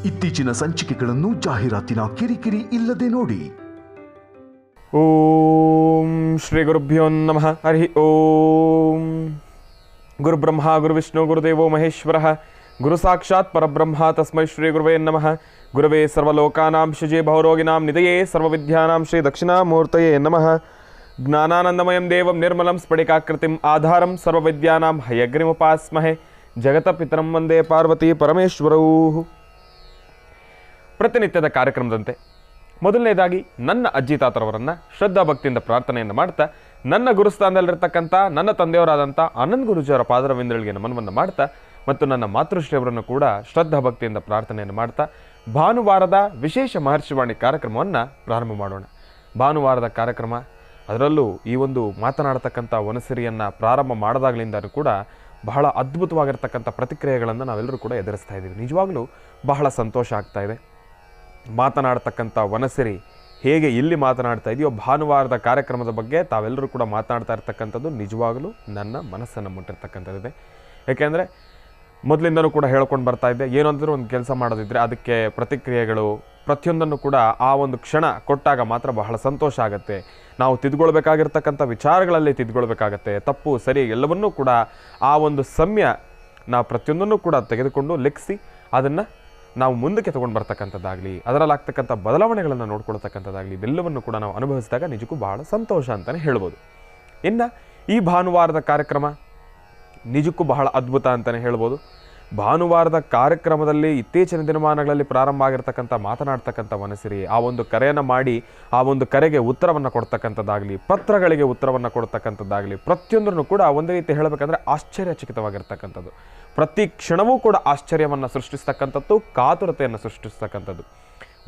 ಇತ್ತೀಚಿನ ಸಂಚಿಕೆಗಳನ್ನು ಜಾಹೀರಾತಿನ ಕಿರಿಕಿರಿ ಇಲ್ಲದೆ ನೋಡಿ. ಓಂ ಶ್ರೀ ಗುರುಭ್ಯೋ ನಮಃ. ಹರಿ ಓಂ. ಗುರುಬ್ರಹ್ಮ ಗುರುವಿಷ್ಣು ಗುರುದೇವೋ ಮಹೇಶ್ವರ ಗುರು ಸಾಕ್ಷಾತ್ ಪರಬ್ರಹ್ಮ ತಸ್ಮೈ ಶ್ರೀ ಗುರುವೇ ನಮಃ. ಗುರವೇ ಸರ್ವಲೋಕಾನಾಂ ಶುಜೇ ಭವರೋಗಿನಾಂ ನಿಧಯೇ ಸರ್ವವಿದ್ಯಾನಾಂ ಶ್ರೀ ದಕ್ಷಿಣಾಮೂರ್ತಯೇ ನಮಃ. ಜ್ಞಾನಾನಂದಮಯಂ ದೇವಂ ನಿರ್ಮಲಂ ಸ್ಫಟಿಕಾಕೃತಿಂ ಆಧಾರಂ ಸರ್ವವಿದ್ಯಾನಾಂ ಹಯಗ್ರಿಮುಪಾಸ್ಮಹೆ. ಜಗತಪಿತರಂ ವಂದೇ ಪಾರ್ವತಿ ಪರಮೇಶ್ವರೌ. ಪ್ರತಿನಿತ್ಯದ ಕಾರ್ಯಕ್ರಮದಂತೆ ಮೊದಲನೇದಾಗಿ ನನ್ನ ಅಜ್ಜಿ ತಾತರವರನ್ನು ಶ್ರದ್ಧಾ ಭಕ್ತಿಯಿಂದ ಪ್ರಾರ್ಥನೆಯನ್ನು ಮಾಡ್ತಾ, ನನ್ನ ಗುರುಸ್ಥಾನದಲ್ಲಿರ್ತಕ್ಕಂಥ ನನ್ನ ತಂದೆಯವರಾದಂಥ ಆನಂದ್ ಗುರುಜಿಯವರ ಪಾದರವಿಂದಗಳಿಗೆ ನಮನವನ್ನು ಮಾಡ್ತಾ, ಮತ್ತು ನನ್ನ ಮಾತೃಶ್ರೀಯವರನ್ನು ಕೂಡ ಶ್ರದ್ಧಾ ಭಕ್ತಿಯಿಂದ ಪ್ರಾರ್ಥನೆಯನ್ನು ಮಾಡ್ತಾ ಭಾನುವಾರದ ವಿಶೇಷ ಮಹರ್ಷಿವಾಣಿ ಕಾರ್ಯಕ್ರಮವನ್ನು ಪ್ರಾರಂಭ ಮಾಡೋಣ. ಭಾನುವಾರದ ಕಾರ್ಯಕ್ರಮ, ಅದರಲ್ಲೂ ಈ ಒಂದು ಮಾತನಾಡತಕ್ಕಂಥ ವನಸಿರಿಯನ್ನು ಪ್ರಾರಂಭ ಮಾಡಿದಾಗಲಿಂದಲೂ ಕೂಡ ಬಹಳ ಅದ್ಭುತವಾಗಿರ್ತಕ್ಕಂಥ ಪ್ರತಿಕ್ರಿಯೆಗಳನ್ನು ನಾವೆಲ್ಲರೂ ಕೂಡ ಎದುರಿಸ್ತಾ ಇದ್ದೀವಿ. ನಿಜವಾಗಲೂ ಬಹಳ ಸಂತೋಷ ಆಗ್ತಾ ಇದೆ. ಮಾತನಾಡ್ತಕ್ಕಂಥ ವನಸಿರಿ ಹೇಗೆ ಇಲ್ಲಿ ಮಾತನಾಡ್ತಾ ಇದೆಯೋ, ಭಾನುವಾರದ ಕಾರ್ಯಕ್ರಮದ ಬಗ್ಗೆ ತಾವೆಲ್ಲರೂ ಕೂಡ ಮಾತನಾಡ್ತಾ ಇರ್ತಕ್ಕಂಥದ್ದು ನಿಜವಾಗಲೂ ನನ್ನ ಮನಸ್ಸನ್ನು ಮುಟ್ಟಿರ್ತಕ್ಕಂಥದ್ದಿದೆ. ಯಾಕೆಂದರೆ ಮೊದಲಿಂದನೂ ಕೂಡ ಹೇಳ್ಕೊಂಡು ಬರ್ತಾ ಇದ್ದೆ, ಏನಂದರೂ ಒಂದು ಕೆಲಸ ಮಾಡೋದಿದ್ರೆ ಅದಕ್ಕೆ ಪ್ರತಿಕ್ರಿಯೆಗಳು ಪ್ರತಿಯೊಂದನ್ನು ಕೂಡ ಆ ಒಂದು ಕ್ಷಣ ಕೊಟ್ಟಾಗ ಮಾತ್ರ ಬಹಳ ಸಂತೋಷ ಆಗುತ್ತೆ. ನಾವು ತಿದ್ಕೊಳ್ಬೇಕಾಗಿರ್ತಕ್ಕಂಥ ವಿಚಾರಗಳಲ್ಲಿ ತಿದ್ಕೊಳ್ಬೇಕಾಗತ್ತೆ. ತಪ್ಪು ಸರಿ ಎಲ್ಲವನ್ನೂ ಕೂಡ ಆ ಒಂದು ಸಮಯ ನಾವು ಪ್ರತಿಯೊಂದನ್ನು ಕೂಡ ತೆಗೆದುಕೊಂಡು ಲೆಕ್ಕಿಸಿ ಅದನ್ನು ನಾವು ಮುಂದಕ್ಕೆ ತೊಗೊಂಡು ಬರ್ತಕ್ಕಂಥದ್ದಾಗಲಿ, ಅದರಲ್ಲಾಗ್ತಕ್ಕಂಥ ಬದಲಾವಣೆಗಳನ್ನು ನೋಡ್ಕೊಳ್ತಕ್ಕಂಥದ್ದಾಗಲಿ, ಇವೆಲ್ಲವನ್ನು ಕೂಡ ನಾವು ಅನುಭವಿಸಿದಾಗ ನಿಜಕ್ಕೂ ಬಹಳ ಸಂತೋಷ ಅಂತಲೇ ಹೇಳ್ಬೋದು. ಇನ್ನು ಈ ಭಾನುವಾರದ ಕಾರ್ಯಕ್ರಮ ನಿಜಕ್ಕೂ ಬಹಳ ಅದ್ಭುತ ಅಂತಲೇ ಹೇಳ್ಬೋದು. ಭಾನುವಾರದ ಕಾರ್ಯಕ್ರಮದಲ್ಲಿ ಇತ್ತೀಚಿನ ದಿನಮಾನಗಳಲ್ಲಿ ಪ್ರಾರಂಭ ಆಗಿರ್ತಕ್ಕಂಥ ಮಾತನಾಡ್ತಕ್ಕಂಥ ವನಸಿರಿ, ಆ ಒಂದು ಕರೆಯನ್ನು ಮಾಡಿ ಆ ಒಂದು ಕರೆಗೆ ಉತ್ತರವನ್ನು ಕೊಡ್ತಕ್ಕಂಥದ್ದಾಗಲಿ, ಪತ್ರಗಳಿಗೆ ಉತ್ತರವನ್ನು ಕೊಡ್ತಕ್ಕಂಥದ್ದಾಗಲಿ, ಪ್ರತಿಯೊಂದನ್ನು ಕೂಡ ಒಂದು ರೀತಿ ಹೇಳಬೇಕಂದ್ರೆ ಆಶ್ಚರ್ಯಚಕಿತವಾಗಿರ್ತಕ್ಕಂಥದ್ದು. ಪ್ರತಿ ಕ್ಷಣವೂ ಕೂಡ ಆಶ್ಚರ್ಯವನ್ನು ಸೃಷ್ಟಿಸ್ತಕ್ಕಂಥದ್ದು, ಕಾತುರತೆಯನ್ನು ಸೃಷ್ಟಿಸ್ತಕ್ಕಂಥದ್ದು.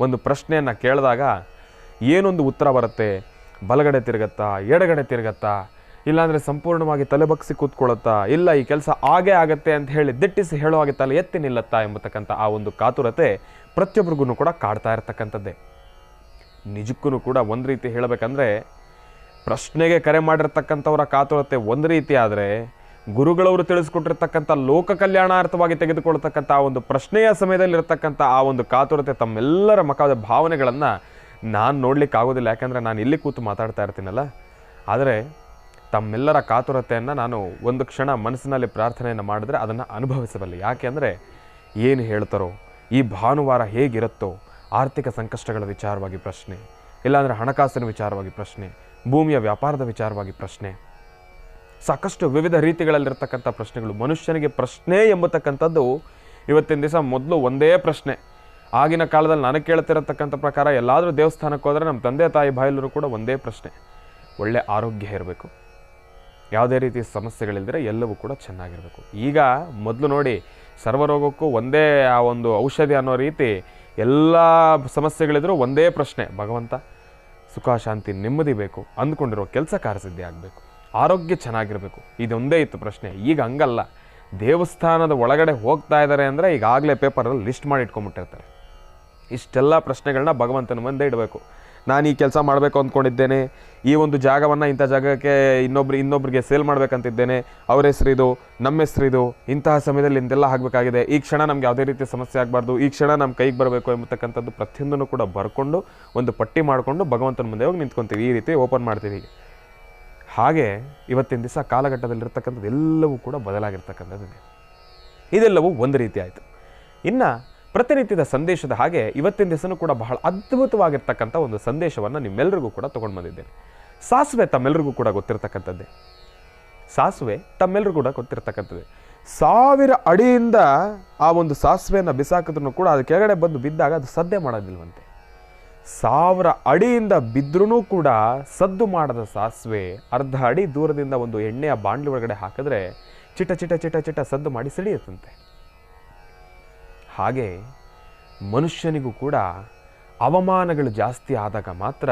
ಒಂದು ಪ್ರಶ್ನೆಯನ್ನು ಕೇಳಿದಾಗ ಏನೊಂದು ಉತ್ತರ ಬರುತ್ತೆ, ಬಲಗಡೆ ತಿರುಗತ್ತಾ, ಎಡಗಡೆ ತಿರುಗತ್ತಾ, ಇಲ್ಲಾಂದರೆ ಸಂಪೂರ್ಣವಾಗಿ ತಲೆಬಗ್ಸಿ ಕೂತ್ಕೊಳ್ಳುತ್ತಾ, ಇಲ್ಲ ಈ ಕೆಲಸ ಆಗೇ ಆಗತ್ತೆ ಅಂತ ಹೇಳಿ ದಿಟ್ಟಿಸಿ ಹೇಳೋ ಹಾಗೆ ತಲೆ ಎತ್ತಿ ನಿಲ್ಲತ್ತಾ ಎಂಬತಕ್ಕಂಥ ಆ ಒಂದು ಕಾತುರತೆ ಪ್ರತಿಯೊಬ್ಬರಿಗೂ ಕೂಡ ಕಾಡ್ತಾ ಇರತಕ್ಕಂಥದ್ದೇ. ನಿಜಕ್ಕೂ ಕೂಡ ಒಂದು ರೀತಿ ಹೇಳಬೇಕಂದ್ರೆ ಪ್ರಶ್ನೆಗೆ ಕರೆ ಮಾಡಿರ್ತಕ್ಕಂಥವರ ಕಾತುರತೆ ಒಂದು ರೀತಿ ಆದರೆ, ಗುರುಗಳವರು ತಿಳಿಸ್ಕೊಟ್ಟಿರ್ತಕ್ಕಂಥ ಲೋಕ ಕಲ್ಯಾಣಾರ್ಥವಾಗಿ ತೆಗೆದುಕೊಳ್ತಕ್ಕಂಥ ಆ ಒಂದು ಪ್ರಶ್ನೆಯ ಸಮಯದಲ್ಲಿರ್ತಕ್ಕಂಥ ಆ ಒಂದು ಕಾತುರತೆ, ತಮ್ಮೆಲ್ಲರ ಮುಖದ ಭಾವನೆಗಳನ್ನು ನಾನು ನೋಡ್ಲಿಕ್ಕೆ ಆಗೋದಿಲ್ಲ. ಯಾಕಂದರೆ ನಾನು ಇಲ್ಲಿ ಕೂತು ಮಾತಾಡ್ತಾ ಇರ್ತೀನಲ್ಲ. ಆದರೆ ತಮ್ಮೆಲ್ಲರ ಕಾತುರತೆಯನ್ನು ನಾನು ಒಂದು ಕ್ಷಣ ಮನಸ್ಸಿನಲ್ಲಿ ಪ್ರಾರ್ಥನೆಯನ್ನು ಮಾಡಿದ್ರೆ ಅದನ್ನು ಅನುಭವಿಸಬಲ್ಲೆ. ಯಾಕೆ ಅಂದರೆ ಏನು ಹೇಳ್ತಾರೋ, ಈ ಭಾನುವಾರ ಹೇಗಿರುತ್ತೋ, ಆರ್ಥಿಕ ಸಂಕಷ್ಟಗಳ ವಿಚಾರವಾಗಿ ಪ್ರಶ್ನೆ, ಇಲ್ಲಾಂದರೆ ಹಣಕಾಸಿನ ವಿಚಾರವಾಗಿ ಪ್ರಶ್ನೆ, ಭೂಮಿಯ ವ್ಯಾಪಾರದ ವಿಚಾರವಾಗಿ ಪ್ರಶ್ನೆ, ಸಾಕಷ್ಟು ವಿವಿಧ ರೀತಿಗಳಲ್ಲಿರ್ತಕ್ಕಂಥ ಪ್ರಶ್ನೆಗಳು. ಮನುಷ್ಯನಿಗೆ ಪ್ರಶ್ನೆ ಎಂಬತಕ್ಕಂಥದ್ದು ಇವತ್ತಿನ ದಿವಸ ಮೊದಲು ಒಂದೇ ಪ್ರಶ್ನೆ. ಆಗಿನ ಕಾಲದಲ್ಲಿ ನನಗೆ ಕೇಳ್ತಿರತಕ್ಕಂಥ ಪ್ರಕಾರ ಎಲ್ಲಾದರೂ ದೇವಸ್ಥಾನಕ್ಕೆ ಹೋದರೆ ನಮ್ಮ ತಂದೆ ತಾಯಿ ಬಾಯಲ್ಲೂ ಕೂಡ ಒಂದೇ ಪ್ರಶ್ನೆ, ಒಳ್ಳೆ ಆರೋಗ್ಯ ಇರಬೇಕು, ಯಾವುದೇ ರೀತಿಯ ಸಮಸ್ಯೆಗಳಿಲ್ಲದ್ರೆ ಎಲ್ಲವೂ ಕೂಡ ಚೆನ್ನಾಗಿರಬೇಕು. ಈಗ ಮೊದಲು ನೋಡಿ, ಸರ್ವರೋಗಕ್ಕೂ ಒಂದೇ ಆ ಒಂದು ಔಷಧಿ ಅನ್ನೋ ರೀತಿ ಎಲ್ಲ ಸಮಸ್ಯೆಗಳಿದ್ರೂ ಒಂದೇ ಪ್ರಶ್ನೆ, ಭಗವಂತ ಸುಖ ಶಾಂತಿ ನೆಮ್ಮದಿ ಬೇಕು, ಅಂದ್ಕೊಂಡಿರೋ ಕೆಲಸ ಕಾರ್ಯಸಿದ್ಧಿ ಆಗಬೇಕು, ಆರೋಗ್ಯ ಚೆನ್ನಾಗಿರಬೇಕು, ಇದೊಂದೇ ಇತ್ತು ಪ್ರಶ್ನೆ. ಈಗ ಹಂಗಲ್ಲ. ದೇವಸ್ಥಾನದ ಒಳಗಡೆ ಹೋಗ್ತಾ ಇದ್ದಾರೆ ಅಂದರೆ ಈಗಾಗಲೇ ಪೇಪರಲ್ಲಿ ಲಿಸ್ಟ್ ಮಾಡಿ ಇಟ್ಕೊಂಡ್ಬಿಟ್ಟಿರ್ತಾರೆ. ಇಷ್ಟೆಲ್ಲ ಪ್ರಶ್ನೆಗಳನ್ನ ಭಗವಂತನ ಮುಂದೆ ಇಡಬೇಕು. ನಾನು ಈ ಕೆಲಸ ಮಾಡಬೇಕು ಅಂದ್ಕೊಂಡಿದ್ದೇನೆ, ಈ ಒಂದು ಜಾಗವನ್ನು ಇಂಥ ಜಾಗಕ್ಕೆ ಇನ್ನೊಬ್ರಿಗೆ ಸೇಲ್ ಮಾಡಬೇಕಂತಿದ್ದೇನೆ, ಅವ್ರ ಹೆಸರಿದು, ನಮ್ಮ ಹೆಸರಿದು, ಇಂತಹ ಸಮಯದಲ್ಲಿ ಇಂತೆಲ್ಲ ಆಗಬೇಕಾಗಿದೆ, ಈ ಕ್ಷಣ ನಮ್ಗೆ ಯಾವುದೇ ರೀತಿಯ ಸಮಸ್ಯೆ ಆಗಬಾರ್ದು, ಈ ಕ್ಷಣ ನಮ್ಮ ಕೈಗೆ ಬರಬೇಕು ಎಂಬತಕ್ಕಂಥದ್ದು ಪ್ರತಿಯೊಂದನ್ನು ಕೂಡ ಬರ್ಕೊಂಡು ಒಂದು ಪಟ್ಟಿ ಮಾಡಿಕೊಂಡು ಭಗವಂತನ ಮುಂದೆ ಹೋಗಿ ನಿಂತ್ಕೊತೀವಿ. ಈ ರೀತಿ ಓಪನ್ ಮಾಡ್ತೀವಿ. ಹಾಗೆ ಇವತ್ತಿನ ದಿವಸ ಕಾಲಘಟ್ಟದಲ್ಲಿರ್ತಕ್ಕಂಥದ್ದು ಎಲ್ಲವೂ ಕೂಡ ಬದಲಾಗಿರ್ತಕ್ಕಂಥದ್ದಿದೆ. ಇದೆಲ್ಲವೂ ಒಂದು ರೀತಿ ಆಯಿತು. ಇನ್ನು ಪ್ರತಿನಿತ್ಯದ ಸಂದೇಶದ ಹಾಗೆ ಇವತ್ತಿನ ದಿವಸನೂ ಕೂಡ ಬಹಳ ಅದ್ಭುತವಾಗಿರ್ತಕ್ಕಂಥ ಒಂದು ಸಂದೇಶವನ್ನು ನಿಮ್ಮೆಲ್ಲರಿಗೂ ಕೂಡ ತೊಗೊಂಡು ಬಂದಿದ್ದೇನೆ. ಸಾಸಿವೆ ತಮ್ಮೆಲ್ಲರಿಗೂ ಕೂಡ ಗೊತ್ತಿರ್ತಕ್ಕಂಥದ್ದೇ. ಸಾಸಿವೆ ತಮ್ಮೆಲ್ಲರಿಗೂ ಕೂಡ ಗೊತ್ತಿರ್ತಕ್ಕಂಥದ್ದೇ. 1000 ಅಡಿಯಿಂದ ಆ ಒಂದು ಸಾಸಿವೆಯನ್ನು ಬಿಸಾಕಿದ್ರೂ ಕೂಡ ಅದು ಕೆಳಗಡೆ ಬಂದು ಬಿದ್ದಾಗ ಅದು ಸದ್ದೆ ಮಾಡೋದಿಲ್ವಂತೆ. 1000 ಅಡಿಯಿಂದ ಬಿದ್ದರೂ ಕೂಡ ಸದ್ದು ಮಾಡದ ಸಾಸಿವೆ ಅರ್ಧ ಅಡಿ ದೂರದಿಂದ ಒಂದು ಎಣ್ಣೆಯ ಬಾಂಡ್ಲಿ ಒಳಗಡೆ ಹಾಕಿದ್ರೆ ಚಿಟ ಚಿಟ ಚಿಟ ಚಿಟ ಸದ್ದು ಮಾಡಿ ಸಿಡಿಯುತ್ತಂತೆ. ಹಾಗೆ ಮನುಷ್ಯನಿಗೂ ಕೂಡ ಅವಮಾನಗಳು ಜಾಸ್ತಿ ಆದಾಗ ಮಾತ್ರ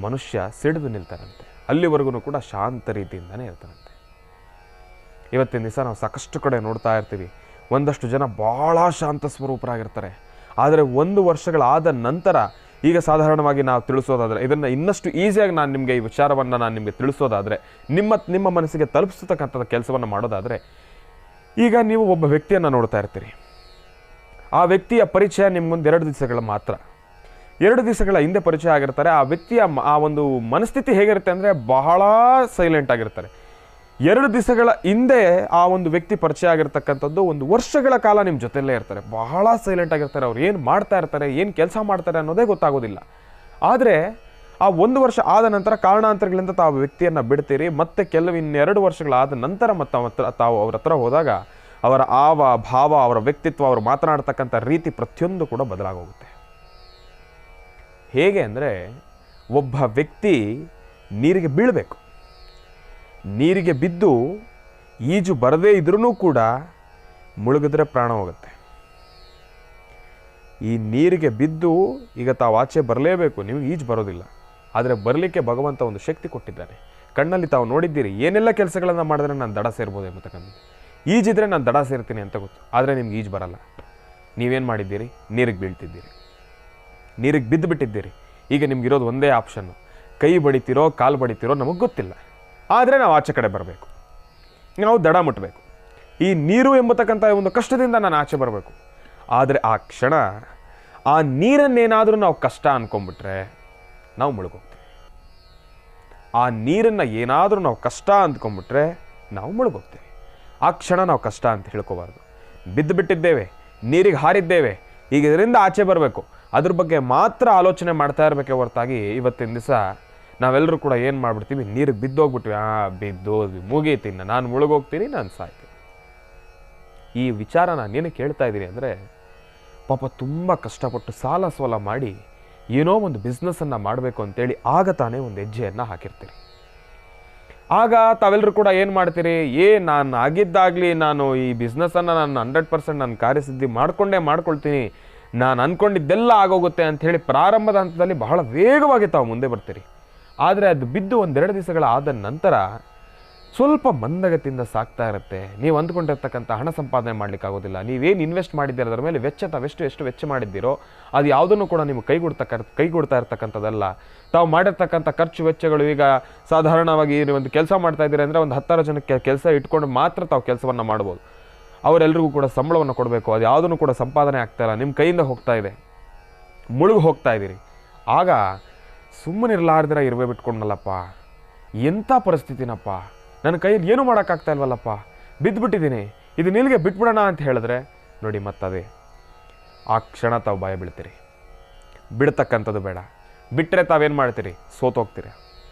ಮನುಷ್ಯ ಸಿಡಿದು ನಿಲ್ತಾರಂತೆ. ಅಲ್ಲಿವರೆಗೂ ಕೂಡ ಶಾಂತ ರೀತಿಯಿಂದನೇ ಇರ್ತಾರಂತೆ. ಇವತ್ತಿನ ದಿವಸ ನಾವು ಸಾಕಷ್ಟು ಕಡೆ ನೋಡ್ತಾ ಇರ್ತೀವಿ, ಒಂದಷ್ಟು ಜನ ಭಾಳ ಶಾಂತ ಸ್ವರೂಪರಾಗಿರ್ತಾರೆ. ಆದರೆ 1 ವರ್ಷಗಳಾದ ನಂತರ, ಈಗ ಸಾಧಾರಣವಾಗಿ ನಾವು ತಿಳಿಸೋದಾದರೆ, ಇದನ್ನು ಇನ್ನಷ್ಟು ಈಸಿಯಾಗಿ ನಾನು ನಿಮಗೆ ಈ ವಿಚಾರವನ್ನು ನಾನು ನಿಮಗೆ ತಿಳಿಸೋದಾದರೆ, ನಿಮ್ಮ ಮನಸ್ಸಿಗೆ ತಲುಪಿಸ್ತಕ್ಕಂಥ ಕೆಲಸವನ್ನು ಮಾಡೋದಾದರೆ, ಈಗ ನೀವು ಒಬ್ಬ ವ್ಯಕ್ತಿಯನ್ನು ನೋಡ್ತಾ ಇರ್ತೀರಿ. ಆ ವ್ಯಕ್ತಿಯ ಪರಿಚಯ ನಿಮ್ಮ ಮುಂದೆ 2 ದಿವಸಗಳ ಮಾತ್ರ. 2 ದಿವಸಗಳ ಹಿಂದೆ ಪರಿಚಯ ಆಗಿರ್ತಾರೆ. ಆ ವ್ಯಕ್ತಿಯ ಆ ಒಂದು ಮನಸ್ಥಿತಿ ಹೇಗಿರುತ್ತೆ ಅಂದರೆ ಬಹಳ ಸೈಲೆಂಟ್ ಆಗಿರ್ತಾರೆ. 2 ದಿವಸಗಳ ಹಿಂದೆ ಆ ಒಂದು ವ್ಯಕ್ತಿ ಪರಿಚಯ ಆಗಿರ್ತಕ್ಕಂಥದ್ದು 1 ವರ್ಷಗಳ ಕಾಲ ನಿಮ್ಮ ಜೊತೆಯಲ್ಲೇ ಇರ್ತಾರೆ. ಬಹಳ ಸೈಲೆಂಟ್ ಆಗಿರ್ತಾರೆ. ಅವ್ರು ಏನು ಮಾಡ್ತಾ ಇರ್ತಾರೆ, ಏನು ಕೆಲಸ ಮಾಡ್ತಾರೆ ಅನ್ನೋದೇ ಗೊತ್ತಾಗೋದಿಲ್ಲ. ಆದರೆ ಆ 1 ವರ್ಷ ಆದ ನಂತರ ಕಾರಣಾಂತರಗಳಿಂದ ತಾವು ವ್ಯಕ್ತಿಯನ್ನು ಬಿಡ್ತೀರಿ. ಮತ್ತೆ ಕೆಲವು 2 ವರ್ಷಗಳಾದ ನಂತರ ತಾವು ಅವ್ರ ಹತ್ರ ಹೋದಾಗ ಅವರ ಆವ ಭಾವ, ಅವರ ವ್ಯಕ್ತಿತ್ವ, ಅವರು ಮಾತನಾಡ್ತಕ್ಕಂಥ ರೀತಿ ಪ್ರತಿಯೊಂದು ಕೂಡ ಬದಲಾಗೋಗುತ್ತೆ. ಹೇಗೆ ಅಂದರೆ ಒಬ್ಬ ವ್ಯಕ್ತಿ ನೀರಿಗೆ ಬೀಳಬೇಕು. ನೀರಿಗೆ ಬಿದ್ದು ಈಜು ಬರದೇ ಇದ್ರೂ ಕೂಡ ಮುಳುಗಿದ್ರೆ ಪ್ರಾಣ ಹೋಗುತ್ತೆ. ಈ ನೀರಿಗೆ ಬಿದ್ದು ಈಗ ತಾವು ಆಚೆ ಬರಲೇಬೇಕು, ನಿಮಗೆ ಈಜು ಬರೋದಿಲ್ಲ. ಆದರೆ ಬರಲಿಕ್ಕೆ ಭಗವಂತ ಒಂದು ಶಕ್ತಿ ಕೊಟ್ಟಿದ್ದಾನೆ. ಕಣ್ಣಲ್ಲಿ ತಾವು ನೋಡಿದ್ದೀರಿ ಏನೆಲ್ಲ ಕೆಲಸಗಳನ್ನು ಮಾಡಿದ್ರೆ ನಾನು ದಡ ಸೇರ್ಬೋದು ಎಂಬತಕ್ಕಂಥದ್ದು. ಈಜಿದ್ರೆ ನಾನು ದಡ ಸೇರ್ತೀನಿ ಅಂತ ಗೊತ್ತು, ಆದರೆ ನಿಮ್ಗೆ ಈಜು ಬರಲ್ಲ. ನೀವೇನು ಮಾಡಿದ್ದೀರಿ? ನೀರಿಗೆ ಬೀಳ್ತಿದ್ದೀರಿ, ನೀರಿಗೆ ಬಿದ್ದು ಬಿಟ್ಟಿದ್ದೀರಿ. ಈಗ ನಿಮ್ಗಿರೋದು ಒಂದೇ ಆಪ್ಷನ್ನು, ಕೈ ಬಡಿತೀರೋ ಕಾಲು ಬಡಿತೀರೋ ನಮಗೆ ಗೊತ್ತಿಲ್ಲ, ಆದರೆ ನಾವು ಆಚೆ ಕಡೆ ಬರಬೇಕು, ನಾವು ದಡ ಮುಟ್ಟಬೇಕು. ಈ ನೀರು ಎಂಬತಕ್ಕಂಥ ಒಂದು ಕಷ್ಟದಿಂದ ನಾನು ಆಚೆ ಬರಬೇಕು. ಆದರೆ ಆ ಕ್ಷಣ ಆ ನೀರನ್ನೇನಾದರೂ ನಾವು ಕಷ್ಟ ಅಂದ್ಕೊಂಡ್ಬಿಟ್ರೆ ನಾವು ಮುಳುಗೋಗ್ತೀವಿ. ಆ ನೀರನ್ನು ಏನಾದರೂ ನಾವು ಕಷ್ಟ ಅಂದ್ಕೊಂಡ್ಬಿಟ್ರೆ ನಾವು ಮುಳುಗೋಗ್ತೀವಿ. ಆ ಕ್ಷಣ ನಾವು ಕಷ್ಟ ಅಂತ ಹೇಳ್ಕೋಬಾರ್ದು. ಬಿದ್ದು ಬಿಟ್ಟಿದ್ದೇವೆ, ನೀರಿಗೆ ಹಾರಿದ್ದೇವೆ, ಈಗ ಇದರಿಂದ ಆಚೆ ಬರಬೇಕು, ಅದ್ರ ಬಗ್ಗೆ ಮಾತ್ರ ಆಲೋಚನೆ ಮಾಡ್ತಾ ಇರಬೇಕೆ ಹೊರತಾಗಿ ಇವತ್ತಿನ ದಿವಸ ನಾವೆಲ್ಲರೂ ಕೂಡ ಏನು ಮಾಡಿಬಿಡ್ತೀವಿ, ನೀರಿಗೆ ಬಿದ್ದೋಗ್ಬಿಟ್ವಿ, ಬಿದ್ದೋದ್ವಿ, ಮುಗೀತೀನಿ, ನಾನು ಮುಳುಗೋಗ್ತೀನಿ, ನಾನು ಸಾಯ್ತೀನಿ. ಈ ವಿಚಾರ ನಾನು ಏನು ಕೇಳ್ತಾ ಇದ್ದೀನಿ ಅಂದರೆ, ಪಾಪ ತುಂಬ ಕಷ್ಟಪಟ್ಟು ಸಾಲ ಸೋಲ ಮಾಡಿ ಏನೋ ಒಂದು ಬಿಸ್ನೆಸ್ಸನ್ನು ಮಾಡಬೇಕು ಅಂತೇಳಿ ಆಗ ತಾನೇ ಒಂದು ಹೆಜ್ಜೆಯನ್ನು ಹಾಕಿರ್ತೀರಿ. ಆಗ ತಾವೆಲ್ಲರೂ ಕೂಡ ಏನು ಮಾಡ್ತೀರಿ, ನಾನು ಆಗಿದ್ದಾಗಲಿ ನಾನು ಈ ಬಿಸ್ನೆಸ್ಸನ್ನು ನಾನು 100% ನಾನು ಕಾರ್ಯಸಿದ್ಧಿ ಮಾಡ್ಕೊಳ್ತೀನಿ, ನಾನು ಅಂದ್ಕೊಂಡಿದ್ದೆಲ್ಲ ಆಗೋಗುತ್ತೆ ಅಂಥೇಳಿ ಪ್ರಾರಂಭದ ಹಂತದಲ್ಲಿ ಬಹಳ ವೇಗವಾಗಿ ತಾವು ಮುಂದೆ ಬರ್ತೀರಿ. ಆದರೆ ಅದು ಬಿದ್ದು 1-2 ದಿವಸಗಳ ಆದ ನಂತರ ಸ್ವಲ್ಪ ಮಂದಗತಿಯಿಂದ ಸಾಕ್ತಾ ಇರುತ್ತೆ. ನೀವು ಅಂದ್ಕೊಂಡಿರ್ತಕ್ಕಂಥ ಹಣ ಸಂಪಾದನೆ ಮಾಡಲಿಕ್ಕಾಗೋದಿಲ್ಲ. ನೀವೇನು ಇನ್ವೆಸ್ಟ್ ಮಾಡಿದ್ದೀರ ಅದರ ಮೇಲೆ ವೆಚ್ಚ ತಾವೆಷ್ಟು ವೆಚ್ಚ ಮಾಡಿದ್ದೀರೋ ಅದು ಯಾವುದನ್ನು ಕೂಡ ನೀವು ಕೈಗೂಡ್ತಾ ಇರ್ತಕ್ಕಂಥದ್ದಲ್ಲ. ತಾವು ಮಾಡಿರ್ತಕ್ಕಂಥ ಖರ್ಚು ವೆಚ್ಚಗಳು, ಈಗ ಸಾಧಾರಣವಾಗಿ ಒಂದು ಕೆಲಸ ಮಾಡ್ತಾ ಇದ್ದೀರಿ ಅಂದರೆ ಒಂದು 10 ಜನಕ್ಕೆ ಕೆಲಸ ಇಟ್ಕೊಂಡು ಮಾತ್ರ ತಾವು ಕೆಲಸವನ್ನು ಮಾಡ್ಬೋದು. ಅವರೆಲ್ಲರಿಗೂ ಕೂಡ ಸಂಬಳವನ್ನು ಕೊಡಬೇಕು, ಅದು ಯಾವುದನ್ನು ಕೂಡ ಸಂಪಾದನೆ ಆಗ್ತಾ ಇಲ್ಲ, ನಿಮ್ಮ ಕೈಯಿಂದ ಹೋಗ್ತಾ ಇದೆ, ಮುಳುಗು ಹೋಗ್ತಾ ಇದ್ದೀರಿ. ಆಗ ಸುಮ್ಮನಿರಲಾರ್ದಿರ ಇರುವೆ ಬಿಟ್ಕೊಂಡಲ್ಲಪ್ಪ, ಎಂಥ ಪರಿಸ್ಥಿತಿನಪ್ಪ, ನನ್ನ ಕೈಯಲ್ಲಿ ಏನೂ ಮಾಡೋಕ್ಕಾಗ್ತಾ ಇಲ್ವಲ್ಲಪ್ಪ, ಬಿದ್ದುಬಿಟ್ಟಿದ್ದೀನಿ, ಇದು ನಿಲ್ಗೆ ಬಿಟ್ಬಿಡೋಣ ಅಂತ ಹೇಳಿದ್ರೆ ನೋಡಿ ಮತ್ತದೇ ಆ ಕ್ಷಣ ತಾವು ಭಯ ಬೀಳ್ತೀರಿ. ಬಿಡ್ತಕ್ಕಂಥದ್ದು ಬೇಡ. ಬಿಟ್ಟರೆ ತಾವೇನು ಮಾಡ್ತೀರಿ, ಸೋತೋಗ್ತೀರಿ.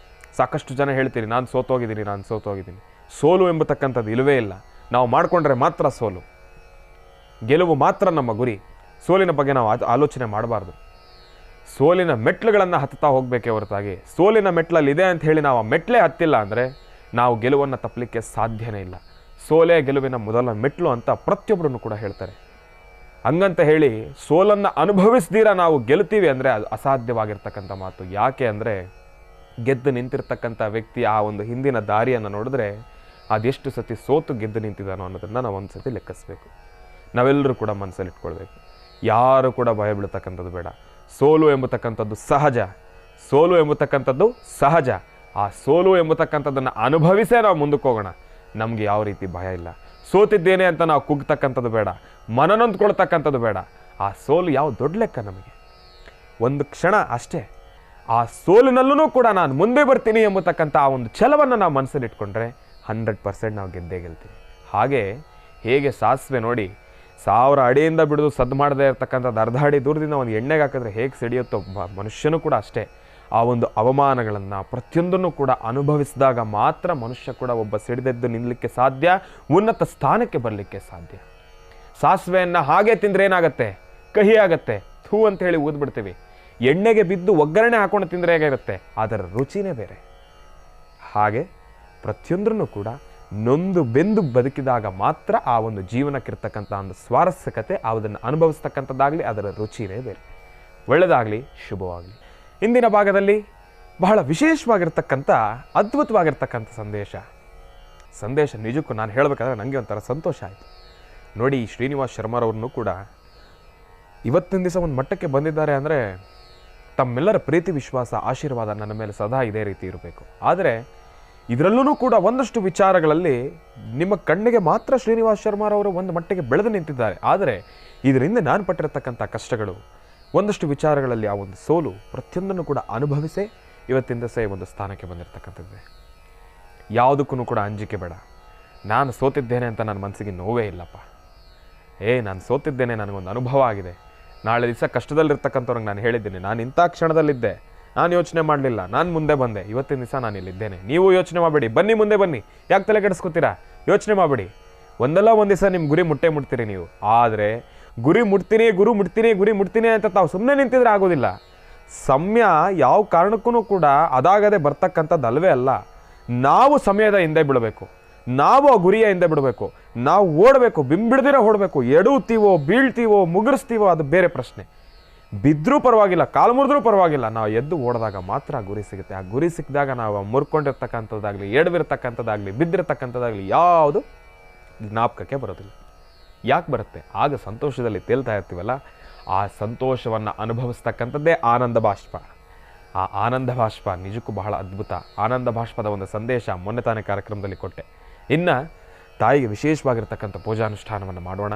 ಸಾಕಷ್ಟು ಜನ ಹೇಳ್ತೀರಿ, ನಾನು ಸೋತೋಗಿದ್ದೀನಿ. ಸೋಲು ಎಂಬತಕ್ಕಂಥದ್ದು ಇಲ್ಲವೇ ಇಲ್ಲ. ನಾವು ಮಾಡಿಕೊಂಡ್ರೆ ಮಾತ್ರ ಸೋಲು, ಗೆಲುವು ಮಾತ್ರ ನಮ್ಮ ಗುರಿ. ಸೋಲಿನ ಬಗ್ಗೆ ನಾವು ಆಲೋಚನೆ ಮಾಡಬಾರ್ದು. ಸೋಲಿನ ಮೆಟ್ಲುಗಳನ್ನು ಹತ್ತಾ ಹೋಗಬೇಕೇ ಹೊರತಾಗಿ ಸೋಲಿನ ಮೆಟ್ಲಲ್ಲಿ ಇದೆ ಅಂತ ಹೇಳಿ ನಾವು ಆ ಮೆಟ್ಲೇ ಹತ್ತಿಲ್ಲ ಅಂದರೆ ನಾವು ಗೆಲುವನ್ನು ತಪ್ಪಲಿಕ್ಕೆ ಸಾಧ್ಯನೇ ಇಲ್ಲ. ಸೋಲೇ ಗೆಲುವಿನ ಮೊದಲ ಮೆಟ್ಲು ಅಂತ ಪ್ರತಿಯೊಬ್ಬರನ್ನು ಕೂಡ ಹೇಳ್ತಾರೆ. ಹಂಗಂತ ಹೇಳಿ ಸೋಲನ್ನು ಅನುಭವಿಸ್ದಿರ ನಾವು ಗೆಲ್ತೀವಿ ಅಂದರೆ ಅದು ಅಸಾಧ್ಯವಾಗಿರ್ತಕ್ಕಂಥ ಮಾತು. ಯಾಕೆ ಅಂದರೆ ಗೆದ್ದು ನಿಂತಿರ್ತಕ್ಕಂಥ ವ್ಯಕ್ತಿ ಆ ಒಂದು ಹಿಂದಿನ ದಾರಿಯನ್ನು ನೋಡಿದ್ರೆ ಅದೆಷ್ಟು ಸತಿ ಸೋತು ಗೆದ್ದು ನಿಂತಿದ್ದಾನೋ ಅನ್ನೋದನ್ನು ನಾವು ಒಂದು ಸತಿ ಲೆಕ್ಕಿಸಬೇಕು. ನಾವೆಲ್ಲರೂ ಕೂಡ ಮನಸ್ಸಲ್ಲಿ ಇಟ್ಕೊಳ್ಬೇಕು. ಯಾರು ಕೂಡ ಭಯ ಬೀಳ್ತಕ್ಕಂಥದ್ದು ಬೇಡ. ಸೋಲು ಎಂಬತಕ್ಕಂಥದ್ದು ಸಹಜ. ಆ ಸೋಲು ಎಂಬತಕ್ಕಂಥದ್ದನ್ನು ಅನುಭವಿಸೇ ನಾವು ಮುಂದಕ್ಕೆ ಹೋಗೋಣ. ನಮಗೆ ಯಾವ ರೀತಿ ಭಯ ಇಲ್ಲ. ಸೋತಿದ್ದೇನೆ ಅಂತ ನಾವು ಕುಗ್ತಕ್ಕಂಥದ್ದು ಬೇಡ, ಮನನೊಂದ್ಕೊಳ್ತಕ್ಕಂಥದ್ದು ಬೇಡ. ಆ ಸೋಲು ಯಾವ ದೊಡ್ಡ ಲೆಕ್ಕ ನಮಗೆ, ಒಂದು ಕ್ಷಣ ಅಷ್ಟೇ. ಆ ಸೋಲಿನಲ್ಲೂ ಕೂಡ ನಾನು ಮುಂದೆ ಬರ್ತೀನಿ ಎಂಬತಕ್ಕಂಥ ಆ ಒಂದು ಛಲವನ್ನು ನಾವು ಮನಸ್ಸಲ್ಲಿ ಇಟ್ಕೊಂಡ್ರೆ 100% ನಾವು ಗೆದ್ದೇ ಗೆಲ್ತೀವಿ. ಹಾಗೆ ಹೇಗೆ ಸಾಸಿವೆ ನೋಡಿ 1000 ಅಡಿಯಿಂದ ಬಿಡೋದು ಸದ್ದು ಮಾಡದೇ ಇರತಕ್ಕಂಥದ್ದು 1/2 ಅಡಿ ದೂರದಿಂದ ಒಂದು ಎಣ್ಣೆಗೆ ಹಾಕಿದ್ರೆ ಹೇಗೆ ಸಿಡಿಯುತ್ತೋ ಮನುಷ್ಯನೂ ಕೂಡ ಅಷ್ಟೇ. ಆ ಒಂದು ಅವಮಾನಗಳನ್ನು ಪ್ರತಿಯೊಂದನ್ನು ಕೂಡ ಅನುಭವಿಸಿದಾಗ ಮಾತ್ರ ಮನುಷ್ಯ ಕೂಡ ಒಬ್ಬ ಸಿಡಿದೆದ್ದು ನಿಲ್ಲಲಿಕ್ಕೆ ಸಾಧ್ಯ, ಉನ್ನತ ಸ್ಥಾನಕ್ಕೆ ಬರಲಿಕ್ಕೆ ಸಾಧ್ಯ. ಸಾಸಿವೆಯನ್ನು ಹಾಗೆ ತಿಂದರೆ ಏನಾಗುತ್ತೆ, ಕಹಿ ಆಗುತ್ತೆ, ಥೂ ಅಂತ ಹೇಳಿ ಊದ್ಬಿಡ್ತೀವಿ. ಎಣ್ಣೆಗೆ ಬಿದ್ದು ಒಗ್ಗರಣೆ ಹಾಕೊಂಡು ತಿಂದರೆ ಹೇಗಿರುತ್ತೆ, ಅದರ ರುಚಿನೇ ಬೇರೆ. ಹಾಗೆ ಪ್ರತಿಯೊಂದರನ್ನು ಕೂಡ ನೊಂದು ಬೆಂದು ಬದುಕಿದಾಗ ಮಾತ್ರ ಆ ಒಂದು ಜೀವನಕ್ಕಿರ್ತಕ್ಕಂಥ ಒಂದು ಸ್ವಾರಸ್ಯಕತೆ, ಅದನ್ನು ಅನುಭವಿಸ್ತಕ್ಕಂಥದ್ದಾಗಲಿ ಅದರ ರುಚಿನೇ ಬೇರೆ. ಒಳ್ಳೆಯದಾಗಲಿ, ಶುಭವಾಗಲಿ. ಇಂದಿನ ಭಾಗದಲ್ಲಿ ಬಹಳ ವಿಶೇಷವಾಗಿರ್ತಕ್ಕಂಥ ಅದ್ಭುತವಾಗಿರ್ತಕ್ಕಂಥ ಸಂದೇಶ ನಿಜಕ್ಕೂ ನಾನು ಹೇಳಬೇಕಾದ್ರೆ ನನಗೆ ಒಂಥರ ಸಂತೋಷ ಆಯಿತು. ನೋಡಿ, ಶ್ರೀನಿವಾಸ್ ಶರ್ಮಾರವ್ರನ್ನೂ ಕೂಡ ಇವತ್ತಿನ ದಿವಸ ಒಂದು ಮಟ್ಟಕ್ಕೆ ಬಂದಿದ್ದಾರೆ ಅಂದರೆ ತಮ್ಮೆಲ್ಲರ ಪ್ರೀತಿ ವಿಶ್ವಾಸ ಆಶೀರ್ವಾದ ನನ್ನ ಮೇಲೆ ಸದಾ ಇದೇ ರೀತಿ ಇರಬೇಕು. ಆದರೆ ಇದರಲ್ಲೂ ಕೂಡ ಒಂದಷ್ಟು ವಿಚಾರಗಳಲ್ಲಿ ನಿಮ್ಮ ಕಣ್ಣಿಗೆ ಮಾತ್ರ ಶ್ರೀನಿವಾಸ್ ಶರ್ಮಾರವರು ಒಂದು ಮಟ್ಟಿಗೆ ಬೆಳೆದು ನಿಂತಿದ್ದಾರೆ. ಆದರೆ ಇದರಿಂದ ನಾನು ಪಟ್ಟಿರತಕ್ಕಂಥ ಕಷ್ಟಗಳು, ಒಂದಷ್ಟು ವಿಚಾರಗಳಲ್ಲಿ ಆ ಒಂದು ಸೋಲು ಪ್ರತಿಯೊಂದನ್ನು ಕೂಡ ಅನುಭವಿಸೇ ಇವತ್ತಿಂದ ಒಂದು ಸ್ಥಾನಕ್ಕೆ ಬಂದಿರತಕ್ಕಂಥದ್ದೇ. ಯಾವುದಕ್ಕೂ ಕೂಡ ಅಂಜಿಕೆ ಬೇಡ. ನಾನು ಸೋತಿದ್ದೇನೆ ಅಂತ ನನ್ನ ಮನಸ್ಸಿಗೆ ನೋವೇ ಇಲ್ಲಪ್ಪ. ನಾನು ಸೋತಿದ್ದೇನೆ, ನನಗೊಂದು ಅನುಭವ ಆಗಿದೆ. ನಾಳೆ ದಿವಸ ಕಷ್ಟದಲ್ಲಿರ್ತಕ್ಕಂಥವ್ರಿಗೆ ನಾನು ಹೇಳಿದ್ದೀನಿ, ನಾನು ಇಂಥ ಕ್ಷಣದಲ್ಲಿದ್ದೆ, ನಾನು ಯೋಚನೆ ಮಾಡಲಿಲ್ಲ, ನಾನು ಮುಂದೆ ಬಂದೆ, ಇವತ್ತಿನ ದಿವಸ ನಾನು ಇಲ್ಲಿದ್ದೇನೆ. ನೀವು ಯೋಚನೆ ಮಾಡಬೇಡಿ, ಬನ್ನಿ ಮುಂದೆ ಬನ್ನಿ, ಯಾಕೆ ತಲೆ ಕೆಡಿಸ್ಕೊತೀರಾ? ಯೋಚನೆ ಮಾಡಬೇಡಿ. ಒಂದಲ್ಲ ಒಂದು ದಿವಸ ನಿಮ್ಮ ಗುರಿ ಮುಟ್ತೀರಿ ನೀವು. ಆದರೆ ಗುರಿ ಮುಟ್ತೀನಿ ಅಂತ ತಾವು ಸುಮ್ಮನೆ ನಿಂತಿದ್ರೆ ಆಗೋದಿಲ್ಲ. ಸಮಯ ಯಾವ ಕಾರಣಕ್ಕೂ ಕೂಡ ಅದಾಗದೆ ಬರ್ತಕ್ಕಂಥದ್ದಲ್ವೇ ಅಲ್ಲ. ನಾವು ಸಮಯದ ಹಿಂದೆ ಬಿಡಬೇಕು, ನಾವು ಆ ಗುರಿಯ ಹಿಂದೆ ಬಿಡಬೇಕು, ನಾವು ಓಡಬೇಕು, ಬಿಂಬಿಡ್ದಿರ ಓಡಬೇಕು. ಎಡುತ್ತೀವೋ ಬೀಳ್ತೀವೋ ಮುಗುರಿಸ್ತೀವೋ ಅದು ಬೇರೆ ಪ್ರಶ್ನೆ. ಬಿದ್ದರೂ ಪರವಾಗಿಲ್ಲ, ಕಾಲು ಮುರಿದ್ರೂ ಪರವಾಗಿಲ್ಲ, ನಾವು ಎದ್ದು ಓಡಿದಾಗ ಮಾತ್ರ ಆ ಗುರಿ ಸಿಗುತ್ತೆ. ಆ ಗುರಿ ಸಿಕ್ಕಿದಾಗ ನಾವು ಮುರ್ಕೊಂಡಿರ್ತಕ್ಕಂಥದ್ದಾಗಲಿ, ಎಡವಿರ್ತಕ್ಕಂಥದ್ದಾಗಲಿ, ಬಿದ್ದಿರ್ತಕ್ಕಂಥದ್ದಾಗಲಿ ಯಾವುದು ಜ್ಞಾಪಕಕ್ಕೆ ಬರೋದಿಲ್ಲ. ಯಾಕೆ ಬರುತ್ತೆ? ಆಗ ಸಂತೋಷದಲ್ಲಿ ತೇಲ್ತಾ ಇರ್ತೀವಲ್ಲ, ಆ ಸಂತೋಷವನ್ನು ಅನುಭವಿಸ್ತಕ್ಕಂಥದ್ದೇ ಆನಂದ ಬಾಷ್ಪ. ಆ ಆನಂದ ಬಾಷ್ಪ ನಿಜಕ್ಕೂ ಬಹಳ ಅದ್ಭುತ. ಆನಂದ ಬಾಷ್ಪದ ಒಂದು ಸಂದೇಶ ಮೊನ್ನೆ ತಾನೇ ಕಾರ್ಯಕ್ರಮದಲ್ಲಿ ಕೊಟ್ಟೆ. ಇನ್ನು ತಾಯಿಗೆ ವಿಶೇಷವಾಗಿರ್ತಕ್ಕಂಥ ಪೂಜಾನುಷ್ಠಾನವನ್ನು ಮಾಡೋಣ.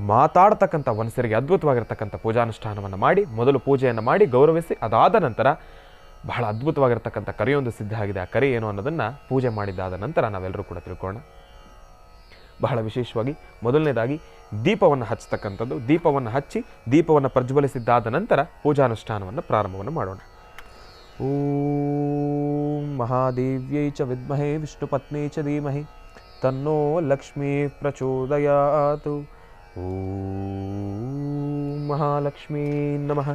ಮಾತಾಡ್ತಕ್ಕಂಥ ವನಸರಿಗೆ ಅದ್ಭುತವಾಗಿರ್ತಕ್ಕಂಥ ಪೂಜಾನುಷ್ಠಾನವನ್ನು ಮಾಡಿ, ಮೊದಲು ಪೂಜೆಯನ್ನು ಮಾಡಿ ಗೌರವಿಸಿ, ಅದಾದ ನಂತರ ಬಹಳ ಅದ್ಭುತವಾಗಿರ್ತಕ್ಕಂಥ ಕರೆಯೊಂದು ಸಿದ್ಧ ಆಗಿದೆ. ಆ ಕರೆ ಏನು ಅನ್ನೋದನ್ನು ಪೂಜೆ ಮಾಡಿದ್ದಾದ ನಂತರ ನಾವೆಲ್ಲರೂ ಕೂಡ ತಿಳ್ಕೊಳ್ಳೋಣ. ಬಹಳ ವಿಶೇಷವಾಗಿ ಮೊದಲನೇದಾಗಿ ದೀಪವನ್ನು ಹಚ್ಚತಕ್ಕಂಥದ್ದು. ದೀಪವನ್ನು ಹಚ್ಚಿ ದೀಪವನ್ನು ಪ್ರಜ್ವಲಿಸಿದ್ದಾದ ನಂತರ ಪೂಜಾನುಷ್ಠಾನವನ್ನು ಪ್ರಾರಂಭವನ್ನು ಮಾಡೋಣ. ಓಂ ಮಹಾದೇವ್ಯೈ ಚ ವಿದ್ಮಹೇ ವಿಷ್ಣುಪತ್ನೇ ಚ ಧೀಮಹಿ ತನ್ನೋ ಲಕ್ಷ್ಮೀ ಪ್ರಚೋದಯಾತು. ಓಂ ಮಹಾಲಕ್ಷ್ಮೀ ನಮಃ.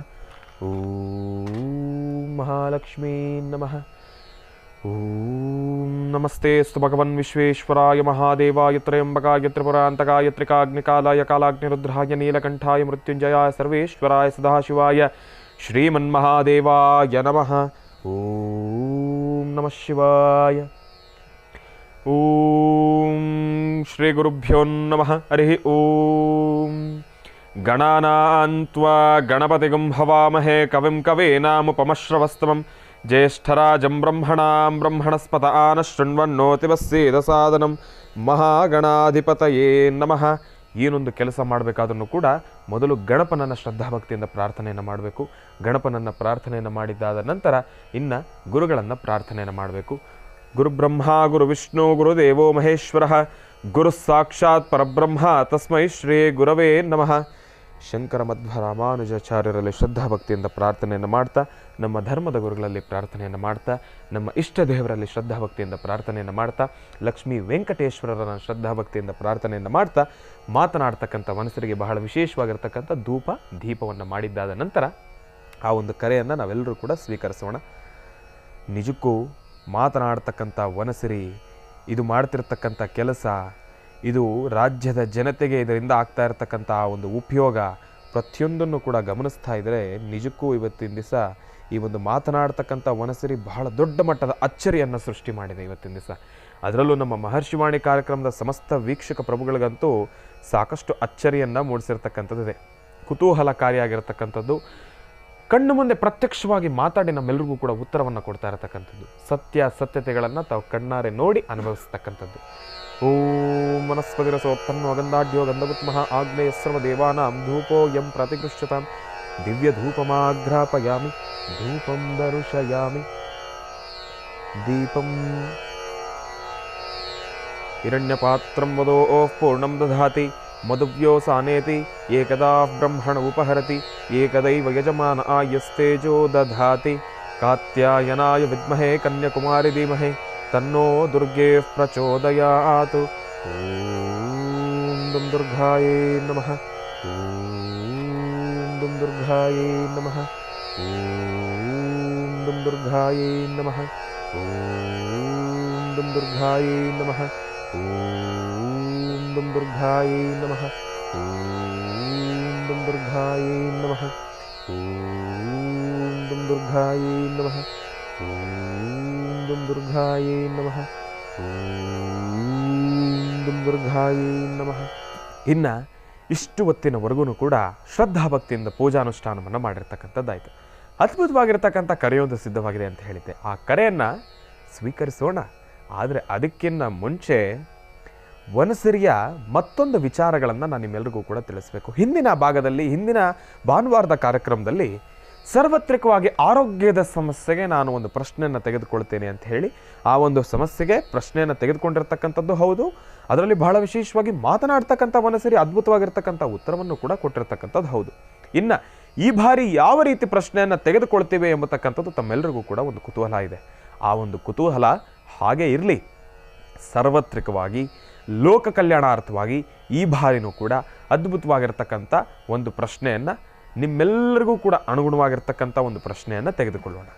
ಓಂ ಮಹಾಲಕ್ಷ್ಮೀ ನಮಃ. ಓಂ ನಮಸ್ತೆಸ್ತು ಭಗವನ್ ವಿಶ್ವೇಶ್ವರಾಯ ಮಹಾದೇವಾಯ ತ್ರಯಂಬಕಾಯ ತ್ರಿಪುರಾಂತಕಾಯ ತ್ರಿಕಾಗ್ನಿಕಾಲಾಯ ಕಾಲಾಗ್ನಿರುದ್ರಾಯ ನೀಲಕಂಠಾಯ ಮೃತ್ಯುಂಜಯಾಯ ಸರ್ವೇಶ್ವರಾಯ ಸದಾಶಿವಾಯ ಶ್ರೀಮನ್ಮಹಾದೇವಾಯ ನಮಃ. ಓಂ ನಮಃ ಶಿವಾಯ. ಓಂ ಶ್ರೀ ಗುರುಭ್ಯೋ ನಮಃ. ಹರಿ ಓಂ. ಗಣಾನಾನ್ತ್ವಾ ಗಣಪತಿಗಂ ಹವಾಮಹೇ ಕವಿಂ ಕವೇನಾಮುಪಮಶ್ರವಸ್ತಮಂ ಜ್ಯೇಷ್ಠರಾಜಂ ಬ್ರಹ್ಮಣಾಂ ಬ್ರಹ್ಮಣಸ್ಪತ ಆನ ಶೃಣ್ವನ್ನೋತಿವಸ್ಸೇದಸಾದನಂ ಮಹಾಗಣಾಧಿಪತಯೇ ನಮಃ. ಏನೊಂದು ಕೆಲಸ ಮಾಡಬೇಕಾದ್ರೂ ಕೂಡ ಮೊದಲು ಗಣಪನನ್ನು ಶ್ರದ್ಧಾಭಕ್ತಿಯಿಂದ ಪ್ರಾರ್ಥನೆಯನ್ನು ಮಾಡಬೇಕು. ಗಣಪನನ್ನು ಪ್ರಾರ್ಥನೆಯನ್ನು ಮಾಡಿದ್ದಾದ ನಂತರ ಇನ್ನು ಗುರುಗಳನ್ನು ಪ್ರಾರ್ಥನೆಯನ್ನು ಮಾಡಬೇಕು. ಗುರುಬ್ರಹ್ಮ ಗುರು ವಿಷ್ಣು ಗುರುದೇವೋ ಮಹೇಶ್ವರ ಗುರು ಸಾಕ್ಷಾತ್ ಪರಬ್ರಹ್ಮ ತಸ್ಮೈ ಶ್ರೀ ಗುರವೇ ನಮಃ. ಶಂಕರ ಮಧ್ವ ರಾಮಾನುಜಾಚಾರ್ಯರಲ್ಲಿ ಶ್ರದ್ಧಾಭಕ್ತಿಯಿಂದ ಪ್ರಾರ್ಥನೆಯನ್ನು ಮಾಡ್ತಾ, ನಮ್ಮ ಧರ್ಮದ ಗುರುಗಳಲ್ಲಿ ಪ್ರಾರ್ಥನೆಯನ್ನು ಮಾಡ್ತಾ, ನಮ್ಮ ಇಷ್ಟ ದೇವರಲ್ಲಿ ಶ್ರದ್ಧಾಭಕ್ತಿಯಿಂದ ಪ್ರಾರ್ಥನೆಯನ್ನು ಮಾಡ್ತಾ, ಲಕ್ಷ್ಮೀ ವೆಂಕಟೇಶ್ವರರ ಶ್ರದ್ಧಾಭಕ್ತಿಯಿಂದ ಪ್ರಾರ್ಥನೆಯನ್ನು ಮಾಡ್ತಾ, ಮಾತನಾಡ್ತಕ್ಕಂಥ ಮನಸ್ಸರಿಗೆ ಬಹಳ ವಿಶೇಷವಾಗಿರ್ತಕ್ಕಂಥ ಧೂಪ ದೀಪವನ್ನು ಮಾಡಿದ್ದಾದ ನಂತರ ಆ ಒಂದು ಕರೆಯನ್ನು ನಾವೆಲ್ಲರೂ ಕೂಡ ಸ್ವೀಕರಿಸೋಣ. ನಿಜಕ್ಕೂ ಮಾತನಾಡ್ತಕ್ಕಂಥ ವನಸಿರಿ ಇದು ಮಾಡ್ತಿರ್ತಕ್ಕಂಥ ಕೆಲಸ, ಇದು ರಾಜ್ಯದ ಜನತೆಗೆ ಇದರಿಂದ ಆಗ್ತಾ ಇರತಕ್ಕಂಥ ಒಂದು ಉಪಯೋಗ ಪ್ರತಿಯೊಂದನ್ನು ಕೂಡ ಗಮನಿಸ್ತಾ ಇದ್ದರೆ ನಿಜಕ್ಕೂ ಇವತ್ತಿನ ದಿವಸ ಈ ಒಂದು ಮಾತನಾಡ್ತಕ್ಕಂಥ ವನಸಿರಿ ಬಹಳ ದೊಡ್ಡ ಮಟ್ಟದ ಅಚ್ಚರಿಯನ್ನು ಸೃಷ್ಟಿ ಮಾಡಿದೆ ಇವತ್ತಿನ ದಿವಸ. ಅದರಲ್ಲೂ ನಮ್ಮ ಮಹರ್ಷಿವಾಣಿ ಕಾರ್ಯಕ್ರಮದ ಸಮಸ್ತ ವೀಕ್ಷಕ ಪ್ರಭುಗಳಿಗಂತೂ ಸಾಕಷ್ಟು ಅಚ್ಚರಿಯನ್ನು ಮೂಡಿಸಿರ್ತಕ್ಕಂಥದ್ದಿದೆ. ಕುತೂಹಲಕಾರಿಯಾಗಿರ್ತಕ್ಕಂಥದ್ದು, ಕಣ್ಣು ಮುಂದೆ ಪ್ರತ್ಯಕ್ಷವಾಗಿ ಮಾತಾಡಿ ನಮ್ಮೆಲ್ಲರಿಗೂ ಕೂಡ ಉತ್ತರವನ್ನು ಕೊಡ್ತಾ ಇರತಕ್ಕಂಥದ್ದು, ಸತ್ಯತೆಗಳನ್ನು ತಾವು ಕಣ್ಣಾರೆ ನೋಡಿ ಅನುಭವಿಸ್ತಕ್ಕಂಥದ್ದು. ಓಂ ವನಸ್ಪತಿರಸೋತ್ತನ್ನೋ ಗಂಧಾಢ್ಯೋ ಗಂಧಗುತ್ಮಃ ಆಗ್ನೇಯ ಸರ್ವ ದೇವಾನಾಂ ಧೂಪೋ ಯಂ ಪ್ರತಿಗೃಹ್ಯತಾಂ ದಿವ್ಯ ಧೂಪಮಾಘ್ರಾಪಯಾಮಿ ಧೂಪಂ ದರುಶಯಾಮಿ. ದೀಪಂ ಹಿರಣ್ಯಪಾತ್ರಂ ವದೋಃ ಪೂರ್ಣಂ ದಧಾತಿ ಮಧುವ್ಯೋಸಾನೇತಿ ಏಕದಾ ಬ್ರಹ್ಮಣ ಉಪಹರತಿ ಏಕದೈವ ಯಜಮಾನ ಆಯಸ್ತೇಜೋ ದಧಾತಿ. ಕಾತ್ಯಾಯನಾಯ ವಿದ್ಮಹೇ ಕನ್ಯಾಕುಮಾರಿ ಧೀಮಹಿ ತನ್ನೋ ದುರ್ಗೆ ಪ್ರಚೋದಯಾತು. ಓಂ ದುಂ ದುರ್ಗಾಯೇ ನಮಃ. ಓಂ ದುಂ ದುರ್ಗಾಯೇ ನಮಃ. ಓಂ ದುಂ ದುರ್ಗಾಯೇ ನಮಃ. ಓಂ ದುಂ ದುರ್ಗಾಯೇ ನಮಃ. ಓಂ ದುಂ ದುರ್ಗಾಯೇ ನಮಃ. ಓಂ ದುಂ ದುರ್ಗಾಯೇ ನಮಃ. ಓಂ ದುಂ ದುರ್ಗಾಯೇ ನಮಃ. ಓಂ ದುಂ ದುರ್ಗಾಯೇ ನಮಃ. ಓಂ ದುಂ ದುರ್ಗಾಯೇ ನಮಃ. ಇನ್ನು ಇಷ್ಟು ಹೊತ್ತಿನವರೆಗೂ ಕೂಡ ಶ್ರದ್ಧಾಭಕ್ತಿಯಿಂದ ಪೂಜಾನುಷ್ಠಾನವನ್ನು ಮಾಡಿರ್ತಕ್ಕಂಥದ್ದಾಯಿತು. ಅದ್ಭುತವಾಗಿರ್ತಕ್ಕಂಥ ಕರೆಯೊಂದು ಸಿದ್ಧವಾಗಿದೆ ಅಂತ ಹೇಳಿದ್ದೆ. ಆ ಕರೆಯನ್ನು ಸ್ವೀಕರಿಸೋಣ. ಆದರೆ ಅದಕ್ಕಿಂತ ಮುಂಚೆ ವನಸಿರಿಯ ಮತ್ತೊಂದು ವಿಚಾರಗಳನ್ನು ನಾನು ನಿಮ್ಮೆಲ್ಲರಿಗೂ ಕೂಡ ತಿಳಿಸ್ಬೇಕು. ಹಿಂದಿನ ಭಾಗದಲ್ಲಿ, ಹಿಂದಿನ ಭಾನುವಾರದ ಕಾರ್ಯಕ್ರಮದಲ್ಲಿ ಸಾರ್ವತ್ರಿಕವಾಗಿ ಆರೋಗ್ಯದ ಸಮಸ್ಯೆಗೆ ನಾನು ಒಂದು ಪ್ರಶ್ನೆಯನ್ನು ತೆಗೆದುಕೊಳ್ತೇನೆ ಅಂತ ಹೇಳಿ ಆ ಒಂದು ಸಮಸ್ಯೆಗೆ ಪ್ರಶ್ನೆಯನ್ನು ತೆಗೆದುಕೊಂಡಿರ್ತಕ್ಕಂಥದ್ದು ಹೌದು. ಅದರಲ್ಲಿ ಬಹಳ ವಿಶೇಷವಾಗಿ ಮಾತನಾಡ್ತಕ್ಕಂಥ ವನಸಿರಿ ಅದ್ಭುತವಾಗಿರ್ತಕ್ಕಂಥ ಉತ್ತರವನ್ನು ಕೂಡ ಕೊಟ್ಟಿರ್ತಕ್ಕಂಥದ್ದು ಹೌದು. ಇನ್ನು ಈ ಬಾರಿ ಯಾವ ರೀತಿ ಪ್ರಶ್ನೆಯನ್ನು ತೆಗೆದುಕೊಳ್ತೇವೆ ಎಂಬತಕ್ಕಂಥದ್ದು ತಮ್ಮೆಲ್ಲರಿಗೂ ಕೂಡ ಒಂದು ಕುತೂಹಲ ಇದೆ. ಆ ಒಂದು ಕುತೂಹಲ ಹಾಗೆ ಇರಲಿ. ಸಾರ್ವತ್ರಿಕವಾಗಿ ಲೋಕ ಕಲ್ಯಾಣಾರ್ಥವಾಗಿ ಈ ಬಾರಿನೂ ಕೂಡ ಅದ್ಭುತವಾಗಿರ್ತಕ್ಕಂಥ ಒಂದು ಪ್ರಶ್ನೆಯನ್ನು, ನಿಮ್ಮೆಲ್ಲರಿಗೂ ಕೂಡ ಅನುಗುಣವಾಗಿರ್ತಕ್ಕಂಥ ಒಂದು ಪ್ರಶ್ನೆಯನ್ನು ತೆಗೆದುಕೊಳ್ಳೋಣ.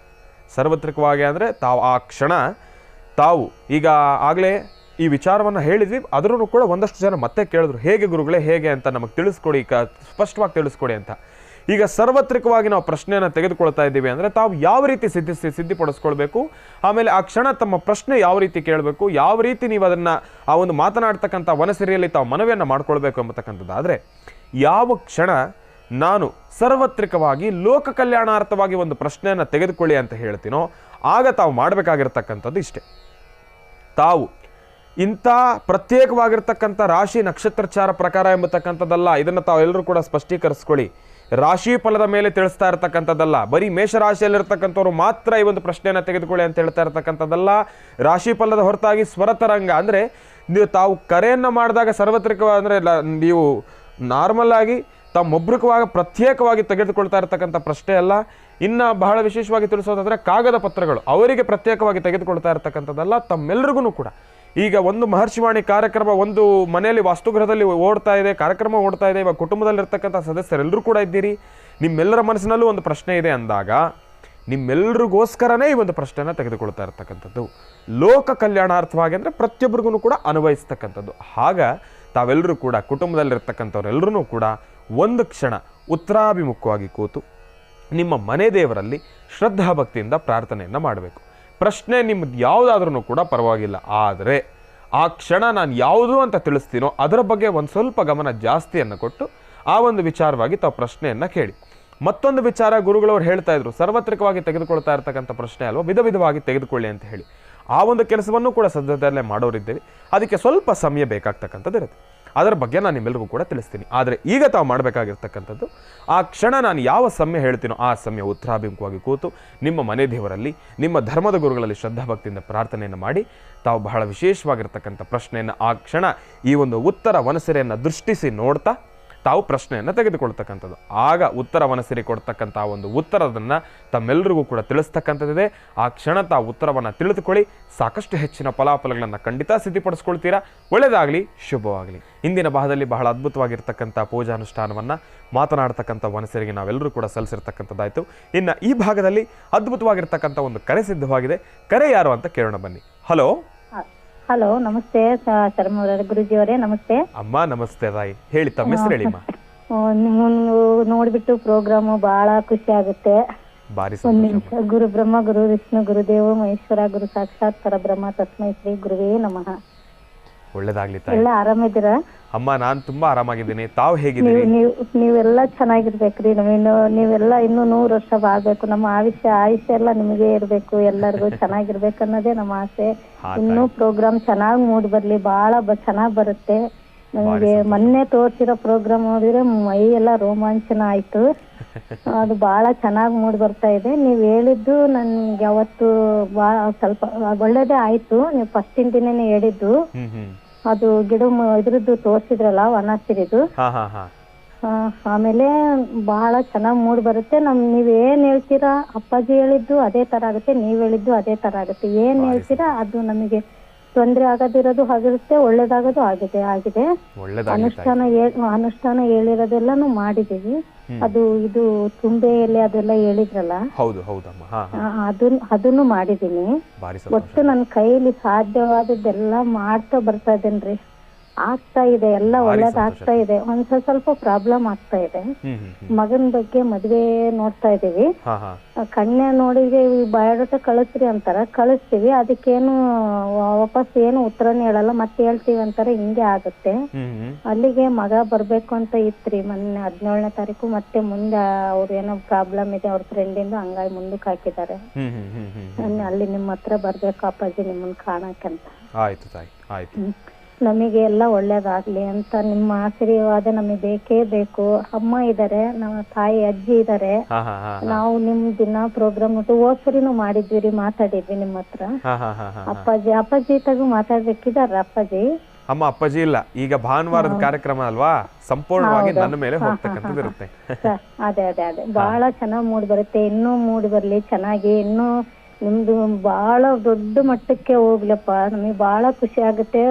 ಸಾರ್ವತ್ರಿಕವಾಗಿ ಅಂದರೆ ತಾವು ಆ ಕ್ಷಣ ತಾವು ಈಗ ಆಗಲೇ ಈ ವಿಚಾರವನ್ನು ಹೇಳಿದ್ವಿ, ಅದರಲ್ಲೂ ಕೂಡ ಒಂದಷ್ಟು ಜನ ಮತ್ತೆ ಕೇಳಿದ್ರು, ಹೇಗೆ ಗುರುಗಳೇ ಹೇಗೆ ಅಂತ ನಮಗೆ ತಿಳಿಸ್ಕೊಡಿ, ಸ್ಪಷ್ಟವಾಗಿ ತಿಳಿಸ್ಕೊಡಿ ಅಂತ. ಈಗ ಸಾರ್ವತ್ರಿಕವಾಗಿ ನಾವು ಪ್ರಶ್ನೆಯನ್ನು ತೆಗೆದುಕೊಳ್ತಾ ಇದ್ದೀವಿ ಅಂದರೆ ತಾವು ಯಾವ ರೀತಿ ಸಿದ್ಧಿಪಡಿಸ್ಕೊಳ್ಬೇಕು, ಆಮೇಲೆ ಆ ಕ್ಷಣ ತಮ್ಮ ಪ್ರಶ್ನೆ ಯಾವ ರೀತಿ ಕೇಳಬೇಕು, ಯಾವ ರೀತಿ ನೀವು ಅದನ್ನು ಆ ಒಂದು ಮಾತನಾಡ್ತಕ್ಕಂಥ ವನಸಿರಿಯಲ್ಲಿ ತಾವು ಮನವಿಯನ್ನು ಮಾಡ್ಕೊಳ್ಬೇಕು ಎಂಬತಕ್ಕಂಥದ್ದಾದರೆ, ಯಾವ ಕ್ಷಣ ನಾನು ಸಾರ್ವತ್ರಿಕವಾಗಿ ಲೋಕ ಕಲ್ಯಾಣಾರ್ಥವಾಗಿ ಒಂದು ಪ್ರಶ್ನೆಯನ್ನು ತೆಗೆದುಕೊಳ್ಳಿ ಅಂತ ಹೇಳ್ತೀನೋ ಆಗ ತಾವು ಮಾಡಬೇಕಾಗಿರ್ತಕ್ಕಂಥದ್ದು ಇಷ್ಟೇ. ತಾವು ಇಂಥ ಪ್ರತ್ಯೇಕವಾಗಿರ್ತಕ್ಕಂಥ ರಾಶಿ ನಕ್ಷತ್ರಚಾರ ಪ್ರಕಾರ ಎಂಬತಕ್ಕಂಥದ್ದಲ್ಲ. ಇದನ್ನು ತಾವು ಎಲ್ಲರೂ ಕೂಡ ಸ್ಪಷ್ಟೀಕರಿಸ್ಕೊಳ್ಳಿ. ರಾಶಿ ಫಲದ ಮೇಲೆ ತಿಳಿಸ್ತಾ ಇರತಕ್ಕಂಥದ್ದಲ್ಲ. ಬರೀ ಮೇಷರಾಶಿಯಲ್ಲಿರ್ತಕ್ಕಂಥವ್ರು ಮಾತ್ರ ಈ ಒಂದು ಪ್ರಶ್ನೆಯನ್ನು ತೆಗೆದುಕೊಳ್ಳಿ ಅಂತ ಹೇಳ್ತಾ ಇರತಕ್ಕಂಥದ್ದಲ್ಲ. ರಾಶಿ ಫಲದ ಹೊರತಾಗಿ ಸ್ವರತರಂಗ ಅಂದರೆ ನೀವು ತಾವು ಕರೆಯನ್ನು ಮಾಡಿದಾಗ ಸಾರ್ವತ್ರಿಕ ಅಂದರೆ ನೀವು ನಾರ್ಮಲ್ ಆಗಿ ತಮ್ಮೊಬ್ಬರಿಕವಾಗಿ ಪ್ರತ್ಯೇಕವಾಗಿ ತೆಗೆದುಕೊಳ್ತಾ ಇರತಕ್ಕಂಥ ಪ್ರಶ್ನೆ ಅಲ್ಲ. ಇನ್ನು ಬಹಳ ವಿಶೇಷವಾಗಿ ತಿಳಿಸೋದಾದರೆ ಕಾಗದ ಪತ್ರಗಳು ಅವರಿಗೆ ಪ್ರತ್ಯೇಕವಾಗಿ ತೆಗೆದುಕೊಳ್ತಾ ಇರತಕ್ಕಂಥದ್ದಲ್ಲ, ತಮ್ಮೆಲ್ಲರಿಗೂ ಕೂಡ. ಈಗ ಒಂದು ಮಹರ್ಷಿವಾಣಿ ಕಾರ್ಯಕ್ರಮ ಒಂದು ಮನೆಯಲ್ಲಿ ವಾಸ್ತುಗೃಹದಲ್ಲಿ ಓಡ್ತಾ ಇದೆ, ಕಾರ್ಯಕ್ರಮ ಓಡ್ತಾ ಇದೆ, ಇವಾಗ ಕುಟುಂಬದಲ್ಲಿರ್ತಕ್ಕಂಥ ಸದಸ್ಯರೆಲ್ಲರೂ ಕೂಡ ಇದ್ದೀರಿ, ನಿಮ್ಮೆಲ್ಲರ ಮನಸ್ಸಿನಲ್ಲೂ ಒಂದು ಪ್ರಶ್ನೆ ಇದೆ ಅಂದಾಗ ನಿಮ್ಮೆಲ್ಲರಿಗೋಸ್ಕರನೇ ಈ ಒಂದು ಪ್ರಶ್ನೆಯನ್ನು ತೆಗೆದುಕೊಳ್ತಾ ಇರ್ತಕ್ಕಂಥದ್ದು. ಲೋಕ ಕಲ್ಯಾಣಾರ್ಥವಾಗಿ ಅಂದರೆ ಪ್ರತಿಯೊಬ್ಬರಿಗೂ ಕೂಡ ಅನ್ವಯಿಸ್ತಕ್ಕಂಥದ್ದು. ಆಗ ತಾವೆಲ್ಲರೂ ಕೂಡ ಕುಟುಂಬದಲ್ಲಿರ್ತಕ್ಕಂಥವ್ರೆಲ್ಲರೂ ಕೂಡ ಒಂದು ಕ್ಷಣ ಉತ್ತರಾಭಿಮುಖವಾಗಿ ಕೂತು ನಿಮ್ಮ ಮನೆ ದೇವರಲ್ಲಿ ಶ್ರದ್ಧಾಭಕ್ತಿಯಿಂದ ಪ್ರಾರ್ಥನೆಯನ್ನು ಮಾಡಬೇಕು. ಪ್ರಶ್ನೆ ನಿಮ್ಮದು ಯಾವುದಾದ್ರೂ ಕೂಡ ಪರವಾಗಿಲ್ಲ, ಆದರೆ ಆ ಕ್ಷಣ ನಾನು ಯಾವುದು ಅಂತ ತಿಳಿಸ್ತೀನೋ ಅದರ ಬಗ್ಗೆ ಒಂದು ಸ್ವಲ್ಪ ಗಮನ ಜಾಸ್ತಿಯನ್ನು ಕೊಟ್ಟು ಆ ಒಂದು ವಿಚಾರವಾಗಿ ತಾವು ಪ್ರಶ್ನೆಯನ್ನು ಕೇಳಿ. ಮತ್ತೊಂದು ವಿಚಾರ ಗುರುಗಳವರು ಹೇಳ್ತಾ ಇದ್ರು, ಸಾರ್ವತ್ರಿಕವಾಗಿ ತೆಗೆದುಕೊಳ್ತಾ ಇರ್ತಕ್ಕಂಥ ಪ್ರಶ್ನೆ ಅಲ್ವಾ, ವಿಧ ವಿಧವಾಗಿ ತೆಗೆದುಕೊಳ್ಳಿ ಅಂತ ಹೇಳಿ. ಆ ಒಂದು ಕೆಲಸವನ್ನು ಕೂಡ ಸದ್ಯದಲ್ಲೇ ಮಾಡೋರಿದ್ದೇವೆ. ಅದಕ್ಕೆ ಸ್ವಲ್ಪ ಸಮಯ ಬೇಕಾಗ್ತಕ್ಕಂಥದ್ದು ಇರುತ್ತೆ. ಅದರ ಬಗ್ಗೆ ನಾನು ನಿಮ್ಮೆಲ್ಲರಿಗೂ ಕೂಡ ತಿಳಿಸ್ತೀನಿ. ಆದರೆ ಈಗ ತಾವು ಮಾಡಬೇಕಾಗಿರ್ತಕ್ಕಂಥದ್ದು, ಆ ಕ್ಷಣ ನಾನು ಯಾವ ಸಮಯ ಹೇಳ್ತೀನೋ ಆ ಸಮಯ ಉತ್ತರಾಭಿಮುಖವಾಗಿ ಕೂತು ನಿಮ್ಮ ಮನೆ ದೇವರಲ್ಲಿ ನಿಮ್ಮ ಧರ್ಮದ ಗುರುಗಳಲ್ಲಿ ಶ್ರದ್ಧಾಭಕ್ತಿಯಿಂದ ಪ್ರಾರ್ಥನೆಯನ್ನು ಮಾಡಿ ತಾವು ಬಹಳ ವಿಶೇಷವಾಗಿರ್ತಕ್ಕಂಥ ಪ್ರಶ್ನೆಯನ್ನು ಆ ಕ್ಷಣ ಈ ಒಂದು ಉತ್ತರ ವನಸಿರಿಯನ್ನು ದೃಷ್ಟಿಸಿ ನೋಡ್ತಾ ತಾವು ಪ್ರಶ್ನೆಯನ್ನು ತೆಗೆದುಕೊಳ್ತಕ್ಕಂಥದ್ದು. ಆಗ ಉತ್ತರ ವನಸಿರಿ ಕೊಡ್ತಕ್ಕಂಥ ಒಂದು ಉತ್ತರದನ್ನು ತಮ್ಮೆಲ್ಲರಿಗೂ ಕೂಡ ತಿಳಿಸ್ತಕ್ಕಂಥದ್ದಿದೆ. ಆ ಕ್ಷಣ ತಾವು ಉತ್ತರವನ್ನು ತಿಳಿದುಕೊಳ್ಳಿ, ಸಾಕಷ್ಟು ಹೆಚ್ಚಿನ ಫಲಾಫಲಗಳನ್ನು ಖಂಡಿತ ಸಿದ್ಧಿಪಡಿಸ್ಕೊಳ್ತೀರಾ. ಒಳ್ಳೆಯದಾಗಲಿ, ಶುಭವಾಗಲಿ. ಇಂದಿನ ಭಾಗದಲ್ಲಿ ಬಹಳ ಅದ್ಭುತವಾಗಿರ್ತಕ್ಕಂಥ ಪೂಜಾನುಷ್ಠಾನವನ್ನು ಮಾತನಾಡ್ತಕ್ಕಂಥ ವನಸಿರಿಗೆ ನಾವೆಲ್ಲರೂ ಕೂಡ ಸಲ್ಲಿಸಿರ್ತಕ್ಕಂಥದ್ದಾಯಿತು. ಇನ್ನು ಈ ಭಾಗದಲ್ಲಿ ಅದ್ಭುತವಾಗಿರ್ತಕ್ಕಂಥ ಒಂದು ಕರೆ ಸಿದ್ಧವಾಗಿದೆ. ಕರೆ ಯಾರು ಅಂತ ಕೇಳೋಣ ಬನ್ನಿ. ಹಲೋ ಹಲೋ, ನಮಸ್ತೆ ಶರ್ಮ ಗುರುಜಿಯವರೇ. ನಮಸ್ತೆ ಅಮ್ಮ. ನಮಸ್ತೆ ತಾಯಿ, ಹೇಳಿ ತಮ್ಮ ಹೆಸರು ಹೇಳಿಮ್ಮ. ನೀವು ನೋಡ್ಬಿಟ್ಟು ಪ್ರೋಗ್ರಾಮು ಬಹಳ ಖುಷಿ ಆಗುತ್ತೆ. ಬಾರಿ ಒಂದ್ ನಿಮಿಷ. ಗುರು ಬ್ರಹ್ಮ ಗುರು ವಿಷ್ಣು ಗುರುದೇವ ಮಹೇಶ್ವರ ಗುರು ಸಾಕ್ಷಾತ್ ಪರಬ್ರಹ್ಮ ತಸ್ಮೈ ಶ್ರೀ ಗುರುವೇ ನಮಃ. ಒಳ್ಳೇದಾಗ್ಲಿ ತಾಯಿ. ಎಲ್ಲ ಆರಾಮಿದ್ದೀರಾ ಅಮ್ಮ? ನಾನ್ ತುಂಬಾ ಆರಾಮಾಗಿದ್ದೀನಿ. ತಾವು ಹೇಗಿದ್ದೀರಿ? ನೀವೆಲ್ಲ ಚೆನ್ನಾಗಿರ್ಬೇಕ್ರಿ. ನೀವೆಲ್ಲ ಇನ್ನೂ 100 ವರ್ಷ ಬಾಳ್ಬೇಕು. ನಮ್ಮ ಆಯುಷ್ಯ ಎಲ್ಲ ನಿಮಗೆ ಇರ್ಬೇಕು, ಎಲ್ಲರಿಗೂ ಚೆನ್ನಾಗಿರ್ಬೇಕು ಅನ್ನೋದೇ ನಮ್ಮ ಆಸೆ. ಇನ್ನೂ ಪ್ರೋಗ್ರಾಮ್ ಚೆನ್ನಾಗಿ ಮೂಡ್ ಬರ್ಲಿ, ಬಹಳ ಚೆನ್ನಾಗ್ ಬರುತ್ತೆ. ನನಗೆ ಮೊನ್ನೆ ತೋರ್ಸಿರೋ ಪ್ರೋಗ್ರಾಮ್ ನೋಡಿದ್ರೆ ಮೈ ಎಲ್ಲ ರೋಮಾಂಚನ ಆಯ್ತು. ಅದು ಬಹಳ ಚೆನ್ನಾಗಿ ಮೂಡ್ ಬರ್ತಾ ಇದೆ. ನೀವ್ ಹೇಳಿದ್ದು ನನ್ಗೆ ಅವತ್ತು ಸ್ವಲ್ಪ ಒಳ್ಳೇದೇ ಆಯ್ತು. ನೀವು ಫಸ್ಟಿನ ದಿನನೇ ಹೇಳಿದ್ದು ಅದು ಗಿಡ ಇದ್ರದ್ದು ತೋರ್ಸಿದ್ರಲ್ಲ ವನಸಿರಿದು, ಆಮೇಲೆ ಬಹಳ ಚೆನ್ನಾಗ್ ಮೂಡ್ ಬರುತ್ತೆ. ನೀವ್ ಏನ್ ಹೇಳ್ತೀರಾ, ಅಪ್ಪಾಜಿ ಹೇಳಿದ್ದು ಅದೇ ತರ ಆಗುತ್ತೆ, ನೀವ್ ಹೇಳಿದ್ದು ಅದೇ ತರ ಆಗುತ್ತೆ. ಏನ್ ಹೇಳ್ತೀರಾ ಅದು ನಮಗೆ ತೊಂದ್ರೆ ಆಗೋದಿರೋದು ಆಗಿರುತ್ತೆ, ಒಳ್ಳೇದಾಗೋದು ಆಗಿದೆ. ಅನುಷ್ಠಾನ ಹೇಳಿರೋದೆಲ್ಲಾನು ಮಾಡಿದೀವಿ. ಅದು ಇದು ತುಂಬೆ ಎಲೆ ಅದೆಲ್ಲ ಹೇಳಿದ್ರಲ್ಲ, ಅದನ್ನು ಮಾಡಿದೀನಿ. ಒಟ್ಟು ನನ್ನ ಕೈಲಿ ಸಾಧ್ಯವಾದದ್ದೆಲ್ಲ ಮಾಡ್ತಾ ಬರ್ತಾ ಇದ್ದೇನ್ರಿ. ಆಗ್ತಾ ಇದೆ, ಎಲ್ಲ ಒಳ್ಳೇದಾಗ್ತಾ ಇದೆ. ಒಂದ್ ಸ್ವಲ್ಪ ಪ್ರಾಬ್ಲಮ್ ಆಗ್ತಾ ಇದೆ. ಮಗನ್ ಬಗ್ಗೆ ಮದ್ವೆ ನೋಡ್ತಾ ಇದೀವಿ. ಕನ್ಯಾ ನೋಡಿ ಬಯೋಡಾಟ ಕಳಿಸ್ರಿ ಅಂತಾರ, ಕಳಿಸ್ತೀವಿ. ಅದಕ್ಕೇನು ವಾಪಸ್ ಏನು ಉತ್ತರನೇ ಹೇಳಲ್ಲ, ಮತ್ತೆ ಹೇಳ್ತೀವಿ ಅಂತಾರೆ. ಹಿಂಗೆ ಆಗುತ್ತೆ. ಅಲ್ಲಿಗೆ ಮಗ ಬರ್ಬೇಕು ಅಂತ ಇತ್ರಿ ಮೊನ್ನೆ 17ನೇ ತಾರೀಕು. ಮತ್ತೆ ಮುಂದೆ ಅವ್ರ ಏನೋ ಪ್ರಾಬ್ಲಮ್ ಇದೆ ಅವ್ರ ಫ್ರೆಂಡಿಂದ, ಹಂಗಾಗಿ ಮುಂದಕ್ಕೆ ಹಾಕಿದ್ದಾರೆ. ಅಲ್ಲಿ ನಿಮ್ಮ ಹತ್ರ ಬರ್ಬೇಕು ಅಪ್ಪಾಜಿ ನಿಮ್ಮನ್ನ ಕಾಣಕ್ಕಂತ. ಆಯ್ತು ತಾಯಿ, ಆಯ್ತು. ನಮಗೆ ಎಲ್ಲ ಒಳ್ಳೇದಾಗ್ಲಿ ಅಂತ ನಿಮ್ಮ ಆಶೀರ್ವಾದ ನಮಗೆ ಬೇಕೇ ಬೇಕು. ಅಮ್ಮ ಇದಾರೆ, ನಮ್ಮ ತಾಯಿ ಅಜ್ಜಿ ಇದಾರೆ. ನಾವು ನಿಮ್ ದಿನ ಪ್ರೋಗ್ರಾಮ್ ಹೋದ್ಸರಿನೂ ಮಾಡಿದ್ವಿ, ಮಾತಾಡಿದ್ವಿ ನಿಮ್ಮ ಹತ್ರ. ಅಪ್ಪಾಜಿ ತಗು ಮಾತಾಡ್ಬೇಕಿದಾರ ಅಪ್ಪಾಜಿ? ಅಮ್ಮ ಅಪ್ಪಾಜಿ ಇಲ್ಲ, ಈಗ ಭಾನುವಾರದ ಕಾರ್ಯಕ್ರಮ ಅಲ್ವಾ, ಸಂಪೂರ್ಣವಾಗಿ ನನ್ನ ಮೇಲೆ ಹೋಗ್ತಕ್ಕಂಥದ್ದು ಇರುತ್ತೆ. ಅದೇ ಅದೇ ಅದೇ ಬಹಳ ಚೆನ್ನಾಗ್ ಮೂಡ್ ಬರುತ್ತೆ. ಇನ್ನೂ ಮೂಡ್ ಬರ್ಲಿ ಚೆನ್ನಾಗಿ, ಇನ್ನೂ ನಿಮ್ದು ಬಹಳ ದೊಡ್ಡ ಮಟ್ಟಕ್ಕೆ ಹೋಗ್ಲಪ್ಪ. ನಮಗೆ ಬಹಳ ಖುಷಿ ಆಗುತ್ತೆ.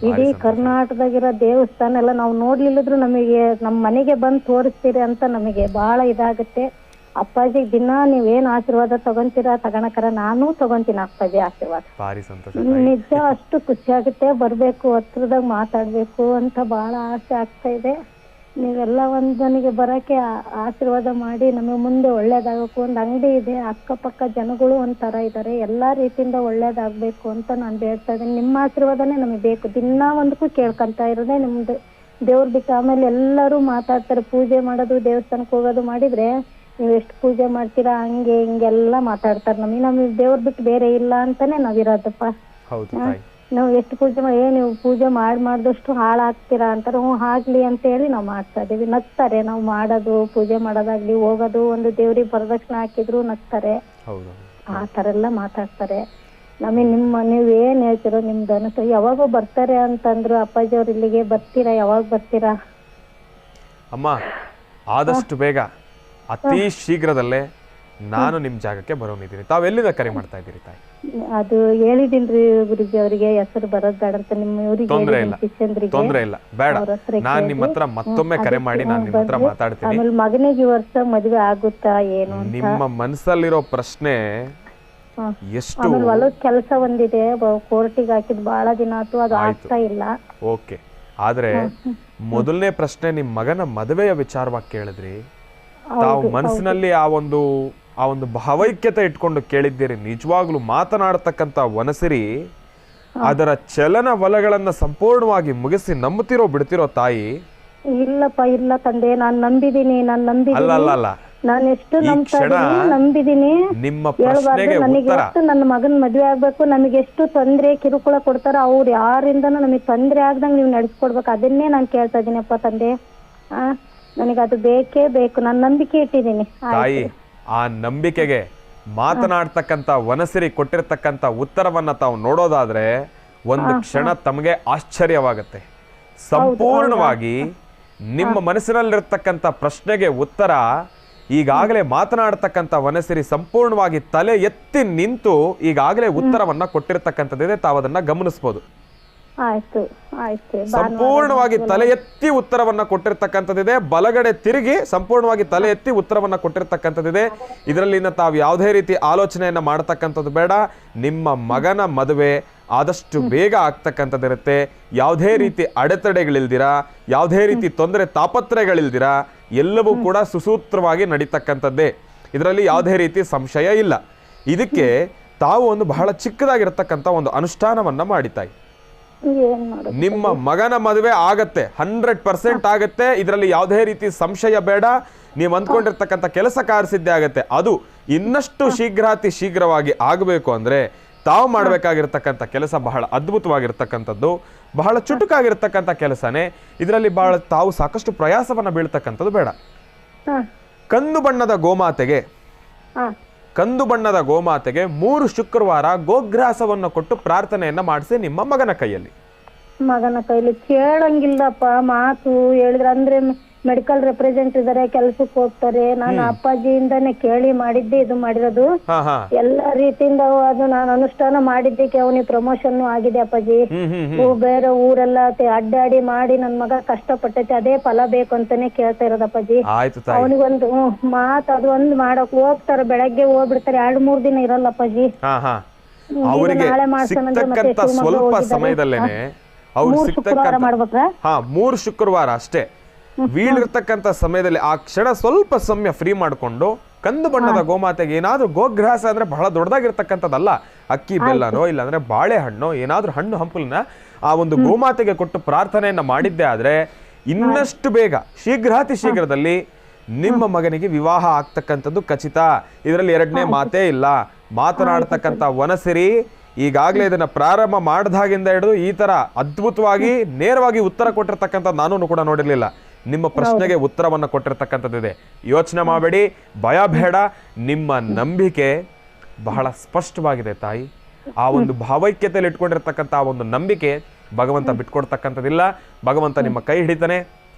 ಇಡೀ ಕರ್ನಾಟಕದಾಗಿರೋ ದೇವಸ್ಥಾನ ಎಲ್ಲ ನಾವು ನೋಡ್ಲಿಲ್ಲದ್ರು ನಮಗೆ ನಮ್ಮ ಮನೆಗೆ ಬಂದು ತೋರಿಸ್ತೀರಿ ಅಂತ ನಮಗೆ ಬಹಳ ಇದಾಗುತ್ತೆ. ಅಪ್ಪಾಜಿ ದಿನ ನೀವೇನ್ ಆಶೀರ್ವಾದ ತಗೊಂತೀರಾ ತಗೋಣಕರ ನಾನು ತಗೊಂತೀನಿ ಅಪ್ಪಾಜಿ ಆಶೀರ್ವಾದ. ನಿಜ ಅಷ್ಟು ಖುಷಿ ಆಗುತ್ತೆ. ಬರ್ಬೇಕು, ಹತ್ರದಾಗ ಮಾತಾಡ್ಬೇಕು ಅಂತ ಬಹಳ ಆಸೆ ಆಗ್ತಾ ಇದೆ. ನೀವೆಲ್ಲ ನನಗೆ ಬರಕ್ಕೆ ಆಶೀರ್ವಾದ ಮಾಡಿ ನಮಗೆ ಮುಂದೆ ಒಳ್ಳೇದಾಗಬೇಕು. ಒಂದು ಅಂಗಡಿ ಇದೆ, ಅಕ್ಕಪಕ್ಕ ಜನಗಳು ಒಂಥರ ಇದ್ದಾರೆ, ಎಲ್ಲಾ ರೀತಿಯಿಂದ ಒಳ್ಳೇದಾಗ್ಬೇಕು ಅಂತ ನಾನು ಬೇಡ್ತಾ ಇದ್ದೀನಿ. ನಿಮ್ಮ ಆಶೀರ್ವಾದನೇ ನಮಗೆ ಬೇಕು. ದಿನಾ ಒಂದಕ್ಕೂ ಕೇಳ್ಕೊಂತ ಇರೋದೇ ನಿಮ್ದು. ದೇವ್ರ ಬಿಟ್ಟು ಆಮೇಲೆ ಎಲ್ಲರೂ ಮಾತಾಡ್ತಾರೆ, ಪೂಜೆ ಮಾಡೋದು ದೇವಸ್ಥಾನಕ್ಕೆ ಹೋಗೋದು ಮಾಡಿದ್ರೆ ನೀವು ಎಷ್ಟು ಪೂಜೆ ಮಾಡ್ತೀರಾ ಹಂಗೆ ಹಿಂಗೆಲ್ಲ ಮಾತಾಡ್ತಾರೆ. ನಮಗೆ ದೇವ್ರ ಬಿಟ್ಟು ಬೇರೆ ಇಲ್ಲ ಅಂತಾನೆ ನಾವಿರೋದಪ್ಪ. ನಾವು ಎಷ್ಟು ಪೂಜೆ ಮಾಡಿ ನೀವು ಪೂಜೆ ಮಾಡಿದಷ್ಟು ಹಾಳಾಗ್ತೀರಾ ಅಂತಾರೆ. ಆಗ್ಲಿ ಅಂತ ಹೇಳಿ ನಾವು ಮಾಡ್ತಾ ಇದೀವಿ. ನಗ್ತಾರೆ, ನಾವು ಮಾಡೋದು ಪೂಜೆ ಮಾಡೋದಾಗ್ಲಿ ಹೋಗೋದು, ಒಂದು ದೇವ್ರಿಗೆ ಪ್ರದಕ್ಷಿಣೆ ಹಾಕಿದ್ರು ನಗ್ತಾರೆ. ಆ ತರ ಎಲ್ಲ ಮಾತಾಡ್ತಾರೆ. ನಮಗೆ ನೀವ್ ಏನ್ ಹೇಳ್ತಿರೋ ನಿಮ್ದು ಅನಿಸ್ತು. ಯಾವಾಗ ಬರ್ತಾರೆ ಅಂತಂದ್ರು ಅಪ್ಪಾಜಿ ಅವ್ರು, ಇಲ್ಲಿಗೆ ಬರ್ತೀರಾ? ಯಾವಾಗ ಬರ್ತೀರಾ? ಅಮ್ಮ ಆದಷ್ಟು ಬೇಗ, ಅತಿ ಶೀಘ್ರದಲ್ಲೇ ನಾನು ನಿಮ್ ಜಾಗಕ್ಕೆ ಬರೋನಿದ್ದೀನಿ. ತಾವೆಲ್ಲಿಂದ ಕರೆ ಮಾಡ್ತಾ ಇದ್ದೀರಿ ತಾಯಿ? ಅದು ಹೇಳಿದಿನ್ರಿ ಗುರುಜಿ ಅವರಿಗೆ, ಹೆಸರು ಬರೋದ್ ಬೇಡ ಅಂತ. ನಿಮ್ಮ ತೊಂದ್ರೆ ಇಲ್ಲ, ಬೇಡ. ನಾನ್ ನಿಮ್ಮ ಹತ್ರ ಮತ್ತೊಮ್ಮೆ ಕರೆ ಮಾಡಿ ನಾನು ನಿಮ್ಮ ಹತ್ರ ಮಾತಾಡ್ತೀನಿ. ಆಮೇಲೆ ಮಗನಿಗೆ ಈ ವರ್ಷ ಮದ್ವೆ ಆಗುತ್ತಾ ಏನು? ನಿಮ್ಮ ಮನಸ್ಸಲ್ಲಿರೋ ಪ್ರಶ್ನೆ ಎಷ್ಟು? ಆಮೇಲೆ ಹೊಲದ ಕೆಲಸ ಒಂದಿದೆ, ಕೋರ್ಟಿಗೆ ಹಾಕಿದ್ ಬಹಳ ದಿನ ಆಯ್ತು, ಅದು ಆಗ್ತಾ ಇಲ್ಲ. ಓಕೆ, ಆದ್ರೆ ಮೊದಲನೇ ಪ್ರಶ್ನೆ ನಿಮ್ ಮಗನ ಮದುವೆಯ ವಿಚಾರವಾಗಿ ಕೇಳಿದ್ರಿ. ತಾವು ಮನಸ್ಸಿನಲ್ಲಿ ಆ ಒಂದು ಭಾವೈಕ್ಯತೆ ಇಟ್ಕೊಂಡು ಕೇಳಿದ್ದೀರಿ. ನಿಜವಾಗ್ಲೂ ಮಾತನಾಡತಕ್ಕಂತ ವನಸಿರಿ ಅದರ ಚಲನ ವಲಗಳನ್ನ ಸಂಪೂರ್ಣವಾಗಿ ಮುಗಿಸಿ ನಂಬುತ್ತಿರೋ ಬಿಡ್ತಿರೋ ತಾಯಿ? ಇಲ್ಲಪ್ಪ, ಇಲ್ಲ ತಂದೆ, ನಾನ್ ನಂಬಿದೀನಿ. ಅಲ್ಲ, ನಾನು ಎಷ್ಟು ನಂಬಿದೀನಿ. ನಿಮ್ಮ ಪ್ರಶ್ನೆಗೆ ಉತ್ತರ, ನನ್ನ ಮಗನ್ ಮದ್ವೆ ಆಗ್ಬೇಕು, ನಮಗೆ ಎಷ್ಟು ತೊಂದ್ರೆ ಕಿರುಕುಳ ಕೊಡ್ತಾರ ಅವ್ರು ಯಾರಿಂದನೂ ನಮಗ್ ತೊಂದ್ರೆ ಆಗ್ದಂಗ್ ನೀವ್ ನಡೆಸ್ಕೊಡ್ಬೇಕು. ಅದನ್ನೇ ನಾನ್ ಕೇಳ್ತಾ ಇದೀನಪ್ಪ ತಂದೆ. ನನಗೆ ಅದು ಬೇಕೇ ಬೇಕು. ನಾನು ನಂಬಿಕೆ ಇಟ್ಟಿದ್ದೀನಿ ತಾಯಿ. ಆ ನಂಬಿಕೆಗೆ ಮಾತನಾಡ್ತಕ್ಕಂತ ವನಸಿರಿ ಕೊಟ್ಟಿರ್ತಕ್ಕಂತ ಉತ್ತರವನ್ನ ತಾವು ನೋಡೋದಾದ್ರೆ ಒಂದು ಕ್ಷಣ ತಮಗೆ ಆಶ್ಚರ್ಯವಾಗುತ್ತೆ. ಸಂಪೂರ್ಣವಾಗಿ ನಿಮ್ಮ ಮನಸ್ಸಿನಲ್ಲಿರ್ತಕ್ಕಂಥ ಪ್ರಶ್ನೆಗೆ ಉತ್ತರ ಈಗಾಗಲೇ ಮಾತನಾಡ್ತಕ್ಕಂಥ ವನಸಿರಿ ಸಂಪೂರ್ಣವಾಗಿ ತಲೆ ಎತ್ತಿ ನಿಂತು ಈಗಾಗಲೇ ಉತ್ತರವನ್ನ ಕೊಟ್ಟಿರ್ತಕ್ಕಂಥದ್ದಿದೆ. ತಾವು ಅದನ್ನ ಗಮನಿಸಬಹುದು. ಸಂಪೂರ್ಣವಾಗಿ ತಲೆ ಎತ್ತಿ ಉತ್ತರವನ್ನ ಕೊಟ್ಟಿರ್ತಕ್ಕಂಥದ್ದಿದೆ. ಬಲಗಡೆ ತಿರುಗಿ ಸಂಪೂರ್ಣವಾಗಿ ತಲೆ ಎತ್ತಿ ಉತ್ತರವನ್ನ ಕೊಟ್ಟಿರ್ತಕ್ಕಂಥದ್ದಿದೆ. ಇದರಲ್ಲಿ ತಾವು ಯಾವುದೇ ರೀತಿ ಆಲೋಚನೆಯನ್ನ ಮಾಡತಕ್ಕಂಥದ್ದು ಬೇಡ. ನಿಮ್ಮ ಮಗನ ಮದುವೆ ಆದಷ್ಟು ಬೇಗ ಆಗ್ತಕ್ಕಂಥದ್ದಿರುತ್ತೆ. ಯಾವುದೇ ರೀತಿ ಅಡೆತಡೆಗಳಿಲ್ದಿರಾ, ಯಾವುದೇ ರೀತಿ ತೊಂದರೆ ತಾಪತ್ರಯಗಳಿಲ್ದಿರಾ, ಎಲ್ಲವೂ ಕೂಡ ಸುಸೂತ್ರವಾಗಿ ನಡೀತಕ್ಕಂಥದ್ದೇ. ಇದರಲ್ಲಿ ಯಾವುದೇ ರೀತಿ ಸಂಶಯ ಇಲ್ಲ. ಇದಕ್ಕೆ ತಾವು ಒಂದು ಬಹಳ ಚಿಕ್ಕದಾಗಿರ್ತಕ್ಕಂಥ ಒಂದು ಅನುಷ್ಠಾನವನ್ನ ಮಾಡಿತಾಯಿ. ನಿಮ್ಮ ಮಗನ ಮದುವೆ ಆಗತ್ತೆ, 100% ಆಗತ್ತೆ. ಇದರಲ್ಲಿ ಯಾವುದೇ ರೀತಿ ಸಂಶಯ ಬೇಡ. ನೀವು ಅಂದ್ಕೊಂಡಿರ್ತಕ್ಕಂಥ ಕೆಲಸ ಕಾರ್ಯಸಿದ್ಧಿ ಆಗತ್ತೆ. ಅದು ಇನ್ನಷ್ಟು ಶೀಘ್ರಾತಿ ಶೀಘ್ರವಾಗಿ ಆಗಬೇಕು ಅಂದ್ರೆ ತಾವು ಮಾಡಬೇಕಾಗಿರ್ತಕ್ಕಂಥ ಕೆಲಸ ಬಹಳ ಅದ್ಭುತವಾಗಿರ್ತಕ್ಕಂಥದ್ದು, ಬಹಳ ಚುಟುಕಾಗಿರ್ತಕ್ಕಂಥ ಕೆಲಸನೇ. ಇದರಲ್ಲಿ ಬಹಳ ತಾವು ಸಾಕಷ್ಟು ಪ್ರಯಾಸವನ್ನ ಬೀಳ್ತಕ್ಕಂಥದ್ದು ಬೇಡ. ಕಂದು ಬಣ್ಣದ ಗೋಮಾತೆಗೆ 3 ಶುಕ್ರವಾರ ಗೋಗ್ರಾಸವನ್ನು ಕೊಟ್ಟು ಪ್ರಾರ್ಥನೆಯನ್ನ ಮಾಡಿಸಿ ನಿಮ್ಮ ಮಗನ ಕೈಯಲ್ಲಿ ಕೇಳಂಗಿಲ್ಲಪ್ಪ. ಮಾತು ಹೇಳಿದ್ರೆ ಅಂದ್ರೆ ಮೆಡಿಕಲ್ ರೆಪ್ರೆಸೆಂಟ್ ಇದಾರೆ, ಕೆಲ್ಸಕ್ಕೆ ಹೋಗ್ತಾರೆ. ನಾನು ಅಪ್ಪಾಜಿಯಿಂದಾನೆ ಕೇಳಿ ಮಾಡಿದ್ದೆ ಇದು ಮಾಡಿರೋದು. ಎಲ್ಲಾ ರೀತಿಯಿಂದ ಅದು ನಾನು ಅನುಷ್ಠಾನ ಮಾಡಿದ್ದಕ್ಕೆ ಅವನಿಗೆ ಪ್ರಮೋಷನ್ ಆಗಿದೆ ಅಪ್ಪಾಜಿ. ಬೇರೆ ಊರೆಲ್ಲ ಅಡ್ಡಾಡಿ ಮಾಡಿ ನನ್ ಮಗ ಕಷ್ಟಪಟ್ಟೈತೆ, ಅದೇ ಫಲ ಬೇಕು ಅಂತಾನೆ ಕೇಳ್ತಾ ಇರೋದು ಅಪ್ಪಾಜಿ. ಅವನಿಗೊಂದು ಮಾತು ಅದು ಒಂದು ಮಾಡಕ್ ಹೋಗ್ತಾರೆ, ಬೆಳಗ್ಗೆ ಹೋಗ್ಬಿಡ್ತಾರೆ, 2-3 ದಿನ ಇರಲ್ಲ ಅಪ್ಪಾಜಿ. ಅವರಿಗೆ ಸಿಗ್ತಕ್ಕಂತ ಸ್ವಲ್ಪ ಸಮಯದಲ್ಲೇನೆ ಅವ್ರು 3 ಶುಕ್ರವಾರ ಮಾಡ್ಬೇಕ್ರಾ? ಹಾ 3 ಶುಕ್ರವಾರ ಅಷ್ಟೇ. ವೀಳಿರ್ತಕ್ಕಂಥ ಸಮಯದಲ್ಲಿ ಆ ಕ್ಷಣ ಸ್ವಲ್ಪ ಸಮಯ ಫ್ರೀ ಮಾಡಿಕೊಂಡು ಕಂದು ಬಣ್ಣದ ಗೋಮಾತೆಗೆ ಏನಾದ್ರೂ ಗೋಗ್ರಾಸ ಅಂದ್ರೆ ಬಹಳ ದೊಡ್ಡದಾಗಿರ್ತಕ್ಕಂಥದ್ದಲ್ಲ, ಅಕ್ಕಿ ಬೆಲ್ಲನೋ ಇಲ್ಲಾಂದ್ರೆ ಬಾಳೆಹಣ್ಣು ಏನಾದ್ರೂ ಹಣ್ಣು ಹಂಪಲನ್ನ ಆ ಒಂದು ಗೋಮಾತೆಗೆ ಕೊಟ್ಟು ಪ್ರಾರ್ಥನೆಯನ್ನ ಮಾಡಿದ್ದೆ ಆದ್ರೆ ಇನ್ನಷ್ಟು ಬೇಗ ಶೀಘ್ರಾತಿ ಶೀಘ್ರದಲ್ಲಿ ನಿಮ್ಮ ಮಗನಿಗೆ ವಿವಾಹ ಆಗ್ತಕ್ಕಂಥದ್ದು ಖಚಿತ. ಇದರಲ್ಲಿ ಎರಡನೇ ಮಾತೇ ಇಲ್ಲ. ಮಾತನಾಡ್ತಕ್ಕಂಥ ವನಸಿರಿ ಈಗಾಗಲೇ ಇದನ್ನ ಪ್ರಾರಂಭ ಮಾಡಿದಾಗಿಂದ ಹಿಡಿದು ಈ ತರ ಅದ್ಭುತವಾಗಿ ನೇರವಾಗಿ ಉತ್ತರ ಕೊಟ್ಟಿರ್ತಕ್ಕಂಥ ನಾನು ಕೂಡ ನೋಡಿರ್ಲಿಲ್ಲ. ನಿಮ್ಮ ಪ್ರಶ್ನೆಗೆ ಉತ್ತರವನ್ನು ಕೊಟ್ಟಿರ್ತಕ್ಕಂಥದ್ದಿದೆ. ಯೋಚನೆ ಮಾಡಬೇಡಿ, ಭಯ ಬೇಡ. ನಿಮ್ಮ ನಂಬಿಕೆ ಬಹಳ ಸ್ಪಷ್ಟವಾಗಿದೆ ತಾಯಿ. ಆ ಒಂದು ಭಾವೈಕ್ಯತೆಯಲ್ಲಿ ಇಟ್ಕೊಂಡಿರ್ತಕ್ಕಂಥ ಆ ಒಂದು ನಂಬಿಕೆ ಭಗವಂತ ಬಿಟ್ಕೊಡ್ತಕ್ಕಂಥದ್ದಿಲ್ಲ. ಭಗವಂತ ನಿಮ್ಮ ಕೈ ಹಿಡಿತಾನೆ.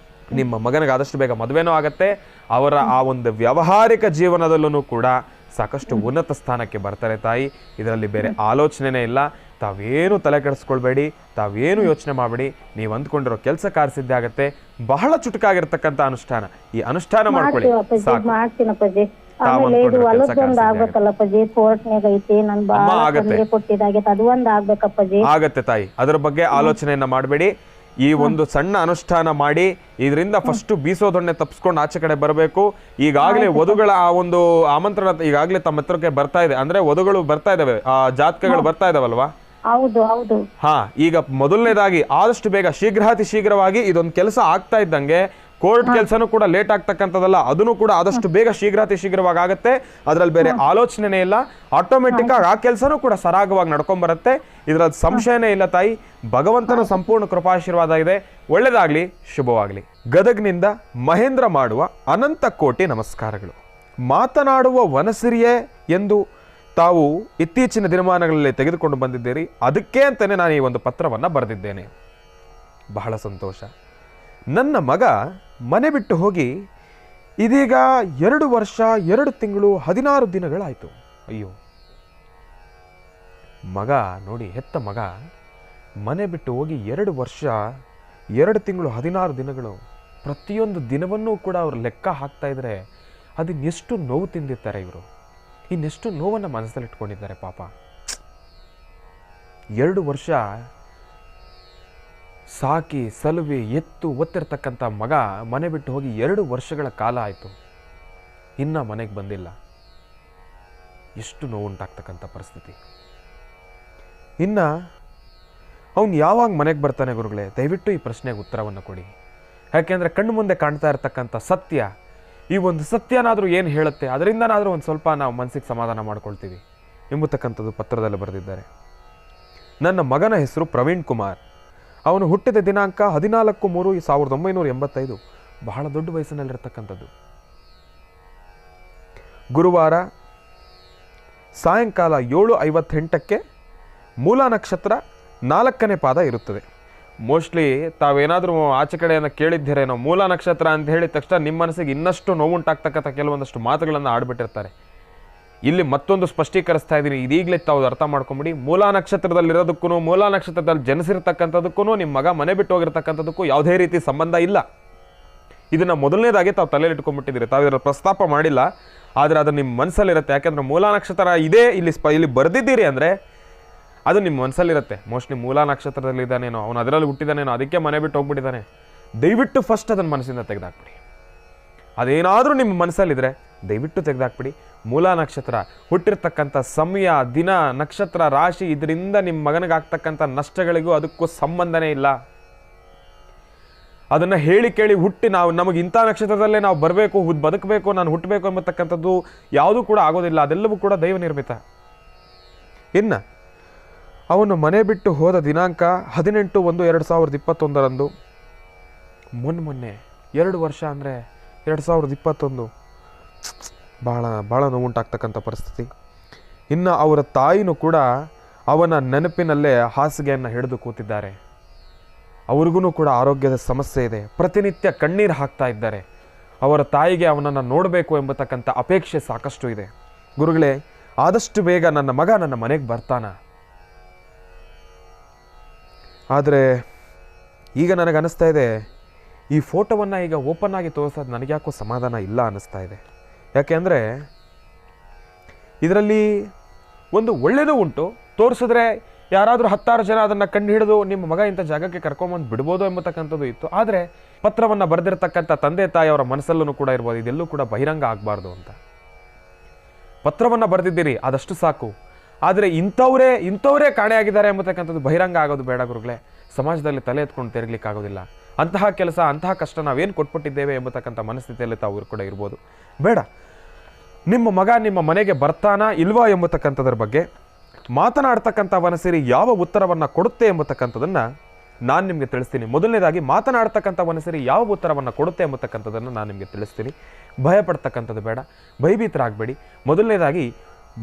ನಿಮ್ಮ ಮಗನಿಗೆ ಆದಷ್ಟು ಬೇಗ ಮದುವೆನೂ ಆಗತ್ತೆ. ಅವರ ಆ ಒಂದು ವ್ಯಾವಹಾರಿಕ ಜೀವನದಲ್ಲೂ ಕೂಡ ಸಾಕಷ್ಟು ಉನ್ನತ ಸ್ಥಾನಕ್ಕೆ ಬರ್ತಾರೆ ತಾಯಿ. ಇದರಲ್ಲಿ ಬೇರೆ ಆಲೋಚನೆನೇ ಇಲ್ಲ. ತಾವೇನು ತಲೆ ಕೆಡಿಸ್ಕೊಳ್ಬೇಡಿ, ತಾವೇನು ಯೋಚನೆ ಮಾಡಬೇಡಿ. ನೀವು ಅಂದ್ಕೊಂಡಿರೋ ಕೆಲಸ ಕಾರ್ಯಸಿದ್ಧ ಆಗತ್ತೆ. ಬಹಳ ಚುಟುಕಾಗಿರ್ತಕ್ಕಂಥ ಅನುಷ್ಠಾನ. ಈ ಅನುಷ್ಠಾನ ಮಾಡ್ಕೊಳ್ಳಿ ಸಾಕು. ಮಾಡ್ತೀನಪ್ಪಾಜಿ. ಆಮೇಲೆ ಇದು ಹೊಲದೊಂದು ಆಗ್ಬೇಕಲ್ಲಪ್ಪಾಜಿ, ಕೋರ್ಟ್ನಾಗ ಐತಿ, ನನ್ ಬಾಳ ಕೊಟ್ಟಿದಾಗೈತೆ, ಅದು ಒಂದ್ ಆಗ್ಬೇಕಪ್ಪಾಜಿ. ಆಗತ್ತೆ ತಾಯಿ, ಅದರ ಬಗ್ಗೆ ಆಲೋಚನೆಯನ್ನ ಮಾಡಬೇಡಿ. ಈ ಒಂದು ಸಣ್ಣ ಅನುಷ್ಠಾನ ಮಾಡಿ ಇದರಿಂದ ಫಸ್ಟ್ ಬೀಸೋದನ್ನೇ ತಪ್ಪಿಸ್ಕೊಂಡು ಆಚೆ ಕಡೆ ಬರಬೇಕು. ಈಗಾಗಲೇ ವಧುಗಳ ಆ ಒಂದು ಆಮಂತ್ರಣ ಈಗಾಗಲೇ ತಮ್ಮ ಹತ್ರಕ್ಕೆ ಬರ್ತಾ ಇದೆ. ಅಂದ್ರೆ ವಧುಗಳು ಬರ್ತಾ ಇದಾವೆ, ಆ ಜಾತಕಗಳು ಬರ್ತಾ ಇದಾವಲ್ವಾ? ಹೌದು ಹೌದು. ಹಾ, ಈಗ ಮೊದಲನೇದಾಗಿ ಆದಷ್ಟು ಬೇಗ ಶೀಘ್ರಾತಿ ಶೀಘ್ರವಾಗಿ ಇದೊಂದು ಕೆಲಸ ಆಗ್ತಾ ಇದ್ದಂಗೆ ಕೋರ್ಟ್ ಕೆಲಸನೂ ಕೂಡ ಲೇಟ್ ಆಗ್ತಕ್ಕಂಥದ್ದಲ್ಲ, ಅದನ್ನು ಕೂಡ ಆದಷ್ಟು ಬೇಗ ಶೀಘ್ರಾತಿ ಶೀಘ್ರವಾಗಿ ಆಗುತ್ತೆ. ಅದ್ರಲ್ಲಿ ಬೇರೆ ಆಲೋಚನೆನೇ ಇಲ್ಲ. ಆಟೋಮೆಟಿಕ್ ಆಗಿ ಆ ಕೆಲಸನೂ ಕೂಡ ಸರಾಗವಾಗಿ ನಡ್ಕೊಂಡ್ ಬರುತ್ತೆ. ಇದ್ರಲ್ಲಿ ಸಂಶಯನೇ ಇಲ್ಲ ತಾಯಿ. ಭಗವಂತನ ಸಂಪೂರ್ಣ ಕೃಪಾಶೀರ್ವಾದ ಇದೆ. ಒಳ್ಳೆದಾಗ್ಲಿ, ಶುಭವಾಗ್ಲಿ. ಗದಗ್ನಿಂದ ಮಹೇಂದ್ರ ಮಾಡುವ ಅನಂತ ಕೋಟಿ ನಮಸ್ಕಾರಗಳು. ಮಾತನಾಡುವ ವನಸಿರಿಯೇ ಎಂದು ತಾವು ಇತ್ತೀಚಿನ ದಿನಮಾನಗಳಲ್ಲಿ ತೆಗೆದುಕೊಂಡು ಬಂದಿದ್ದೀರಿ. ಅದಕ್ಕೆ ಅಂತಾನೆ ನಾನು ಈ ಒಂದು ಪತ್ರವನ್ನ ಬರೆದಿದ್ದೇನೆ. ಬಹಳ ಸಂತೋಷ. ನನ್ನ ಮಗ ಮನೆ ಬಿಟ್ಟು ಹೋಗಿ ಇದೀಗ 2 ವರ್ಷ 2 ತಿಂಗಳು 16 ದಿನಗಳಾಯ್ತು. ಅಯ್ಯೋ, ಮಗ ನೋಡಿ, ಹೆತ್ತ ಮಗ ಮನೆ ಬಿಟ್ಟು ಹೋಗಿ 2 ವರ್ಷ 2 ತಿಂಗಳು 16 ದಿನಗಳು. ಪ್ರತಿಯೊಂದು ದಿನವನ್ನೂ ಕೂಡ ಅವರು ಲೆಕ್ಕ ಹಾಕ್ತಾ ಇದ್ರೆ ಅದನ್ನೆಷ್ಟು ನೋವು ತಿಂದಿರ್ತಾರೆ ಇವರು, ಇನ್ನೆಷ್ಟು ನೋವನ್ನು ಮನಸ್ಸಲ್ಲಿ ಇಟ್ಕೊಂಡಿದ್ದಾರೆ ಪಾಪ. 2 ವರ್ಷ ಸಾಕಿ ಸಲುವಿ ಎತ್ತು ಒತ್ತಿರ್ತಕ್ಕಂಥ ಮಗ ಮನೆ ಬಿಟ್ಟು ಹೋಗಿ 2 ವರ್ಷಗಳ ಕಾಲ ಆಯಿತು, ಇನ್ನ ಮನೆಗೆ ಬಂದಿಲ್ಲ. ಎಷ್ಟು ನೋವುಂಟಾಗ್ತಕ್ಕಂಥ ಪರಿಸ್ಥಿತಿ. ಇನ್ನ ಅವನು ಯಾವಾಗ ಮನೆಗೆ ಬರ್ತಾನೆ ಗುರುಗಳೇ? ದಯವಿಟ್ಟು ಈ ಪ್ರಶ್ನೆಗೆ ಉತ್ತರವನ್ನು ಕೊಡಿ. ಯಾಕೆಂದರೆ ಕಣ್ಣು ಮುಂದೆ ಕಾಣ್ತಾ ಇರ್ತಕ್ಕಂಥ ಸತ್ಯ, ಈ ಒಂದು ಸತ್ಯನಾದರೂ ಏನು ಹೇಳುತ್ತೆ, ಅದರಿಂದನಾದರೂ ಒಂದು ಸ್ವಲ್ಪ ನಾವು ಮನಸ್ಸಿಗೆ ಸಮಾಧಾನ ಮಾಡ್ಕೊಳ್ತೀವಿ ಎಂಬತಕ್ಕಂಥದ್ದು ಪತ್ರದಲ್ಲಿ ಬರೆದಿದ್ದಾರೆ. ನನ್ನ ಮಗನ ಹೆಸರು ಪ್ರವೀಣ್ ಕುಮಾರ್. ಅವನು ಹುಟ್ಟಿದ ದಿನಾಂಕ 14/3/1985. ಬಹಳ ದೊಡ್ಡ ವಯಸ್ಸಿನಲ್ಲಿರ್ತಕ್ಕಂಥದ್ದು. ಗುರುವಾರ ಸಾಯಂಕಾಲ 7:58ಕ್ಕೆ ಮೂಲ ನಕ್ಷತ್ರ 4ನೇ ಪಾದ ಇರುತ್ತದೆ. ಮೋಸ್ಟ್ಲಿ ತಾವೇನಾದರೂ ಆಚೆ ಕಡೆಯನ್ನು ಕೇಳಿದ್ದೀರೇನೋ, ಮೂಲ ನಕ್ಷತ್ರ ಅಂತ ಹೇಳಿದ ತಕ್ಷಣ ನಿಮ್ಮ ಮನಸ್ಸಿಗೆ ಇನ್ನಷ್ಟು ನೋವುಂಟಾಗ್ತಕ್ಕಂಥ ಕೆಲವೊಂದಷ್ಟು ಮಾತುಗಳನ್ನು ಆಡ್ಬಿಟ್ಟಿರ್ತಾರೆ. ಇಲ್ಲಿ ಮತ್ತೊಂದು ಸ್ಪಷ್ಟೀಕರಿಸ್ತಾ ಇದ್ದೀನಿ, ಇದೀಗಲೇ ತಾವು ಅರ್ಥ ಮಾಡ್ಕೊಂಬಿಡಿ. ಮೂಲ ನಕ್ಷತ್ರದಲ್ಲಿರೋದಕ್ಕೂ ಮೂಲ ನಕ್ಷತ್ರದಲ್ಲಿ ಜನಿಸಿರ್ತಕ್ಕಂಥದಕ್ಕೂ ನಿಮ್ಮ ಮಗ ಮನೆ ಬಿಟ್ಟು ಹೋಗಿರ್ತಕ್ಕಂಥದಕ್ಕೂ ಯಾವುದೇ ರೀತಿ ಸಂಬಂಧ ಇಲ್ಲ. ಇದನ್ನು ಮೊದಲನೇದಾಗಿ ತಾವು ತಲೆಯಲ್ಲಿ ಇಟ್ಕೊಂಡ್ಬಿಟ್ಟಿದ್ದೀರಿ. ತಾವು ಇದರ ಪ್ರಸ್ತಾಪ ಮಾಡಿಲ್ಲ, ಆದರೆ ಅದು ನಿಮ್ಮ ಮನಸ್ಸಲ್ಲಿರುತ್ತೆ. ಯಾಕೆಂದರೆ ಮೂಲ ನಕ್ಷತ್ರ ಇದೆ ಇಲ್ಲಿ ಬರೆದಿದ್ದೀರಿ ಅಂದರೆ ಅದು ನಿಮ್ಮ ಮನಸ್ಸಲ್ಲಿರುತ್ತೆ. ಮೋಸ್ಟ್ಲಿ ಮೂಲ ನಕ್ಷತ್ರದಲ್ಲಿದ್ದಾನೇನೋ, ಅವನು ಅದರಲ್ಲಿ ಹುಟ್ಟಿದಾನೇನೋ, ಅದಕ್ಕೆ ಮನೆ ಬಿಟ್ಟು ಹೋಗ್ಬಿಟ್ಟಿದ್ದಾನೆ. ದಯವಿಟ್ಟು ಫಸ್ಟ್ ಅದನ್ನು ಮನಸ್ಸಿಂದ ತೆಗೆದಾಕ್ಬಿಡಿ. ಅದೇನಾದರೂ ನಿಮ್ಮ ಮನಸ್ಸಲ್ಲಿದ್ದರೆ ದಯವಿಟ್ಟು ತೆಗೆದಾಕ್ಬಿಡಿ. ಮೂಲ ನಕ್ಷತ್ರ ಹುಟ್ಟಿರ್ತಕ್ಕಂಥ ಸಮಯ, ದಿನ, ನಕ್ಷತ್ರ, ರಾಶಿ, ಇದರಿಂದ ನಿಮ್ಮ ಮಗನಿಗಾಗ್ತಕ್ಕಂಥ ನಷ್ಟಗಳಿಗೂ ಅದಕ್ಕೂ ಸಂಬಂಧನೇ ಇಲ್ಲ. ಅದನ್ನು ಹೇಳಿ ಕೇಳಿ ಹುಟ್ಟಿ ನಮಗೆ ಇಂಥ ನಕ್ಷತ್ರದಲ್ಲೇ ನಾವು ಬರಬೇಕು, ಬದುಕಬೇಕು, ನಾನು ಹುಟ್ಟಬೇಕು ಎಂಬತಕ್ಕಂಥದ್ದು ಯಾವುದೂ ಕೂಡ ಆಗೋದಿಲ್ಲ. ಅದೆಲ್ಲವೂ ಕೂಡ ದೈವ ನಿರ್ಮಿತ. ಇನ್ನು ಅವನು ಮನೆ ಬಿಟ್ಟು ಹೋದ ದಿನಾಂಕ 18/1/2021. ಮೊನ್ನೆ 2 ವರ್ಷ ಅಂದರೆ 2021. ಭಾಳ ನೋವುಂಟಾಗ್ತಕ್ಕಂಥ ಪರಿಸ್ಥಿತಿ. ಇನ್ನು ಅವರ ತಾಯಿನೂ ಕೂಡ ಅವನ ನೆನಪಿನಲ್ಲೇ ಹಾಸಿಗೆಯನ್ನು ಹಿಡಿದು ಕೂತಿದ್ದಾರೆ. ಅವ್ರಿಗೂ ಕೂಡ ಆರೋಗ್ಯದ ಸಮಸ್ಯೆ ಇದೆ. ಪ್ರತಿನಿತ್ಯ ಕಣ್ಣೀರು ಹಾಕ್ತಾ ಇದ್ದಾರೆ. ಅವರ ತಾಯಿಗೆ ಅವನನ್ನು ನೋಡಬೇಕು ಎಂಬತಕ್ಕಂಥ ಅಪೇಕ್ಷೆ ಸಾಕಷ್ಟು ಇದೆ. ಗುರುಗಳೇ, ಆದಷ್ಟು ಬೇಗ ನನ್ನ ಮಗ ನನ್ನ ಮನೆಗೆ ಬರ್ತಾನ. ಆದರೆ ಈಗ ನನಗನ್ನಿಸ್ತಾ ಇದೆ, ಈ ಫೋಟೋವನ್ನು ಈಗ ಓಪನ್ ಆಗಿ ತೋರಿಸೋದು ನನಗ್ಯಾಕೋ ಸಮಾಧಾನ ಇಲ್ಲ ಅನ್ನಿಸ್ತಾ ಇದೆ. ಯಾಕೆ ಅಂದರೆ ಇದರಲ್ಲಿ ಒಂದು ಒಳ್ಳೆಯದು ಉಂಟು, ತೋರಿಸಿದ್ರೆ ಯಾರಾದರೂ 10 ಜನ ಅದನ್ನು ಕಂಡು ಹಿಡಿದು ನಿಮ್ಮ ಮಗ ಇಂಥ ಜಾಗಕ್ಕೆ ಕರ್ಕೊಂಬಂದು ಬಿಡ್ಬೋದು ಎಂಬತಕ್ಕಂಥದ್ದು ಇತ್ತು. ಆದರೆ ಪತ್ರವನ್ನು ಬರೆದಿರ್ತಕ್ಕಂಥ ತಂದೆ ತಾಯಿಯವರ ಮನಸ್ಸಲ್ಲೂ ಕೂಡ ಇರ್ಬೋದು, ಇದೆಲ್ಲೂ ಕೂಡ ಬಹಿರಂಗ ಆಗಬಾರ್ದು ಅಂತ. ಪತ್ರವನ್ನು ಬರೆದಿದ್ದೀರಿ, ಅದಷ್ಟು ಸಾಕು. ಆದರೆ ಇಂಥವರೇ ಕಾಣೆಯಾಗಿದ್ದಾರೆ ಎಂಬತಕ್ಕಂಥದ್ದು ಬಹಿರಂಗ ಆಗೋದು ಬೇಡ ಗುರುಗಳೇ. ಸಮಾಜದಲ್ಲಿ ತಲೆ ಎತ್ಕೊಂಡು ತಿರುಗಲಿಕ್ಕಾಗೋದಿಲ್ಲ. ಅಂತಹ ಕೆಲಸ, ಅಂತಹ ಕಷ್ಟ ನಾವೇನು ಕೊಟ್ಬಿಟ್ಟಿದ್ದೇವೆ ಎಂಬತಕ್ಕಂಥ ಮನಸ್ಥಿತಿಯಲ್ಲಿ ತಾವು ಕೂಡ ಇರ್ಬೋದು. ಬೇಡ, ನಿಮ್ಮ ಮಗ ನಿಮ್ಮ ಮನೆಗೆ ಬರ್ತಾನಾ ಇಲ್ವಾ ಎಂಬತಕ್ಕಂಥದ್ರ ಬಗ್ಗೆ ಮಾತನಾಡ್ತಕ್ಕಂಥವನ ಸೇರಿ ಯಾವ ಉತ್ತರವನ್ನು ಕೊಡುತ್ತೆ ಎಂಬತಕ್ಕಂಥದ್ದನ್ನು ನಾನು ನಿಮಗೆ ತಿಳಿಸ್ತೀನಿ. ಮೊದಲನೇದಾಗಿ ಮಾತನಾಡ್ತಕ್ಕಂಥವನ ಸೇರಿ ಯಾವ ಉತ್ತರವನ್ನು ಕೊಡುತ್ತೆ ಎಂಬತಕ್ಕಂಥದ್ದನ್ನು ನಾನು ನಿಮಗೆ ತಿಳಿಸ್ತೀನಿ. ಭಯಪಡ್ತಕ್ಕಂಥದ್ದು ಬೇಡ, ಭಯಭೀತರಾಗಬೇಡಿ. ಮೊದಲನೇದಾಗಿ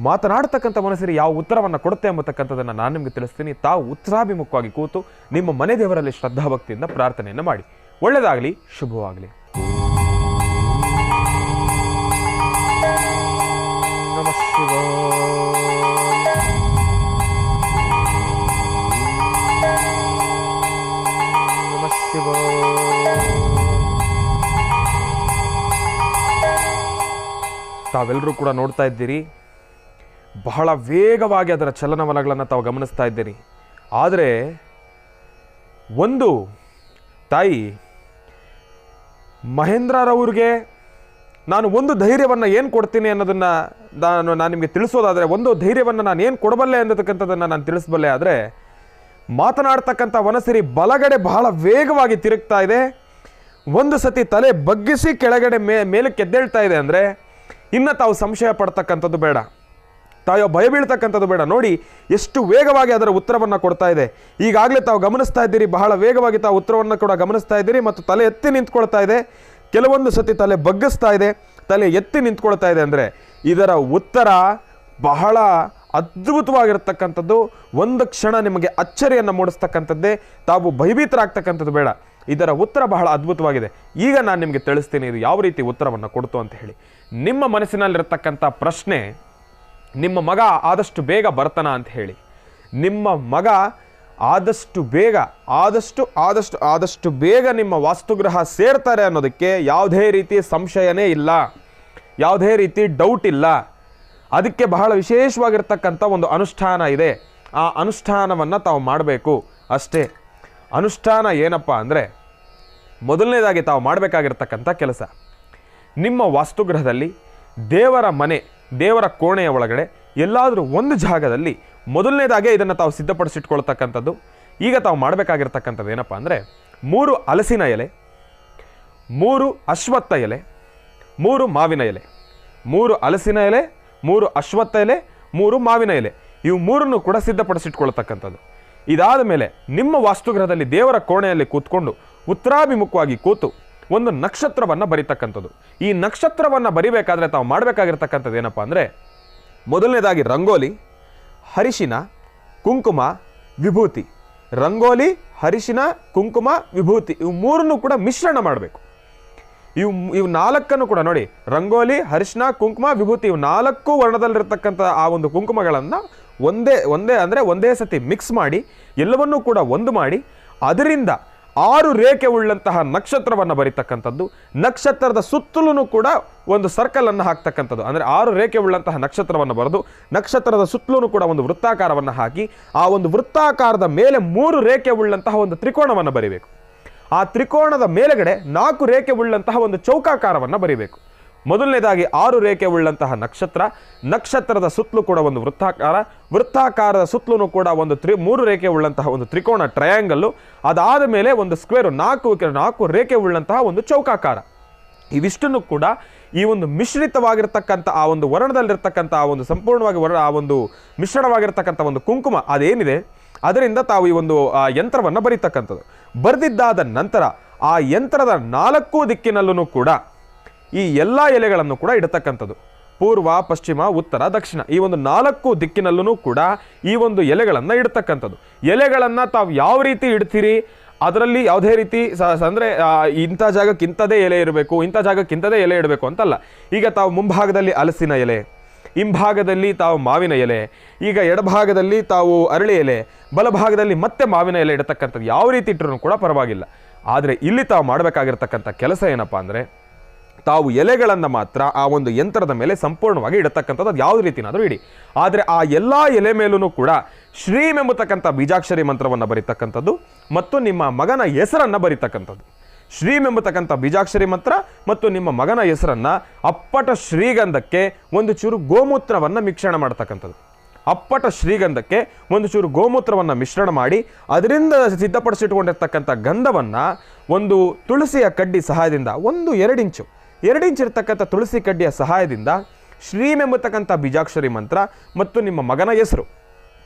ಮಾತನಾಡ್ತಕ್ಕಂಥ ಮನಸ್ಸರಿ ಯಾವ ಉತ್ತರವನ್ನು ಕೊಡುತ್ತೆ ಎಂಬತಕ್ಕಂಥದ್ದನ್ನು ನಾನು ನಿಮಗೆ ತಿಳಿಸ್ತೀನಿ. ತಾವು ಉತ್ತರಾಭಿಮುಖವಾಗಿ ಕೂತು ನಿಮ್ಮ ಮನೆ ದೇವರಲ್ಲಿ ಶ್ರದ್ಧಾಭಕ್ತಿಯಿಂದ ಪ್ರಾರ್ಥನೆಯನ್ನು ಮಾಡಿ. ಒಳ್ಳೆಯದಾಗಲಿ, ಶುಭವಾಗಲಿ. ನಮಃ ಶಿವಾಯ. ನಮಃ ಶಿವಾಯ. ತಾವೆಲ್ಲರೂ ಕೂಡ ನೋಡ್ತಾ ಇದ್ದೀರಿ, ಬಹಳ ವೇಗವಾಗಿ ಅದರ ಚಲನವಲನಗಳನ್ನು ತಾವು ಗಮನಿಸ್ತಾ ಇದ್ದೀರಿ. ಆದರೆ ಒಂದು ತಾಯಿ ಮಹೇಂದ್ರರವ್ರಿಗೆ ನಾನು ಒಂದು ಧೈರ್ಯವನ್ನು ಏನು ಕೊಡ್ತೀನಿ ಅನ್ನೋದನ್ನು ನಾನು ನಿಮಗೆ ತಿಳಿಸೋದಾದರೆ, ಒಂದು ಧೈರ್ಯವನ್ನು ನಾನು ಏನು ಕೊಡಬಲ್ಲೆ ಅನ್ನತಕ್ಕಂಥದ್ದನ್ನು ನಾನು ತಿಳಿಸಬಲ್ಲೆ. ಆದರೆ ಮಾತನಾಡ್ತಕ್ಕಂಥ ವನಸಿರಿ ಬಲಗಡೆ ಬಹಳ ವೇಗವಾಗಿ ತಿರುಗ್ತಾ ಇದೆ. ಒಂದು ಸತಿ ತಲೆ ಬಗ್ಗಿಸಿ ಕೆಳಗಡೆ ಮೇಲಕ್ಕೆ ಎದ್ದೇಳ್ತಾ ಇದೆ ಅಂದರೆ ಇನ್ನು ತಾವು ಸಂಶಯ ಪಡ್ತಕ್ಕಂಥದ್ದು ಬೇಡ, ತಾವು ಭಯ ಬೀಳ್ತಕ್ಕಂಥದ್ದು ಬೇಡ. ನೋಡಿ ಎಷ್ಟು ವೇಗವಾಗಿ ಅದರ ಉತ್ತರವನ್ನು ಕೊಡ್ತಾ ಇದೆ. ಈಗಾಗಲೇ ತಾವು ಗಮನಿಸ್ತಾ ಇದ್ದೀರಿ, ಬಹಳ ವೇಗವಾಗಿ ತಾವು ಉತ್ತರವನ್ನು ಕೂಡ ಗಮನಿಸ್ತಾ ಇದ್ದೀರಿ. ಮತ್ತು ತಲೆ ಎತ್ತಿ ನಿಂತ್ಕೊಳ್ತಾ ಇದೆ, ಕೆಲವೊಂದು ಸತಿ ತಲೆ ಬಗ್ಗಿಸ್ತಾ ಇದೆ, ತಲೆ ಎತ್ತಿ ನಿಂತ್ಕೊಳ್ತಾ ಇದೆ. ಅಂದರೆ ಇದರ ಉತ್ತರ ಬಹಳ ಅದ್ಭುತವಾಗಿರ್ತಕ್ಕಂಥದ್ದು. ಒಂದು ಕ್ಷಣ ನಿಮಗೆ ಅಚ್ಚರಿಯನ್ನು ಮೂಡಿಸ್ತಕ್ಕಂಥದ್ದೇ. ತಾವು ಭಯಭೀತರಾಗ್ತಕ್ಕಂಥದ್ದು ಬೇಡ, ಇದರ ಉತ್ತರ ಬಹಳ ಅದ್ಭುತವಾಗಿದೆ. ಈಗ ನಾನು ನಿಮಗೆ ತಿಳಿಸ್ತೀನಿ ಇದು ಯಾವ ರೀತಿ ಉತ್ತರವನ್ನು ಕೊಡ್ತು ಅಂತ ಹೇಳಿ. ನಿಮ್ಮ ಮನಸ್ಸಿನಲ್ಲಿರ್ತಕ್ಕಂಥ ಪ್ರಶ್ನೆ, ನಿಮ್ಮ ಮಗ ಆದಷ್ಟು ಬೇಗ ಬರ್ತಾನ ಅಂತ ಹೇಳಿ. ನಿಮ್ಮ ಮಗ ಆದಷ್ಟು ಬೇಗ ನಿಮ್ಮ ವಾಸ್ತುಗೃಹ ಸೇರ್ತಾರೆ ಅನ್ನೋದಕ್ಕೆ ಯಾವುದೇ ರೀತಿ ಸಂಶಯನೇ ಇಲ್ಲ, ಯಾವುದೇ ರೀತಿ ಡೌಟ್ ಇಲ್ಲ. ಅದಕ್ಕೆ ಬಹಳ ವಿಶೇಷವಾಗಿರ್ತಕ್ಕಂಥ ಒಂದು ಅನುಷ್ಠಾನ ಇದೆ. ಆ ಅನುಷ್ಠಾನವನ್ನು ತಾವು ಮಾಡಬೇಕು ಅಷ್ಟೇ. ಅನುಷ್ಠಾನ ಏನಪ್ಪ ಅಂದರೆ, ಮೊದಲನೇದಾಗಿ ತಾವು ಮಾಡಬೇಕಾಗಿರ್ತಕ್ಕಂಥ ಕೆಲಸ, ನಿಮ್ಮ ವಾಸ್ತುಗೃಹದಲ್ಲಿ ದೇವರ ಮನೆ, ದೇವರ ಕೋಣೆಯ ಒಳಗಡೆ ಎಲ್ಲಾದರೂ ಒಂದು ಜಾಗದಲ್ಲಿ ಮೊದಲನೇದಾಗೆ ಇದನ್ನು ತಾವು ಸಿದ್ಧಪಡಿಸಿಟ್ಕೊಳ್ತಕ್ಕಂಥದ್ದು. ಈಗ ತಾವು ಮಾಡಬೇಕಾಗಿರ್ತಕ್ಕಂಥದ್ದು ಏನಪ್ಪ ಅಂದರೆ, 3 ಹಲಸಿನ ಎಲೆ, 3 ಅಶ್ವತ್ಥ ಎಲೆ, 3 ಮಾವಿನ ಎಲೆ. 3 ಹಲಸಿನ ಎಲೆ, 3 ಅಶ್ವತ್ಥ ಎಲೆ, 3 ಮಾವಿನ ಎಲೆ, ಇವು 3 ಕೂಡ ಸಿದ್ಧಪಡಿಸಿಟ್ಕೊಳ್ತಕ್ಕಂಥದ್ದು. ಇದಾದ ಮೇಲೆ ನಿಮ್ಮ ವಾಸ್ತುಗೃಹದಲ್ಲಿ ದೇವರ ಕೋಣೆಯಲ್ಲಿ ಕೂತ್ಕೊಂಡು ಉತ್ತರಾಭಿಮುಖವಾಗಿ ಕೂತು ಒಂದು ನಕ್ಷತ್ರವನ್ನು ಬರಿತಕ್ಕಂಥದ್ದು. ಈ ನಕ್ಷತ್ರವನ್ನು ಬರಿಬೇಕಾದ್ರೆ ತಾವು ಮಾಡಬೇಕಾಗಿರ್ತಕ್ಕಂಥದ್ದು ಏನಪ್ಪ ಅಂದರೆ, ಮೊದಲನೇದಾಗಿ ರಂಗೋಲಿ, ಅರಿಶಿನ, ಕುಂಕುಮ, ವಿಭೂತಿ. ರಂಗೋಲಿ, ಅರಿಶಿನ, ಕುಂಕುಮ, ವಿಭೂತಿ ಇವು 3 ಕೂಡ ಮಿಶ್ರಣ ಮಾಡಬೇಕು. ಇವು 4 ಕೂಡ ನೋಡಿ, ರಂಗೋಲಿ, ಅರಿಶಿನ, ಕುಂಕುಮ, ವಿಭೂತಿ ಇವು 4 ವರ್ಣದಲ್ಲಿರ್ತಕ್ಕಂಥ ಆ ಒಂದು ಕುಂಕುಮಗಳನ್ನು ಒಂದೇ ಸತಿ ಮಿಕ್ಸ್ ಮಾಡಿ ಎಲ್ಲವನ್ನೂ ಕೂಡ ಒಂದು ಮಾಡಿ ಅದರಿಂದ 6 ರೇಖೆ ಉಳ್ಳಂತಹ ನಕ್ಷತ್ರವನ್ನು ಬರೀತಕ್ಕಂಥದ್ದು. ನಕ್ಷತ್ರದ ಸುತ್ತಲೂ ಕೂಡ ಒಂದು ಸರ್ಕಲನ್ನು ಹಾಕ್ತಕ್ಕಂಥದ್ದು. ಅಂದರೆ 6 ರೇಖೆ ಉಳ್ಳಂತಹ ನಕ್ಷತ್ರವನ್ನು ಬರೆದು ನಕ್ಷತ್ರದ ಸುತ್ತಲೂ ಕೂಡ ಒಂದು ವೃತ್ತಾಕಾರವನ್ನು ಹಾಕಿ ಆ ಒಂದು ವೃತ್ತಾಕಾರದ ಮೇಲೆ 3 ರೇಖೆ ಉಳ್ಳಂತಹ ಒಂದು ತ್ರಿಕೋಣವನ್ನು ಬರಿಬೇಕು. ಆ ತ್ರಿಕೋಣದ ಮೇಲೆಗಡೆ 4 ರೇಖೆ ಉಳ್ಳಂತಹ ಒಂದು ಚೌಕಾಕಾರವನ್ನು ಬರಿಬೇಕು. ಮೊದಲನೇದಾಗಿ 6 ರೇಖೆ ಉಳ್ಳಂತಹ ನಕ್ಷತ್ರದ ಸುತ್ತಲೂ ಕೂಡ ಒಂದು ವೃತ್ತಾಕಾರದ ಸುತ್ತಲೂ ಕೂಡ ಒಂದು 3 ರೇಖೆ ಉಳ್ಳಂತಹ ಒಂದು ತ್ರಿಕೋಣ ಟ್ರಯಾಂಗಲ್ಲು. ಅದಾದ ಮೇಲೆ ಒಂದು ಸ್ಕ್ವೇರು 4 ರೇಖೆ ಉಳ್ಳಂತಹ ಒಂದು ಚೌಕಾಕಾರ. ಇವಿಷ್ಟನ್ನು ಕೂಡ ಈ ಒಂದು ಮಿಶ್ರಿತವಾಗಿರ್ತಕ್ಕಂಥ ಆ ಒಂದು ವರ್ಣದಲ್ಲಿರ್ತಕ್ಕಂಥ ಆ ಒಂದು ಸಂಪೂರ್ಣವಾಗಿ ಆ ಒಂದು ಮಿಶ್ರಣವಾಗಿರ್ತಕ್ಕಂಥ ಒಂದು ಕುಂಕುಮ ಅದೇನಿದೆ ಅದರಿಂದ ತಾವು ಈ ಒಂದು ಯಂತ್ರವನ್ನು ಬರೀತಕ್ಕಂಥದ್ದು. ಬರೆದಿದ್ದಾದ ನಂತರ ಆ ಯಂತ್ರದ 4 ದಿಕ್ಕಿನಲ್ಲೂ ಕೂಡ ಈ ಎಲ್ಲ ಎಲೆಗಳನ್ನು ಕೂಡ ಇಡತಕ್ಕಂಥದ್ದು. ಪೂರ್ವ, ಪಶ್ಚಿಮ, ಉತ್ತರ, ದಕ್ಷಿಣ ಈ ಒಂದು 4 ದಿಕ್ಕಿನಲ್ಲೂ ಕೂಡ ಈ ಒಂದು ಎಲೆಗಳನ್ನು ಇಡತಕ್ಕಂಥದ್ದು. ಎಲೆಗಳನ್ನು ತಾವು ಯಾವ ರೀತಿ ಇಡ್ತೀರಿ ಅದರಲ್ಲಿ ಯಾವುದೇ ರೀತಿ ಅಂದರೆ ಇಂಥ ಜಾಗಕ್ಕೆ ಇಂಥದೇ ಎಲೆ ಇರಬೇಕು, ಇಂಥ ಜಾಗಕ್ಕೆ ಇಂಥದೇ ಎಲೆ ಇಡಬೇಕು ಅಂತಲ್ಲ. ಈಗ ತಾವು ಮುಂಭಾಗದಲ್ಲಿ ಹಲಸಿನ ಎಲೆ, ಹಿಂಭಾಗದಲ್ಲಿ ತಾವು ಮಾವಿನ ಎಲೆ, ಈಗ ಎಡಭಾಗದಲ್ಲಿ ತಾವು ಅರಳಿ ಎಲೆ, ಬಲಭಾಗದಲ್ಲಿ ಮತ್ತೆ ಮಾವಿನ ಎಲೆ ಇಡತಕ್ಕಂಥದ್ದು ಯಾವ ರೀತಿ ಇಟ್ಟರೂ ಕೂಡ ಪರವಾಗಿಲ್ಲ. ಆದರೆ ಇಲ್ಲಿ ತಾವು ಮಾಡಬೇಕಾಗಿರ್ತಕ್ಕಂಥ ಕೆಲಸ ಏನಪ್ಪ ಅಂದರೆ, ತಾವು ಎಲೆಗಳನ್ನು ಮಾತ್ರ ಆ ಒಂದು ಯಂತ್ರದ ಮೇಲೆ ಸಂಪೂರ್ಣವಾಗಿ ಇಡತಕ್ಕಂಥದ್ದು. ಅದು ಯಾವ ರೀತಿನಾದರೂ ಇಡಿ, ಆದರೆ ಆ ಎಲ್ಲ ಎಲೆ ಮೇಲೂ ಕೂಡ ಶ್ರೀಂ ಎಂಬತಕ್ಕಂಥ ಬೀಜಾಕ್ಷರಿ ಮಂತ್ರವನ್ನು ಬರೀತಕ್ಕಂಥದ್ದು ಮತ್ತು ನಿಮ್ಮ ಮಗನ ಹೆಸರನ್ನು ಬರೀತಕ್ಕಂಥದ್ದು. ಶ್ರೀಂ ಎಂಬತಕ್ಕಂಥ ಬೀಜಾಕ್ಷರಿ ಮಂತ್ರ ಮತ್ತು ನಿಮ್ಮ ಮಗನ ಹೆಸರನ್ನು ಅಪ್ಪಟ ಶ್ರೀಗಂಧಕ್ಕೆ ಒಂದು ಚೂರು ಗೋಮೂತ್ರವನ್ನು ಮಿಶ್ರಣ ಮಾಡ್ತಕ್ಕಂಥದ್ದು. ಅಪ್ಪಟ ಶ್ರೀಗಂಧಕ್ಕೆ ಒಂದು ಚೂರು ಗೋಮೂತ್ರವನ್ನು ಮಿಶ್ರಣ ಮಾಡಿ ಅದರಿಂದ ಸಿದ್ಧಪಡಿಸಿಟ್ಕೊಂಡಿರ್ತಕ್ಕಂಥ ಗಂಧವನ್ನು ಒಂದು ತುಳಸಿಯ ಕಡ್ಡಿ ಸಹಾಯದಿಂದ 2 ಇಂಚು ಇರತಕ್ಕಂಥ ತುಳಸಿ ಕಡ್ಡಿಯ ಸಹಾಯದಿಂದ ಶ್ರೀಂ ಎಂಬತಕ್ಕಂಥ ಬೀಜಾಕ್ಷರಿ ಮಂತ್ರ ಮತ್ತು ನಿಮ್ಮ ಮಗನ ಹೆಸರು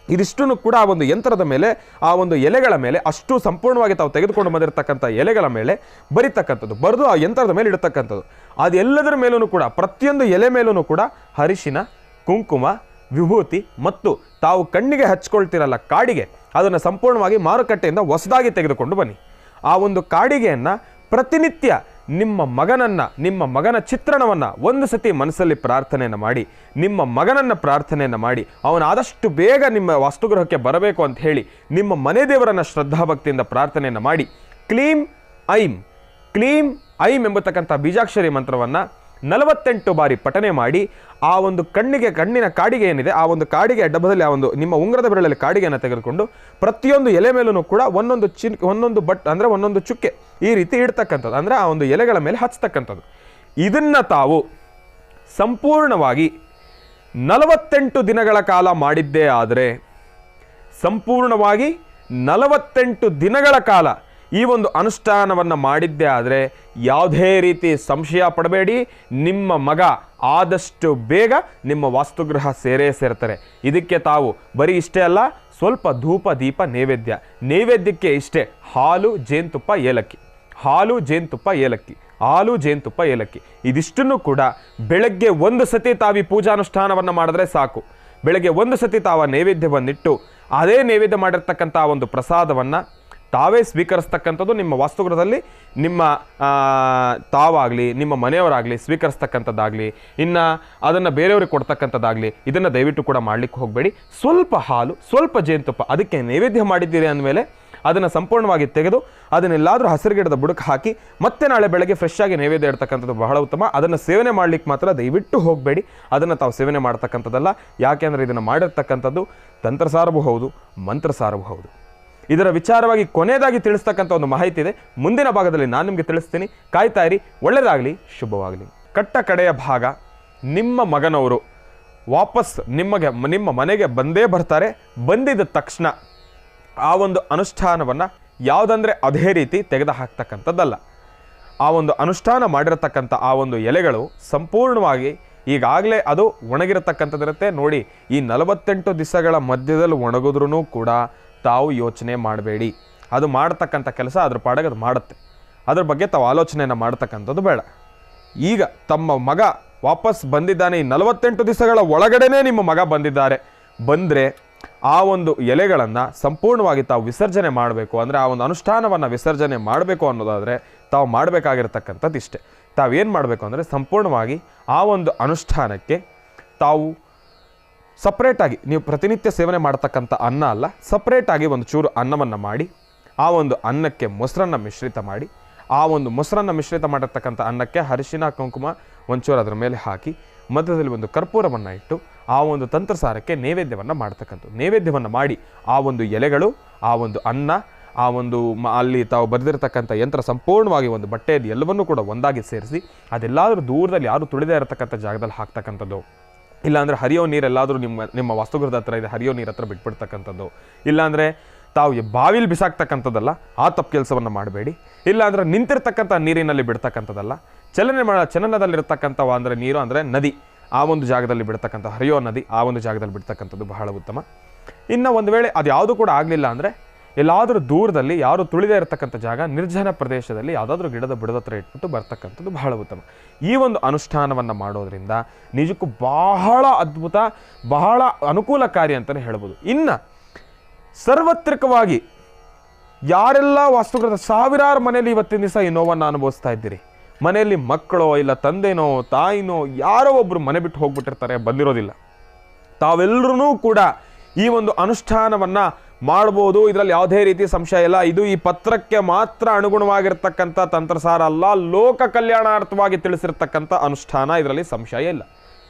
ಇದಿಷ್ಟನ್ನು ಕೂಡ ಆ ಒಂದು ಯಂತ್ರದ ಮೇಲೆ, ಆ ಒಂದು ಎಲೆಗಳ ಮೇಲೆ, ಅಷ್ಟು ಸಂಪೂರ್ಣವಾಗಿ ತಾವು ತೆಗೆದುಕೊಂಡು ಬಂದಿರತಕ್ಕಂಥ ಎಲೆಗಳ ಮೇಲೆ ಬರೀತಕ್ಕಂಥದ್ದು, ಬರೆದು ಆ ಯಂತ್ರದ ಮೇಲೆ ಇಡತಕ್ಕಂಥದ್ದು. ಅದೆಲ್ಲದರ ಮೇಲೂ ಕೂಡ ಪ್ರತಿಯೊಂದು ಎಲೆ ಮೇಲೂ ಕೂಡ ಅರಿಶಿನ, ಕುಂಕುಮ, ವಿಭೂತಿ ಮತ್ತು ತಾವು ಕಣ್ಣಿಗೆ ಹಚ್ಕೊಳ್ತಿರಲ್ಲ ಕಾಡಿಗೆ, ಅದನ್ನು ಸಂಪೂರ್ಣವಾಗಿ ಮಾರುಕಟ್ಟೆಯಿಂದ ಹೊಸದಾಗಿ ತೆಗೆದುಕೊಂಡು ಬನ್ನಿ. ಆ ಒಂದು ಕಾಡಿಗೆಯನ್ನು ಪ್ರತಿನಿತ್ಯ ನಿಮ್ಮ ಮಗನ ಚಿತ್ರಣವನ್ನು ಒಂದು ಸತಿ ಮನಸ್ಸಲ್ಲಿ ಪ್ರಾರ್ಥನೆಯನ್ನು ಮಾಡಿ, ನಿಮ್ಮ ಮಗನನ್ನು ಪ್ರಾರ್ಥನೆಯನ್ನು ಮಾಡಿ, ಅವನಾದಷ್ಟು ಬೇಗ ನಿಮ್ಮ ವಾಸ್ತುಗೃಹಕ್ಕೆ ಬರಬೇಕು ಅಂತ ಹೇಳಿ ನಿಮ್ಮ ಮನೆ ದೇವರನ್ನು ಶ್ರದ್ಧಾಭಕ್ತಿಯಿಂದ ಪ್ರಾರ್ಥನೆಯನ್ನು ಮಾಡಿ ಕ್ಲೀಂ ಐಂ ಎಂಬತಕ್ಕಂಥ ಬೀಜಾಕ್ಷರಿ ಮಂತ್ರವನ್ನು 48 ಬಾರಿ ಪಠನೆ ಮಾಡಿ ಆ ಒಂದು ಕಣ್ಣಿನ ಕಾಡಿಗೆ ಏನಿದೆ, ಆ ಒಂದು ಕಾಡಿಗೆ ಡಬ್ಬದಲ್ಲಿ ಆ ಒಂದು ನಿಮ್ಮ ಉಂಗುರದ ಬೆರಳಲ್ಲಿ ಕಾಡಿಗೆಯನ್ನು ತೆಗೆದುಕೊಂಡು ಪ್ರತಿಯೊಂದು ಎಲೆ ಮೇಲೂ ಕೂಡ ಒಂದೊಂದು ಚುಕ್ಕೆ ಈ ರೀತಿ ಇಡ್ತಕ್ಕಂಥದ್ದು, ಅಂದರೆ ಆ ಒಂದು ಎಲೆಗಳ ಮೇಲೆ ಹಚ್ಚತಕ್ಕಂಥದ್ದು. ಇದನ್ನು ತಾವು ಸಂಪೂರ್ಣವಾಗಿ 48 ದಿನಗಳ ಕಾಲ ಮಾಡಿದ್ದೇ ಆದರೆ, ಸಂಪೂರ್ಣವಾಗಿ 48 ದಿನಗಳ ಕಾಲ ಈ ಒಂದು ಅನುಷ್ಠಾನವನ್ನು ಮಾಡಿದ್ದೇ ಆದರೆ ಯಾವುದೇ ರೀತಿ ಸಂಶಯ ಪಡಬೇಡಿ, ನಿಮ್ಮ ಮಗ ಆದಷ್ಟು ಬೇಗ ನಿಮ್ಮ ವಾಸ್ತುಗೃಹ ಸೇರ್ತಾರೆ. ಇದಕ್ಕೆ ತಾವು ಬರೀ ಇಷ್ಟೇ ಅಲ್ಲ, ಸ್ವಲ್ಪ ಧೂಪ ದೀಪ ನೈವೇದ್ಯಕ್ಕೆ ಇಷ್ಟೇ ಹಾಲು ಜೇನುತುಪ್ಪ ಏಲಕ್ಕಿ ಇದಿಷ್ಟನ್ನು ಕೂಡ ಬೆಳಗ್ಗೆ 1 ಸತಿ ತಾವಿ ಪೂಜಾನುಷ್ಠಾನವನ್ನು ಮಾಡಿದ್ರೆ ಸಾಕು. ಬೆಳಗ್ಗೆ 1 ಸತಿ ತಾವ ನೈವೇದ್ಯ ಬಂದಿಟ್ಟು ಅದೇ ನೈವೇದ್ಯ ಮಾಡಿರ್ತಕ್ಕಂಥ ಒಂದು ಪ್ರಸಾದವನ್ನು ತಾವೇ ಸ್ವೀಕರಿಸ್ತಕ್ಕಂಥದ್ದು. ನಿಮ್ಮ ವಾಸ್ತುಗೃಹದಲ್ಲಿ ನಿಮ್ಮ ತಾವಾಗಲಿ ನಿಮ್ಮ ಮನೆಯವರಾಗಲಿ ಸ್ವೀಕರಿಸ್ತಕ್ಕಂಥದ್ದಾಗಲಿ, ಇನ್ನು ಅದನ್ನು ಬೇರೆಯವ್ರಿಗೆ ಕೊಡ್ತಕ್ಕಂಥದ್ದಾಗಲಿ, ಇದನ್ನು ದಯವಿಟ್ಟು ಕೂಡ ಮಾಡಲಿಕ್ಕೆ ಹೋಗಬೇಡಿ. ಸ್ವಲ್ಪ ಹಾಲು, ಸ್ವಲ್ಪ ಜೇನುತುಪ್ಪ, ಅದಕ್ಕೆ ನೈವೇದ್ಯ ಮಾಡಿದ್ದೀರಿ ಅಂದಮೇಲೆ ಅದನ್ನು ಸಂಪೂರ್ಣವಾಗಿ ತೆಗೆದು ಅದನ್ನೆಲ್ಲಾದರೂ ಹಸಿರು ಗಿಡದ ಬುಡಕ್ಕೆ ಹಾಕಿ ಮತ್ತೆ ನಾಳೆ ಬೆಳಗ್ಗೆ ಫ್ರೆಶ್ ಆಗಿ ನೈವೇದ್ಯ ಇಡ್ತಕ್ಕಂಥದ್ದು ಬಹಳ ಉತ್ತಮ. ಅದನ್ನು ಸೇವನೆ ಮಾಡಲಿಕ್ಕೆ ಮಾತ್ರ ದಯವಿಟ್ಟು ಹೋಗಬೇಡಿ, ಅದನ್ನು ತಾವು ಸೇವನೆ ಮಾಡ್ತಕ್ಕಂಥದ್ದಲ್ಲ. ಯಾಕೆಂದರೆ ಇದನ್ನು ಮಾಡಿರ್ತಕ್ಕಂಥದ್ದು ತಂತ್ರಸಾರವೂ ಹೌದು, ಮಂತ್ರಸಾರವೂ ಹೌದು. ಇದರ ವಿಚಾರವಾಗಿ ಕೊನೆಯದಾಗಿ ತಿಳಿಸ್ತಕ್ಕಂಥ ಒಂದು ಮಾಹಿತಿ ಇದೆ, ಮುಂದಿನ ಭಾಗದಲ್ಲಿ ನಾನು ನಿಮಗೆ ತಿಳಿಸ್ತೀನಿ. ಕಾಯ್ತಾ ಇರಿ. ಒಳ್ಳೆಯದಾಗಲಿ, ಶುಭವಾಗಲಿ. ಕಟ್ಟ ಕಡೆಯ ಭಾಗ, ನಿಮ್ಮ ಮಗನವರು ವಾಪಸ್ ನಿಮ್ಮ ಮನೆಗೆ ಬಂದೇ ಬರ್ತಾರೆ. ಬಂದಿದ್ದ ತಕ್ಷಣ ಆ ಒಂದು ಅನುಷ್ಠಾನವನ್ನು ಯಾವುದಂದರೆ ಅದೇ ರೀತಿ ತೆಗೆದು ಹಾಕ್ತಕ್ಕಂಥದ್ದಲ್ಲ. ಆ ಒಂದು ಅನುಷ್ಠಾನ ಮಾಡಿರತಕ್ಕಂಥ ಆ ಒಂದು ಎಲೆಗಳು ಸಂಪೂರ್ಣವಾಗಿ ಈಗಾಗಲೇ ಅದು ಒಣಗಿರತಕ್ಕಂಥದ್ದಿರುತ್ತೆ ನೋಡಿ. ಈ 48 ದಿವಸಗಳ ಮಧ್ಯದಲ್ಲಿ ಒಣಗಿದ್ರೂ ಕೂಡ ತಾವು ಯೋಚನೆ ಮಾಡಬೇಡಿ. ಅದು ಮಾಡ್ತಕ್ಕಂಥ ಕೆಲಸ ಅದ್ರ ಪಾಡಿಗೆ ಅದು ಮಾಡುತ್ತೆ. ಅದ್ರ ಬಗ್ಗೆ ತಾವು ಆಲೋಚನೆಯನ್ನು ಮಾಡ್ತಕ್ಕಂಥದ್ದು ಬೇಡ. ಈಗ ತಮ್ಮ ಮಗ ವಾಪಸ್ ಬಂದಿದ್ದಾನೆ, ಈ 48 ದಿವಸಗಳ ಒಳಗಡೆನೇ ನಿಮ್ಮ ಮಗ ಬಂದರೆ ಆ ಒಂದು ಎಲೆಗಳನ್ನು ಸಂಪೂರ್ಣವಾಗಿ ತಾವು ವಿಸರ್ಜನೆ ಮಾಡಬೇಕು. ಅಂದರೆ ಆ ಒಂದು ಅನುಷ್ಠಾನವನ್ನು ವಿಸರ್ಜನೆ ಮಾಡಬೇಕು ಅನ್ನೋದಾದರೆ ತಾವು ಮಾಡಬೇಕಾಗಿರ್ತಕ್ಕಂಥದ್ದು ಇಷ್ಟೇ. ತಾವೇನು ಮಾಡಬೇಕು ಅಂದರೆ ಸಂಪೂರ್ಣವಾಗಿ ಆ ಒಂದು ಅನುಷ್ಠಾನಕ್ಕೆ ತಾವು ಸಪ್ರೇಟಾಗಿ, ನೀವು ಪ್ರತಿನಿತ್ಯ ಸೇವನೆ ಮಾಡ್ತಕ್ಕಂಥ ಅನ್ನ ಅಲ್ಲ, ಸಪ್ರೇಟಾಗಿ ಒಂದು ಚೂರು ಅನ್ನವನ್ನು ಮಾಡಿ ಆ ಒಂದು ಅನ್ನಕ್ಕೆ ಮೊಸರನ್ನು ಮಿಶ್ರಿತ ಮಾಡಿ, ಆ ಒಂದು ಮೊಸರನ್ನು ಮಿಶ್ರಿತ ಮಾಡಿರ್ತಕ್ಕಂಥ ಅನ್ನಕ್ಕೆ ಅರಿಶಿನ ಕುಂಕುಮ ಒಂಚೂರು ಅದರ ಮೇಲೆ ಹಾಕಿ ಮಧ್ಯದಲ್ಲಿ ಒಂದು ಕರ್ಪೂರವನ್ನು ಇಟ್ಟು ಆ ಒಂದು ತಂತ್ರಸಾರಕ್ಕೆ ನೈವೇದ್ಯವನ್ನು ಮಾಡ್ತಕ್ಕಂಥದ್ದು. ನೈವೇದ್ಯವನ್ನು ಮಾಡಿ ಆ ಒಂದು ಎಲೆಗಳು, ಆ ಒಂದು ಅನ್ನ, ಆ ಒಂದು ಅಲ್ಲಿ ತಾವು ಬರೆದಿರ್ತಕ್ಕಂಥ ಯಂತ್ರ ಸಂಪೂರ್ಣವಾಗಿ ಒಂದು ಬಟ್ಟೆಯಲ್ಲಿ ಎಲ್ಲವನ್ನೂ ಕೂಡ ಒಂದಾಗಿ ಸೇರಿಸಿ ಅದೆಲ್ಲಾದರೂ ದೂರದಲ್ಲಿ ಯಾರು ತುಳಿದೇ ಇರತಕ್ಕಂಥ ಜಾಗದಲ್ಲಿ ಹಾಕ್ತಕ್ಕಂಥದ್ದು. ಇಲ್ಲಾಂದರೆ ಹರಿಯೋ ನೀರೆಲ್ಲಾದರೂ ನಿಮ್ಮ ವಾಸ್ತುಗೃಹದ ಹತ್ರ ಇದೆ, ಹರಿಯೋ ನೀರು ಹತ್ರ ಬಿಟ್ಬಿಡ್ತಕ್ಕಂಥದ್ದು. ಇಲ್ಲಾಂದರೆ ತಾವು ಬಾವಿಲಿ ಬಿಸಾಕ್ತಕ್ಕಂಥದ್ದಲ್ಲ, ಆ ತಪ್ಪು ಕೆಲಸವನ್ನು ಮಾಡಬೇಡಿ. ಇಲ್ಲಾಂದರೆ ನಿಂತಿರ್ತಕ್ಕಂಥ ನೀರಿನಲ್ಲಿ ಬಿಡ್ತಕ್ಕಂಥದ್ದಲ್ಲ, ಚಲನದಲ್ಲಿರ್ತಕ್ಕಂಥವು ಅಂದರೆ ನೀರು ಅಂದರೆ ನದಿ, ಆ ಒಂದು ಜಾಗದಲ್ಲಿ ಬಿಡ್ತಕ್ಕಂಥ ಹರಿಯೋ ನದಿ, ಆ ಒಂದು ಜಾಗದಲ್ಲಿ ಬಿಡ್ತಕ್ಕಂಥದ್ದು ಬಹಳ ಉತ್ತಮ. ಇನ್ನು ಒಂದು ವೇಳೆ ಅದು ಯಾವುದು ಕೂಡ ಆಗಲಿಲ್ಲ ಅಂದರೆ ಎಲ್ಲಾದರೂ ದೂರದಲ್ಲಿ ಯಾರು ತುಳಿದೇ ಇರತಕ್ಕಂಥ ಜಾಗ, ನಿರ್ಜನ ಪ್ರದೇಶದಲ್ಲಿ ಯಾವುದಾದ್ರೂ ಗಿಡದ ಬುಡದ ಹತ್ರ ಇಟ್ಬಿಟ್ಟು ಬರ್ತಕ್ಕಂಥದ್ದು ಬಹಳ ಉತ್ತಮ. ಈ ಒಂದು ಅನುಷ್ಠಾನವನ್ನು ಮಾಡೋದ್ರಿಂದ ನಿಜಕ್ಕೂ ಬಹಳ ಅದ್ಭುತ, ಬಹಳ ಅನುಕೂಲಕಾರಿ ಅಂತಲೇ ಹೇಳ್ಬೋದು. ಇನ್ನು ಸಾರ್ವತ್ರಿಕವಾಗಿ ಯಾರೆಲ್ಲ ವಾಸ್ತುಗೃಹದ ಸಾವಿರಾರು ಮನೆಯಲ್ಲಿ ಇವತ್ತಿನ ದಿವಸ ಈ ನೋವನ್ನು ಅನುಭವಿಸ್ತಾ ಇದ್ದೀರಿ, ಮನೆಯಲ್ಲಿ ಮಕ್ಕಳೋ ಇಲ್ಲ ತಂದೆನೋ ತಾಯಿನೋ ಯಾರೋ ಒಬ್ಬರು ಮನೆ ಬಿಟ್ಟು ಹೋಗ್ಬಿಟ್ಟಿರ್ತಾರೆ, ಬಂದಿರೋದಿಲ್ಲ. ತಾವೆಲ್ಲರೂ ಕೂಡ ಈ ಒಂದು ಅನುಷ್ಠಾನವನ್ನು ಮಾಡ್ಬೋದು, ಇದರಲ್ಲಿ ಯಾವುದೇ ರೀತಿ ಸಂಶಯ ಇಲ್ಲ. ಇದು ಈ ಪತ್ರಕ್ಕೆ ಮಾತ್ರ ಅನುಗುಣವಾಗಿರ್ತಕ್ಕಂಥ ತಂತ್ರಸಾರ ಅಲ್ಲ, ಲೋಕ ಕಲ್ಯಾಣಾರ್ಥವಾಗಿ ತಿಳಿಸಿರ್ತಕ್ಕಂಥ ಅನುಷ್ಠಾನ, ಇದರಲ್ಲಿ ಸಂಶಯ ಇಲ್ಲ.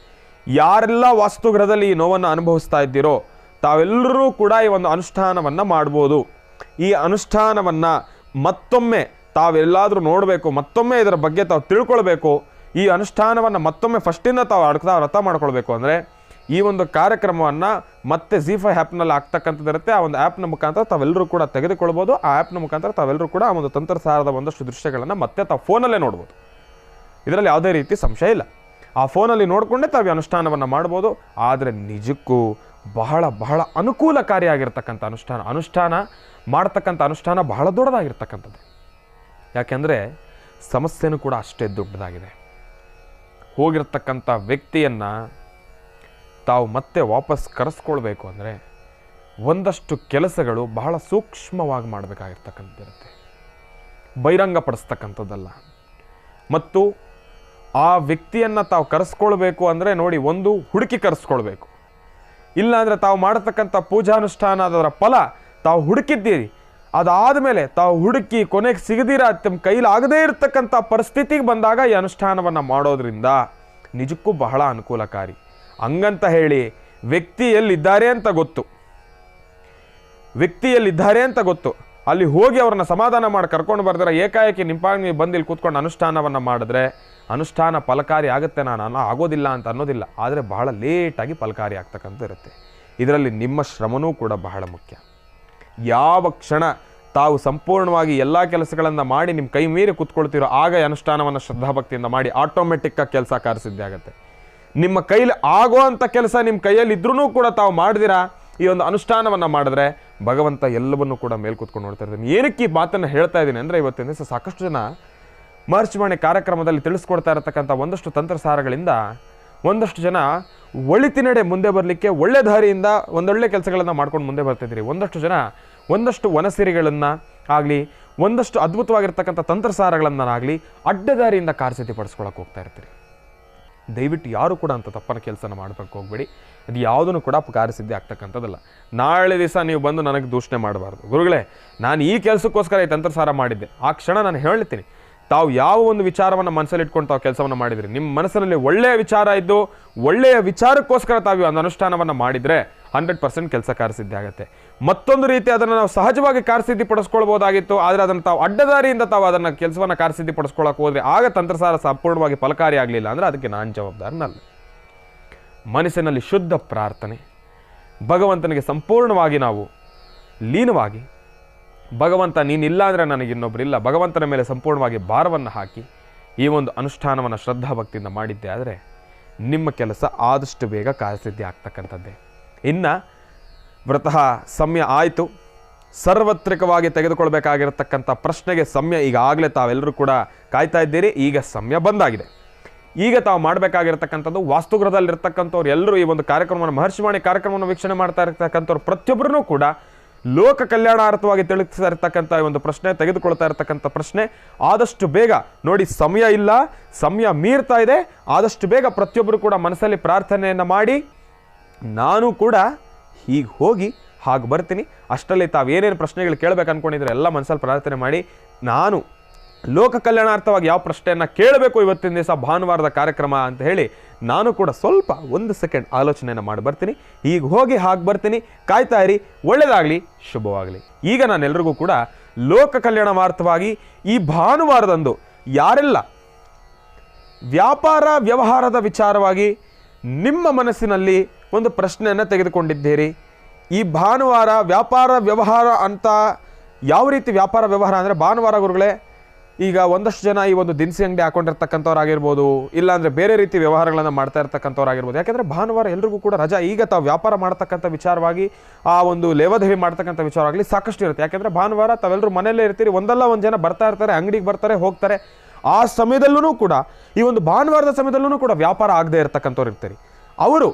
ಯಾರೆಲ್ಲ ವಾಸ್ತುಗ್ರಹದಲ್ಲಿ ಈ ನೋವನ್ನು ಅನುಭವಿಸ್ತಾ ಇದ್ದೀರೋ ತಾವೆಲ್ಲರೂ ಕೂಡ ಈ ಒಂದು ಅನುಷ್ಠಾನವನ್ನು ಮಾಡ್ಬೋದು. ಈ ಅನುಷ್ಠಾನವನ್ನು ಮತ್ತೊಮ್ಮೆ ತಾವೆಲ್ಲಾದರೂ ನೋಡಬೇಕು, ಮತ್ತೊಮ್ಮೆ ಇದರ ಬಗ್ಗೆ ತಾವು ತಿಳ್ಕೊಳ್ಬೇಕು, ಈ ಅನುಷ್ಠಾನವನ್ನು ಮತ್ತೊಮ್ಮೆ ಫಸ್ಟಿಂದ ತಾವು ಅರ್ಥ ಮಾಡ್ಕೊಳ್ಬೇಕು ಅಂದರೆ ಈ ಒಂದು ಕಾರ್ಯಕ್ರಮವನ್ನು ಮತ್ತೆ ZEE5 ಆ್ಯಪ್ನಲ್ಲಿ ಆಗ್ತಕ್ಕಂಥದ್ದಿರುತ್ತೆ. ಆ ಒಂದು ಆ್ಯಪ್ನ ಮುಖಾಂತರ ತಾವೆಲ್ಲರೂ ಕೂಡ ತೆಗೆದುಕೊಳ್ಬೋದು. ಆ ಆ್ಯಪ್ನ ಮುಖಾಂತರ ತಾವೆಲ್ಲರೂ ಕೂಡ ಆ ಒಂದು ತಂತ್ರಸಾರದ ಒಂದಷ್ಟು ದೃಶ್ಯಗಳನ್ನು ಮತ್ತೆ ತಾವು ಫೋನಲ್ಲೇ ನೋಡ್ಬೋದು. ಇದರಲ್ಲಿ ಯಾವುದೇ ರೀತಿ ಸಂಶಯ ಇಲ್ಲ. ಆ ಫೋನಲ್ಲಿ ನೋಡಿಕೊಂಡೇ ತಾವು ಅನುಷ್ಠಾನವನ್ನು ಮಾಡ್ಬೋದು. ಆದರೆ ನಿಜಕ್ಕೂ ಬಹಳ ಬಹಳ ಅನುಕೂಲಕಾರಿಯಾಗಿರ್ತಕ್ಕಂಥ ಅನುಷ್ಠಾನ ಮಾಡ್ತಕ್ಕಂಥ ಅನುಷ್ಠಾನ ಬಹಳ ದೊಡ್ಡದಾಗಿರ್ತಕ್ಕಂಥದ್ದು. ಯಾಕೆಂದರೆ ಸಮಸ್ಯೆನೂ ಕೂಡ ಅಷ್ಟೇ ದೊಡ್ಡದಾಗಿದೆ. ಹೋಗಿರ್ತಕ್ಕಂಥ ವ್ಯಕ್ತಿಯನ್ನು ತಾವು ಮತ್ತೆ ವಾಪಸ್ ಕರೆಸ್ಕೊಳ್ಬೇಕು ಅಂದರೆ ಒಂದಷ್ಟು ಕೆಲಸಗಳು ಬಹಳ ಸೂಕ್ಷ್ಮವಾಗಿ ಮಾಡಬೇಕಾಗಿರ್ತಕ್ಕಂಥದ್ದಿರುತ್ತೆ, ಬಹಿರಂಗಪಡಿಸ್ತಕ್ಕಂಥದ್ದಲ್ಲ. ಮತ್ತು ಆ ವ್ಯಕ್ತಿಯನ್ನು ತಾವು ಕರೆಸ್ಕೊಳ್ಬೇಕು ಅಂದರೆ ನೋಡಿ, ಒಂದು ಹುಡುಕಿ ಕರೆಸ್ಕೊಳ್ಬೇಕು. ಇಲ್ಲಾಂದರೆ ತಾವು ಮಾಡತಕ್ಕಂಥ ಪೂಜಾನುಷ್ಠಾನ ಅದರ ಫಲ ತಾವು ಹುಡುಕಿದ್ದೀರಿ, ಅದಾದ ಮೇಲೆ ತಾವು ಹುಡುಕಿ ಕೊನೆಗೆ ಸಿಗದಿರ ತಮ್ಮ ಕೈಲಾಗದೇ ಇರತಕ್ಕಂಥ ಪರಿಸ್ಥಿತಿಗೆ ಬಂದಾಗ ಈ ಅನುಷ್ಠಾನವನ್ನು ಮಾಡೋದ್ರಿಂದ ನಿಜಕ್ಕೂ ಬಹಳ ಅನುಕೂಲಕಾರಿ. ಹಂಗಂತ ಹೇಳಿ ವ್ಯಕ್ತಿಯಲ್ಲಿದ್ದಾರೆ ಅಂತ ಗೊತ್ತು ಅಲ್ಲಿ ಹೋಗಿ ಅವ್ರನ್ನ ಸಮಾಧಾನ ಮಾಡಿ ಕರ್ಕೊಂಡು ಬರ್ತಾರೆ, ಏಕಾಏಕಿ ನಿಂಪಾಗಿ ಬಂದು ಇಲ್ಲಿ ಕೂತ್ಕೊಂಡು ಅನುಷ್ಠಾನವನ್ನು ಮಾಡಿದ್ರೆ ಅನುಷ್ಠಾನ ಫಲಕಾರಿ ಆಗುತ್ತೆ ನಾನು ಆಗೋದಿಲ್ಲ ಅಂತ ಅನ್ನೋದಿಲ್ಲ. ಆದರೆ ಬಹಳ ಲೇಟಾಗಿ ಫಲಕಾರಿ ಆಗ್ತಕ್ಕಂಥ ಇರುತ್ತೆ. ಇದರಲ್ಲಿ ನಿಮ್ಮ ಶ್ರಮನೂ ಕೂಡ ಬಹಳ ಮುಖ್ಯ. ಯಾವ ಕ್ಷಣ ತಾವು ಸಂಪೂರ್ಣವಾಗಿ ಎಲ್ಲ ಕೆಲಸಗಳನ್ನು ಮಾಡಿ ನಿಮ್ಮ ಕೈ ಮೀರಿ ಕೂತ್ಕೊಳ್ತೀರೋ ಆಗ ಅನುಷ್ಠಾನವನ್ನು ಶ್ರದ್ಧಾಭಕ್ತಿಯಿಂದ ಮಾಡಿ ಆಟೋಮೆಟಿಕ್ಕಾಗಿ ಕೆಲಸ ಕಾರ್ಯಸಿದ್ಧಿ ಆಗುತ್ತೆ. ನಿಮ್ಮ ಕೈಲಿ ಆಗೋ ಅಂಥ ಕೆಲಸ ನಿಮ್ಮ ಕೈಯಲ್ಲಿ ಇದ್ರೂ ಕೂಡ ತಾವು ಮಾಡಿದಿರಾ ಈ ಒಂದು ಅನುಷ್ಠಾನವನ್ನು ಮಾಡಿದ್ರೆ ಭಗವಂತ ಎಲ್ಲವನ್ನೂ ಕೂಡ ಮೇಲೆ ಕೂತ್ಕೊಂಡು ನೋಡ್ತಾ ಇರ್ತಾನೆ. ಏನಕ್ಕೆ ಈ ಮಾತನ್ನು ಹೇಳ್ತಾ ಇದ್ದೀನಿ ಅಂದರೆ ಇವತ್ತಿನ ದಿವಸ ಸಾಕಷ್ಟು ಜನ ಮಹರ್ಷಿವಾಣಿ ಕಾರ್ಯಕ್ರಮದಲ್ಲಿ ತಿಳಿಸ್ಕೊಡ್ತಾ ಇರತಕ್ಕಂಥ ಒಂದಷ್ಟು ತಂತ್ರಸಾರಗಳಿಂದ ಒಂದಷ್ಟು ಜನ ಒಳಿತಿನಡೆ ಮುಂದೆ ಬರಲಿಕ್ಕೆ ಒಳ್ಳೆ ದಾರಿಯಿಂದ ಒಂದೊಳ್ಳೆ ಕೆಲಸಗಳನ್ನು ಮಾಡ್ಕೊಂಡು ಮುಂದೆ ಬರ್ತಿದ್ದೀರಿ. ಒಂದಷ್ಟು ಜನ ಒಂದಷ್ಟು ವನಸಿರಿಗಳನ್ನು ಆಗಲಿ ಒಂದಷ್ಟು ಅದ್ಭುತವಾಗಿರ್ತಕ್ಕಂಥ ತಂತ್ರಸಾರಗಳನ್ನಾಗಲಿ ಅಡ್ಡದಾರಿಯಿಂದ ಕಾರ್ಯಸಿದ್ಧಿ ಪಡಿಸ್ಕೊಳಕ್ಕೆ ಹೋಗ್ತಾ ಇರ್ತೀರಿ. ದಯವಿಟ್ಟು ಯಾರು ಕೂಡ ಅಂತ ತಪ್ಪನ ಕೆಲಸನ ಮಾಡಬೇಕು ಹೋಗ್ಬೇಡಿ. ಅದು ಯಾವುದನ್ನು ಕೂಡ ಕಾರ್ಯಸಿದ್ಧಿ ಆಗ್ತಕ್ಕಂಥದ್ದಲ್ಲ. ನಾಳೆ ದಿವಸ ನೀವು ಬಂದು ನನಗೆ ದೂಷಣೆ ಮಾಡಬಾರ್ದು, ಗುರುಗಳೇ ನಾನು ಈ ಕೆಲಸಕ್ಕೋಸ್ಕರ ಈ ತಂತ್ರಸಾರ ಮಾಡಿದ್ದೆ. ಆ ಕ್ಷಣ ನಾನು ಹೇಳ್ತೀನಿ, ತಾವು ಯಾವ ಒಂದು ವಿಚಾರವನ್ನು ಮನಸ್ಸಲ್ಲಿ ಇಟ್ಕೊಂಡು ತಾವು ಕೆಲಸವನ್ನು ಮಾಡಿದ್ರಿ, ನಿಮ್ಮ ಮನಸ್ಸಿನಲ್ಲಿ ಒಳ್ಳೆಯ ವಿಚಾರ ಇದ್ದು ಒಳ್ಳೆಯ ವಿಚಾರಕ್ಕೋಸ್ಕರ ತಾವು ಒಂದು ಅನುಷ್ಠಾನವನ್ನು ಮಾಡಿದರೆ 100% ಕೆಲಸ ಕಾರ್ಯಸಿದ್ಧಿ ಆಗುತ್ತೆ. ಮತ್ತೊಂದು ರೀತಿ ಅದನ್ನು ನಾವು ಸಹಜವಾಗಿ ಕಾರ್ಯಸಿದ್ಧಿ ಪಡಿಸ್ಕೊಳ್ಬೋದಾಗಿತ್ತು, ಆದರೆ ಅದನ್ನು ತಾವು ಅಡ್ಡದಾರಿಯಿಂದ ತಾವು ಅದನ್ನು ಕೆಲಸವನ್ನು ಕಾರ್ಯಸಿದ್ಧಿ ಪಡಿಸ್ಕೊಳ್ಳೋಕೆ ಹೋದರೆ ಆಗ ತಂತ್ರಸಾರ ಸಂಪೂರ್ಣವಾಗಿ ಫಲಕಾರಿ ಆಗಲಿಲ್ಲ ಅಂದರೆ ಅದಕ್ಕೆ ನಾನು ಜವಾಬ್ದಾರನಲ್ಲ. ಮನಸ್ಸಿನಲ್ಲಿ ಶುದ್ಧ ಪ್ರಾರ್ಥನೆ, ಭಗವಂತನಿಗೆ ಸಂಪೂರ್ಣವಾಗಿ ನಾವು ಲೀನವಾಗಿ, ಭಗವಂತ ನೀನಿಲ್ಲ ಅಂದರೆ ನನಗೆ ಇನ್ನೊಬ್ಬರಿಲ್ಲ, ಭಗವಂತನ ಮೇಲೆ ಸಂಪೂರ್ಣವಾಗಿ ಭಾರವನ್ನು ಹಾಕಿ ಈ ಒಂದು ಅನುಷ್ಠಾನವನ್ನು ಶ್ರದ್ಧಾಭಕ್ತಿಯಿಂದ ಮಾಡಿದ್ದೆ ಆದರೆ ನಿಮ್ಮ ಕೆಲಸ ಆದಷ್ಟು ಬೇಗ ಕಾರ್ಯಸಿದ್ಧಿ ಆಗ್ತಕ್ಕಂಥದ್ದೇ. ಇನ್ನು ವ್ರತಃ ಸಮಯ ಆಯಿತು, ಸಾರ್ವತ್ರಿಕವಾಗಿ ತೆಗೆದುಕೊಳ್ಬೇಕಾಗಿರತಕ್ಕಂಥ ಪ್ರಶ್ನೆಗೆ ಸಮಯ ಈಗಾಗಲೇ ತಾವೆಲ್ಲರೂ ಕೂಡ ಕಾಯ್ತಾ ಇದ್ದೀರಿ. ಈಗ ಸಮಯ ಬಂದಾಗಿದೆ. ಈಗ ತಾವು ಮಾಡಬೇಕಾಗಿರ್ತಕ್ಕಂಥದ್ದು ವಾಸ್ತುಗೃಹದಲ್ಲಿರ್ತಕ್ಕಂಥವ್ರು ಎಲ್ಲರೂ ಈ ಒಂದು ಕಾರ್ಯಕ್ರಮವನ್ನು ಮಹರ್ಷಿವಾಣಿ ಕಾರ್ಯಕ್ರಮವನ್ನು ವೀಕ್ಷಣೆ ಮಾಡ್ತಾ ಇರ್ತಕ್ಕಂಥವ್ರು ಪ್ರತಿಯೊಬ್ಬರೂ ಕೂಡ ಲೋಕ ಕಲ್ಯಾಣಾರ್ಥವಾಗಿ ತಿಳಿಸ್ತಾ ಇರ್ತಕ್ಕಂಥ ಒಂದು ಪ್ರಶ್ನೆ, ತೆಗೆದುಕೊಳ್ತಾ ಇರ್ತಕ್ಕಂಥ ಪ್ರಶ್ನೆ ಆದಷ್ಟು ಬೇಗ ನೋಡಿ, ಸಮಯ ಇಲ್ಲ, ಸಮಯ ಮೀರ್ತಾ ಇದೆ. ಆದಷ್ಟು ಬೇಗ ಪ್ರತಿಯೊಬ್ಬರು ಕೂಡ ಮನಸ್ಸಲ್ಲಿ ಪ್ರಾರ್ಥನೆಯನ್ನು ಮಾಡಿ ನಾನು ಕೂಡ ಹೀಗೆ ಹೋಗಿ ಹಾಗೆ ಬರ್ತೀನಿ, ಅಷ್ಟರಲ್ಲಿ ತಾವೇನೇನು ಪ್ರಶ್ನೆಗಳು ಕೇಳಬೇಕು ಅಂದ್ಕೊಂಡಿದ್ರೆ ಎಲ್ಲ ಮನಸ್ಸಲ್ಲಿ ಪ್ರಾರ್ಥನೆ ಮಾಡಿ ನಾನು ಲೋಕ ಕಲ್ಯಾಣಾರ್ಥವಾಗಿ ಯಾವ ಪ್ರಶ್ನೆಯನ್ನು ಕೇಳಬೇಕು ಇವತ್ತಿನ ದಿವಸ ಭಾನುವಾರದ ಕಾರ್ಯಕ್ರಮ ಅಂತ ಹೇಳಿ ನಾನು ಕೂಡ ಸ್ವಲ್ಪ 1 ಸೆಕೆಂಡ್ ಆಲೋಚನೆಯನ್ನು ಮಾಡಿ ಬರ್ತೀನಿ. ಈಗ ಹೋಗಿ ಹಾಗೆ ಬರ್ತೀನಿ, ಕಾಯ್ತಾ ಇರಿ. ಒಳ್ಳೆಯದಾಗಲಿ, ಶುಭವಾಗಲಿ. ಈಗ ನಾನೆಲ್ಲರಿಗೂ ಕೂಡ ಲೋಕ ಕಲ್ಯಾಣಾರ್ಥವಾಗಿ ಈ ಭಾನುವಾರದಂದು ಯಾರೆಲ್ಲ ವ್ಯಾಪಾರ ವ್ಯವಹಾರದ ವಿಚಾರವಾಗಿ ನಿಮ್ಮ ಮನಸ್ಸಿನಲ್ಲಿ ಒಂದು ಪ್ರಶ್ನೆಯನ್ನು ತೆಗೆದುಕೊಂಡಿದ್ದೀರಿ, ಈ ಭಾನುವಾರ ವ್ಯಾಪಾರ ವ್ಯವಹಾರ ಅಂತ ಯಾವ ರೀತಿ ವ್ಯಾಪಾರ ವ್ಯವಹಾರ ಅಂದರೆ ಭಾನುವಾರ ಗುರುಗಳೇ ಈಗ ಒಂದಷ್ಟು ಜನ ಈ ಒಂದು ದಿನಸಿ ಅಂಗಡಿ ಹಾಕೊಂಡಿರ್ತಕ್ಕಂಥವ್ರಾಗಿರ್ಬೋದು, ಇಲ್ಲಾಂದರೆ ಬೇರೆ ರೀತಿ ವ್ಯವಹಾರಗಳನ್ನು ಮಾಡ್ತಾ ಇರ್ತಕ್ಕಂಥವ್ರಾಗಿರ್ಬೋದು. ಯಾಕೆಂದರೆ ಭಾನುವಾರ ಎಲ್ರಿಗೂ ಕೂಡ ರಜಾ. ಈಗ ತಾವು ವ್ಯಾಪಾರ ಮಾಡ್ತಕ್ಕಂಥ ವಿಚಾರವಾಗಿ ಆ ಒಂದು ಲೇವಾದೇವಿ ಮಾಡ್ತಕ್ಕಂಥ ವಿಚಾರವಾಗಲಿ ಸಾಕಷ್ಟು ಇರುತ್ತೆ. ಯಾಕೆಂದರೆ ಭಾನುವಾರ ತಾವೆಲ್ಲರೂ ಮನೆಯಲ್ಲೇ ಇರ್ತೀರಿ, ಒಂದಲ್ಲ ಒಂದು ಜನ ಬರ್ತಾ ಇರ್ತಾರೆ, ಅಂಗಡಿಗೆ ಬರ್ತಾರೆ, ಹೋಗ್ತಾರೆ. ಆ ಸಮಯದಲ್ಲೂ ಕೂಡ ಈ ಒಂದು ಭಾನುವಾರದ ಸಮಯದಲ್ಲೂ ಕೂಡ ವ್ಯಾಪಾರ ಆಗದೆ ಇರ್ತಕ್ಕಂಥವ್ರು ಇರ್ತೀರಿ. ಅವರು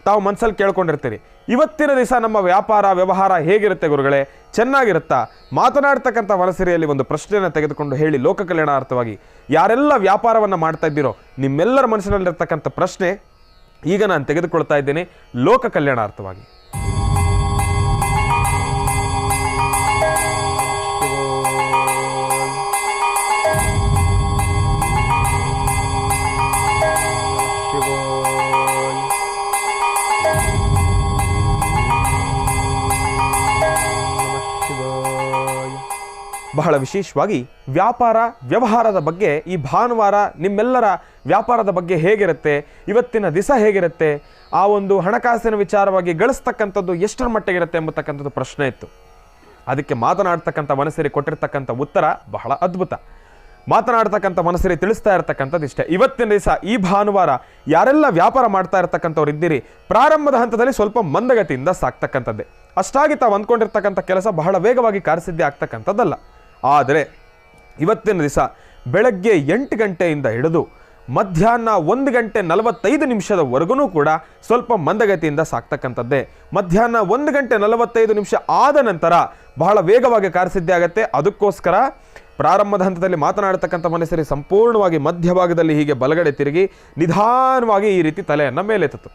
ತಾವು ಮನಸ್ಸಲ್ಲಿ ಕೇಳ್ಕೊಂಡಿರ್ತೀರಿ, ಇವತ್ತಿನ ದಿವಸ ನಮ್ಮ ವ್ಯಾಪಾರ ವ್ಯವಹಾರ ಹೇಗಿರುತ್ತೆ ಗುರುಗಳೇ, ಚೆನ್ನಾಗಿರುತ್ತಾ? ಮಾತನಾಡ್ತಕ್ಕಂಥ ಮನಸ್ಸಿರಿಯಲ್ಲಿ ಒಂದು ಪ್ರಶ್ನೆಯನ್ನು ತೆಗೆದುಕೊಂಡು ಹೇಳಿ ಲೋಕ ಕಲ್ಯಾಣಾರ್ಥವಾಗಿ ಯಾರೆಲ್ಲ ವ್ಯಾಪಾರವನ್ನು ಮಾಡ್ತಾ ಇದ್ದೀರೋ ನಿಮ್ಮೆಲ್ಲರ ಮನಸ್ಸಿನಲ್ಲಿರ್ತಕ್ಕಂಥ ಪ್ರಶ್ನೆ ಈಗ ನಾನು ತೆಗೆದುಕೊಳ್ತಾ ಇದ್ದೇನೆ ಲೋಕ ಕಲ್ಯಾಣಾರ್ಥವಾಗಿ. ಬಹಳ ವಿಶೇಷವಾಗಿ ವ್ಯಾಪಾರ ವ್ಯವಹಾರದ ಬಗ್ಗೆ ಈ ಭಾನುವಾರ ನಿಮ್ಮೆಲ್ಲರ ವ್ಯಾಪಾರದ ಬಗ್ಗೆ ಹೇಗಿರುತ್ತೆ, ಇವತ್ತಿನ ದಿವಸ ಹೇಗಿರುತ್ತೆ, ಆ ಒಂದು ಹಣಕಾಸಿನ ವಿಚಾರವಾಗಿ ಗಳಿಸ್ತಕ್ಕಂಥದ್ದು ಎಷ್ಟರ ಮಟ್ಟಿಗಿರುತ್ತೆ ಎಂಬತಕ್ಕಂಥದ್ದು ಪ್ರಶ್ನೆ ಇತ್ತು. ಅದಕ್ಕೆ ಮಾತನಾಡ್ತಕ್ಕಂಥ ಮನಸ್ಸರಿ ಕೊಟ್ಟಿರ್ತಕ್ಕಂಥ ಉತ್ತರ ಬಹಳ ಅದ್ಭುತ. ಮಾತನಾಡ್ತಕ್ಕಂಥ ಮನಸ್ಸರಿ ತಿಳಿಸ್ತಾ ಇರ್ತಕ್ಕಂಥದ್ದು ಇಷ್ಟೇ. ಇವತ್ತಿನ ದಿವಸ ಈ ಭಾನುವಾರ ಯಾರೆಲ್ಲ ವ್ಯಾಪಾರ ಮಾಡ್ತಾ ಇರ್ತಕ್ಕಂಥವ್ರು ಇದ್ದೀರಿ, ಪ್ರಾರಂಭದ ಹಂತದಲ್ಲಿ ಸ್ವಲ್ಪ ಮಂದಗತಿಯಿಂದ ಸಾಕ್ತಕ್ಕಂಥದ್ದೇ. ಅಷ್ಟಾಗಿ ತಾವು ಅಂದ್ಕೊಂಡಿರ್ತಕ್ಕಂಥ ಕೆಲಸ ಬಹಳ ವೇಗವಾಗಿ ಕಾರ್ಯಸಿದ್ಧಿ ಆಗ್ತಕ್ಕಂಥದ್ದಲ್ಲ. ಆದರೆ ಇವತ್ತಿನ ದಿವಸ ಬೆಳಗ್ಗೆ 8 ಗಂಟೆಯಿಂದ ಹಿಡಿದು ಮಧ್ಯಾಹ್ನ 1 ಗಂಟೆ 45 ನಿಮಿಷದವರೆಗೂ ಕೂಡ ಸ್ವಲ್ಪ ಮಂದಗತಿಯಿಂದ ಸಾಕ್ತಕ್ಕಂಥದ್ದೇ. ಮಧ್ಯಾಹ್ನ 1 ಗಂಟೆ 45 ನಿಮಿಷ ಆದ ನಂತರ ಬಹಳ ವೇಗವಾಗಿ ಕಾರ್ಯಸಿದ್ಧಿ ಆಗುತ್ತೆ. ಅದಕ್ಕೋಸ್ಕರ ಪ್ರಾರಂಭದ ಹಂತದಲ್ಲಿ ಮಾತನಾಡತಕ್ಕಂಥ ಮನಸ್ಸರಿ ಸಂಪೂರ್ಣವಾಗಿ ಮಧ್ಯಭಾಗದಲ್ಲಿ ಹೀಗೆ ಬಲಗಡೆ ತಿರುಗಿ ನಿಧಾನವಾಗಿ ಈ ರೀತಿ ತಲೆಯನ್ನು ಮೇಲೆತ್ತಿತು.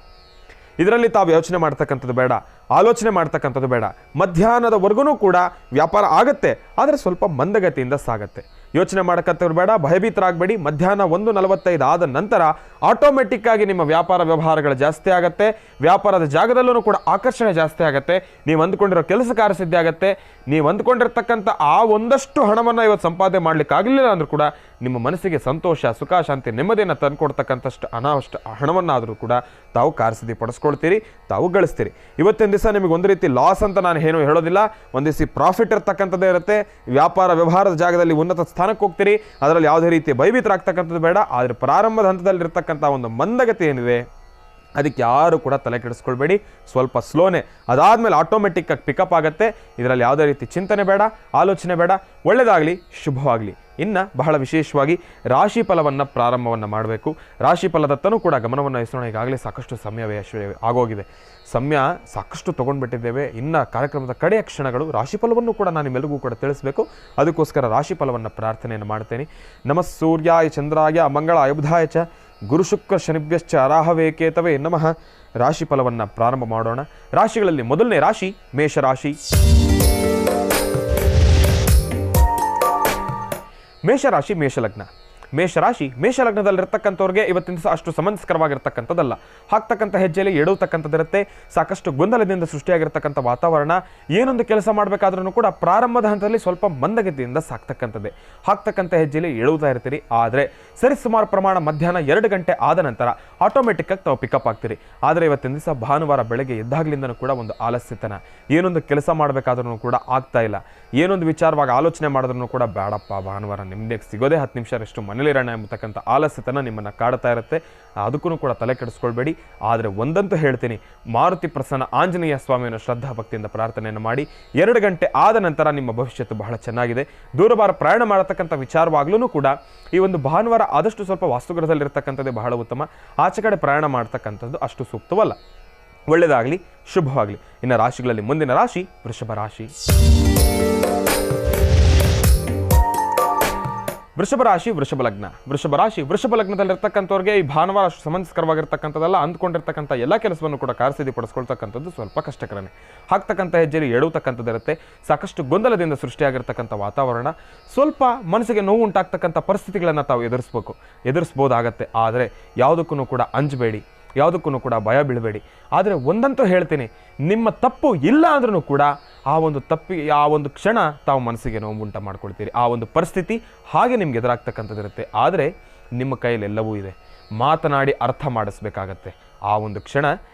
ಇದರಲ್ಲಿ ತಾವು ಯೋಚನೆ ಮಾಡ್ತಕ್ಕಂಥದ್ದು ಬೇಡ, ಆಲೋಚನೆ ಮಾಡ್ತಕ್ಕಂಥದ್ದು ಬೇಡ. ಮಧ್ಯಾಹ್ನದವರೆಗೂ ಕೂಡ ವ್ಯಾಪಾರ ಆಗುತ್ತೆ, ಆದರೆ ಸ್ವಲ್ಪ ಮಂದಗತಿಯಿಂದ ಸಾಗುತ್ತೆ. ಯೋಚನೆ ಮಾಡಕ್ಕಂಥವ್ರು ಬೇಡ, ಭಯಭೀತರಾಗಬೇಡಿ. ಮಧ್ಯಾಹ್ನ 1:45 ಆದ ನಂತರ ಆಟೋಮೆಟಿಕ್ ಆಗಿ ನಿಮ್ಮ ವ್ಯಾಪಾರ ವ್ಯವಹಾರಗಳು ಜಾಸ್ತಿ ಆಗುತ್ತೆ. ವ್ಯಾಪಾರದ ಜಾಗದಲ್ಲೂ ಕೂಡ ಆಕರ್ಷಣೆ ಜಾಸ್ತಿ ಆಗುತ್ತೆ. ನೀವು ಅಂದ್ಕೊಂಡಿರೋ ಕೆಲಸ ಕಾರ್ಯಸಿದ್ಧಿ ಆಗುತ್ತೆ. ನೀವು ಅಂದ್ಕೊಂಡಿರ್ತಕ್ಕಂಥ ಆ ಒಂದಷ್ಟು ಹಣವನ್ನು ಇವತ್ತು ಸಂಪಾದನೆ ಮಾಡ್ಲಿಕ್ಕೆ ಆಗಲಿಲ್ಲ ಅಂದ್ರೂ ಕೂಡ ನಿಮ್ಮ ಮನಸ್ಸಿಗೆ ಸಂತೋಷ, ಸುಖ, ಶಾಂತಿ, ನೆಮ್ಮದಿಯನ್ನು ತಂದುಕೊಡ್ತಕ್ಕಂಥಷ್ಟು ಅನಾವಷ್ಟು ಹಣವನ್ನಾದರೂ ಕೂಡ ತಾವು ಕಾರ್ಯಸಿದ್ಧಿ ಪಡಿಸ್ಕೊಳ್ತೀರಿ, ತಾವು ಗಳಿಸ್ತೀರಿ. ಇವತ್ತಿನ ದಿವಸ ನಿಮಗೆ ಒಂದು ರೀತಿ ಲಾಸ್ ಅಂತ ನಾನು ಏನೂ ಹೇಳೋದಿಲ್ಲ, ಒಂದು ದಿವಸ ಪ್ರಾಫಿಟ್ ಇರ್ತಕ್ಕಂಥದ್ದೇ ಇರುತ್ತೆ. ವ್ಯಾಪಾರ ವ್ಯವಹಾರದ ಜಾಗದಲ್ಲಿ ಉನ್ನತ ಸ್ಥಾನಕ್ಕೆ ಹೋಗ್ತೀರಿ, ಅದರಲ್ಲಿ ಯಾವುದೇ ರೀತಿ ಭಯಭೀತರಾಗ್ತಕ್ಕಂಥದ್ದು ಬೇಡ. ಆದರೆ ಪ್ರಾರಂಭದ ಹಂತದಲ್ಲಿರ್ತಕ್ಕಂಥ ಒಂದು ಮಂದಗತಿ ಏನಿದೆ ಅದಕ್ಕೆ ಯಾರು ಕೂಡ ತಲೆ ಕೆಡಿಸ್ಕೊಳ್ಬೇಡಿ. ಸ್ವಲ್ಪ ಸ್ಲೋನೆ, ಅದಾದಮೇಲೆ ಆಟೋಮೆಟಿಕ್ ಆಗಿ ಪಿಕಪ್ ಆಗುತ್ತೆ. ಇದರಲ್ಲಿ ಯಾವುದೇ ರೀತಿ ಚಿಂತನೆ ಬೇಡ, ಆಲೋಚನೆ ಬೇಡ. ಒಳ್ಳೆಯದಾಗಲಿ, ಶುಭವಾಗಲಿ. ಇನ್ನು ಬಹಳ ವಿಶೇಷವಾಗಿ ರಾಶಿ ಫಲವನ್ನು ಪ್ರಾರಂಭವನ್ನು ಮಾಡಬೇಕು. ರಾಶಿ ಫಲದತ್ತನೂ ಕೂಡ ಗಮನವನ್ನು ವಹಿಸೋಣ. ಈಗಾಗಲೇ ಸಾಕಷ್ಟು ಸಮಯ ಆಗೋಗಿದೆ, ಸಮಯ ಸಾಕಷ್ಟು ತೊಗೊಂಡ್ಬಿಟ್ಟಿದ್ದೇವೆ. ಇನ್ನು ಕಾರ್ಯಕ್ರಮದ ಕಡೆಯ ಕ್ಷಣಗಳು ರಾಶಿ ಫಲವನ್ನು ಕೂಡ ನಾನು ನಿಮ್ಮೆಲ್ಲರಿಗೂ ಕೂಡ ತಿಳಿಸಬೇಕು. ಅದಕ್ಕೋಸ್ಕರ ರಾಶಿ ಫಲವನ್ನು ಪ್ರಾರ್ಥನೆಯನ್ನು ಮಾಡ್ತೇನೆ. ನಮಃ ಸೂರ್ಯಾಯ ಚಂದ್ರಾಯ ಮಂಗಳಾಯ ಬುಧಾಯ ಚ ಗುರು ಶುಕ್ರ ಶನಿಭ್ಯಶ್ಚ ರಾಹವೇಕೇತವೇ ನಮಃ. ರಾಶಿ ಫಲವನ್ನು ಪ್ರಾರಂಭ ಮಾಡೋಣ. ರಾಶಿಗಳಲ್ಲಿ ಮೊದಲನೇ ರಾಶಿ ಮೇಷರಾಶಿ. ಮೇಷರಾಶಿ ಮೇಷಲಗ್ನ. ಮೇಷಲಗ್ನದಲ್ಲಿರ್ತಕ್ಕಂಥವ್ರಿಗೆ ಇವತ್ತಿನ ದಿವಸ ಅಷ್ಟು ಸಮಂಜಸಕರವಾಗಿರ್ತಕ್ಕಂಥದ್ದಲ್ಲ. ಹಾಕ್ತಕ್ಕಂಥ ಹೆಜ್ಜೆಯಲ್ಲಿ ಎಡುವತಕ್ಕಂಥದ್ದಿರುತ್ತೆ. ಸಾಕಷ್ಟು ಗೊಂದಲದಿಂದ ಸೃಷ್ಟಿಯಾಗಿರ್ತಕ್ಕಂಥ ವಾತಾವರಣ. ಏನೊಂದು ಕೆಲಸ ಮಾಡಬೇಕಾದ್ರೂ ಕೂಡ ಪ್ರಾರಂಭದ ಹಂತದಲ್ಲಿ ಸ್ವಲ್ಪ ಮಂದಗತಿಯಿಂದ ಸಾಕ್ತಕ್ಕಂಥದ್ದೇ. ಹಾಕ್ತಕ್ಕಂಥ ಹೆಜ್ಜೆಯಲ್ಲಿ ಎಳುತ್ತಾ ಇರ್ತೀರಿ. ಆದರೆ ಸರಿಸುಮಾರು ಪ್ರಮಾಣ ಮಧ್ಯಾಹ್ನ 2 ಗಂಟೆ ಆದ ನಂತರ ಆಟೋಮೆಟಿಕ್ಕಾಗಿ ತಾವು ಪಿಕಪ್ ಆಗ್ತೀರಿ. ಆದರೆ ಇವತ್ತಿನ ದಿವಸ ಭಾನುವಾರ ಬೆಳಗ್ಗೆ ಎದ್ದಾಗಲಿಂದನೂ ಕೂಡ ಒಂದು ಆಲಸ್ಯತನ. ಏನೊಂದು ಕೆಲಸ ಮಾಡಬೇಕಾದ್ರೂ ಕೂಡ ಆಗ್ತಾ ಇಲ್ಲ. ಏನೊಂದು ವಿಚಾರವಾಗಿ ಆಲೋಚನೆ ಮಾಡಿದ್ರೂ ಕೂಡ ಬೇಡಪ್ಪ, ಭಾನುವಾರ ನಿಮ್ಮದೇ ಸಿಗೋದೇ 10 ನಿಮಿಷ ಮನೇಲಿರೋಣ ಎಂಬತಕ್ಕಂಥ ಆಲಸ್ಯತನ ನಿಮ್ಮನ್ನು ಕಾಡ್ತಾ ಇರುತ್ತೆ. ಅದಕ್ಕೂ ಕೂಡ ತಲೆ ಕೆಡಿಸ್ಕೊಳ್ಬೇಡಿ. ಆದರೆ ಒಂದಂತೂ ಹೇಳ್ತೀನಿ, ಮಾರುತಿ ಪ್ರಸನ್ನ ಆಂಜನೇಯ ಸ್ವಾಮಿಯನ್ನು ಶ್ರದ್ಧಾ ಭಕ್ತಿಯಿಂದ ಪ್ರಾರ್ಥನೆಯನ್ನು ಮಾಡಿ 2 ಗಂಟೆ ಆದ ನಂತರ ನಿಮ್ಮ ಭವಿಷ್ಯತ್ತು ಬಹಳ ಚೆನ್ನಾಗಿದೆ. ದೂರಭಾರ ಪ್ರಯಾಣ ಮಾಡತಕ್ಕಂಥ ವಿಚಾರವಾಗ್ಲೂ ಕೂಡ ಈ ಒಂದು ಭಾನುವಾರ ಆದಷ್ಟು ಸ್ವಲ್ಪ ವಾಸ್ತುಗೃಹದಲ್ಲಿರ್ತಕ್ಕಂಥದ್ದೇ ಬಹಳ ಉತ್ತಮ. ಆಚೆ ಕಡೆ ಪ್ರಯಾಣ ಮಾಡ್ತಕ್ಕಂಥದ್ದು ಅಷ್ಟು ಸೂಕ್ತವಲ್ಲ. ಒಳ್ಳೆಯದಾಗಲಿ, ಶುಭವಾಗಲಿ. ಇನ್ನು ರಾಶಿಗಳಲ್ಲಿ ಮುಂದಿನ ರಾಶಿ ವೃಷಭ ರಾಶಿ. ವೃಷಭ ರಾಶಿ ವೃಷಭ ಲಗ್ನ. ವೃಷಭ ಲಗ್ನದಲ್ಲಿರ್ತಕ್ಕಂಥವ್ರಿಗೆ ಈ ಭಾನುವಾರ ಅಷ್ಟು ಸಮಂಜಸಕರವಾಗಿರ್ತಕ್ಕಂಥದ್ದಲ್ಲ. ಅಂದ್ಕೊಂಡಿರ್ತಕ್ಕಂಥ ಎಲ್ಲ ಕೆಲಸವನ್ನು ಕೂಡ ಕಾರ್ಯಸಿದ್ಧಿ ಪಡಿಸ್ಕೊಳ್ತಕ್ಕಂಥದ್ದು ಸ್ವಲ್ಪ ಕಷ್ಟಕರನೇ. ಹಾಕ್ತಕ್ಕಂಥ ಹೆಜ್ಜೆಯಲ್ಲಿ ಎಡುವತಕ್ಕಂಥದ್ದಿರುತ್ತೆ. ಸಾಕಷ್ಟು ಗೊಂದಲದಿಂದ ಸೃಷ್ಟಿಯಾಗಿರ್ತಕ್ಕಂಥ ವಾತಾವರಣ. ಸ್ವಲ್ಪ ಮನಸ್ಸಿಗೆ ನೋವು ಉಂಟಾಗ್ತಕ್ಕಂಥ ಪರಿಸ್ಥಿತಿಗಳನ್ನು ತಾವು ಎದುರಿಸ್ಬೋದಾಗತ್ತೆ. ಆದರೆ ಯಾವುದಕ್ಕೂ ಕೂಡ ಅಂಜಬೇಡಿ, ಯಾವುದಕ್ಕೂ ಕೂಡ ಭಯ ಬೀಳಬೇಡಿ. ಆದರೆ ಒಂದಂತೂ ಹೇಳ್ತೀನಿ, ನಿಮ್ಮ ತಪ್ಪು ಇಲ್ಲ ಅಂದ್ರೂ ಕೂಡ ಆ ಒಂದು ಕ್ಷಣ ತಾವು ಮನಸ್ಸಿಗೆ ನೋವು ಉಂಟು ಮಾಡ್ಕೊಳ್ತೀರಿ. ಆ ಒಂದು ಪರಿಸ್ಥಿತಿ ಹಾಗೆ ನಿಮ್ಗೆ ಎದುರಾಗ್ತಕ್ಕಂಥದ್ದಿರುತ್ತೆ. ಆದರೆ ನಿಮ್ಮ ಕೈಯಲ್ಲಿ ಎಲ್ಲವೂ ಇದೆ. ಮಾತನಾಡಿ ಅರ್ಥ ಮಾಡಿಸ್ಬೇಕಾಗತ್ತೆ. ಆ ಒಂದು ಕ್ಷಣ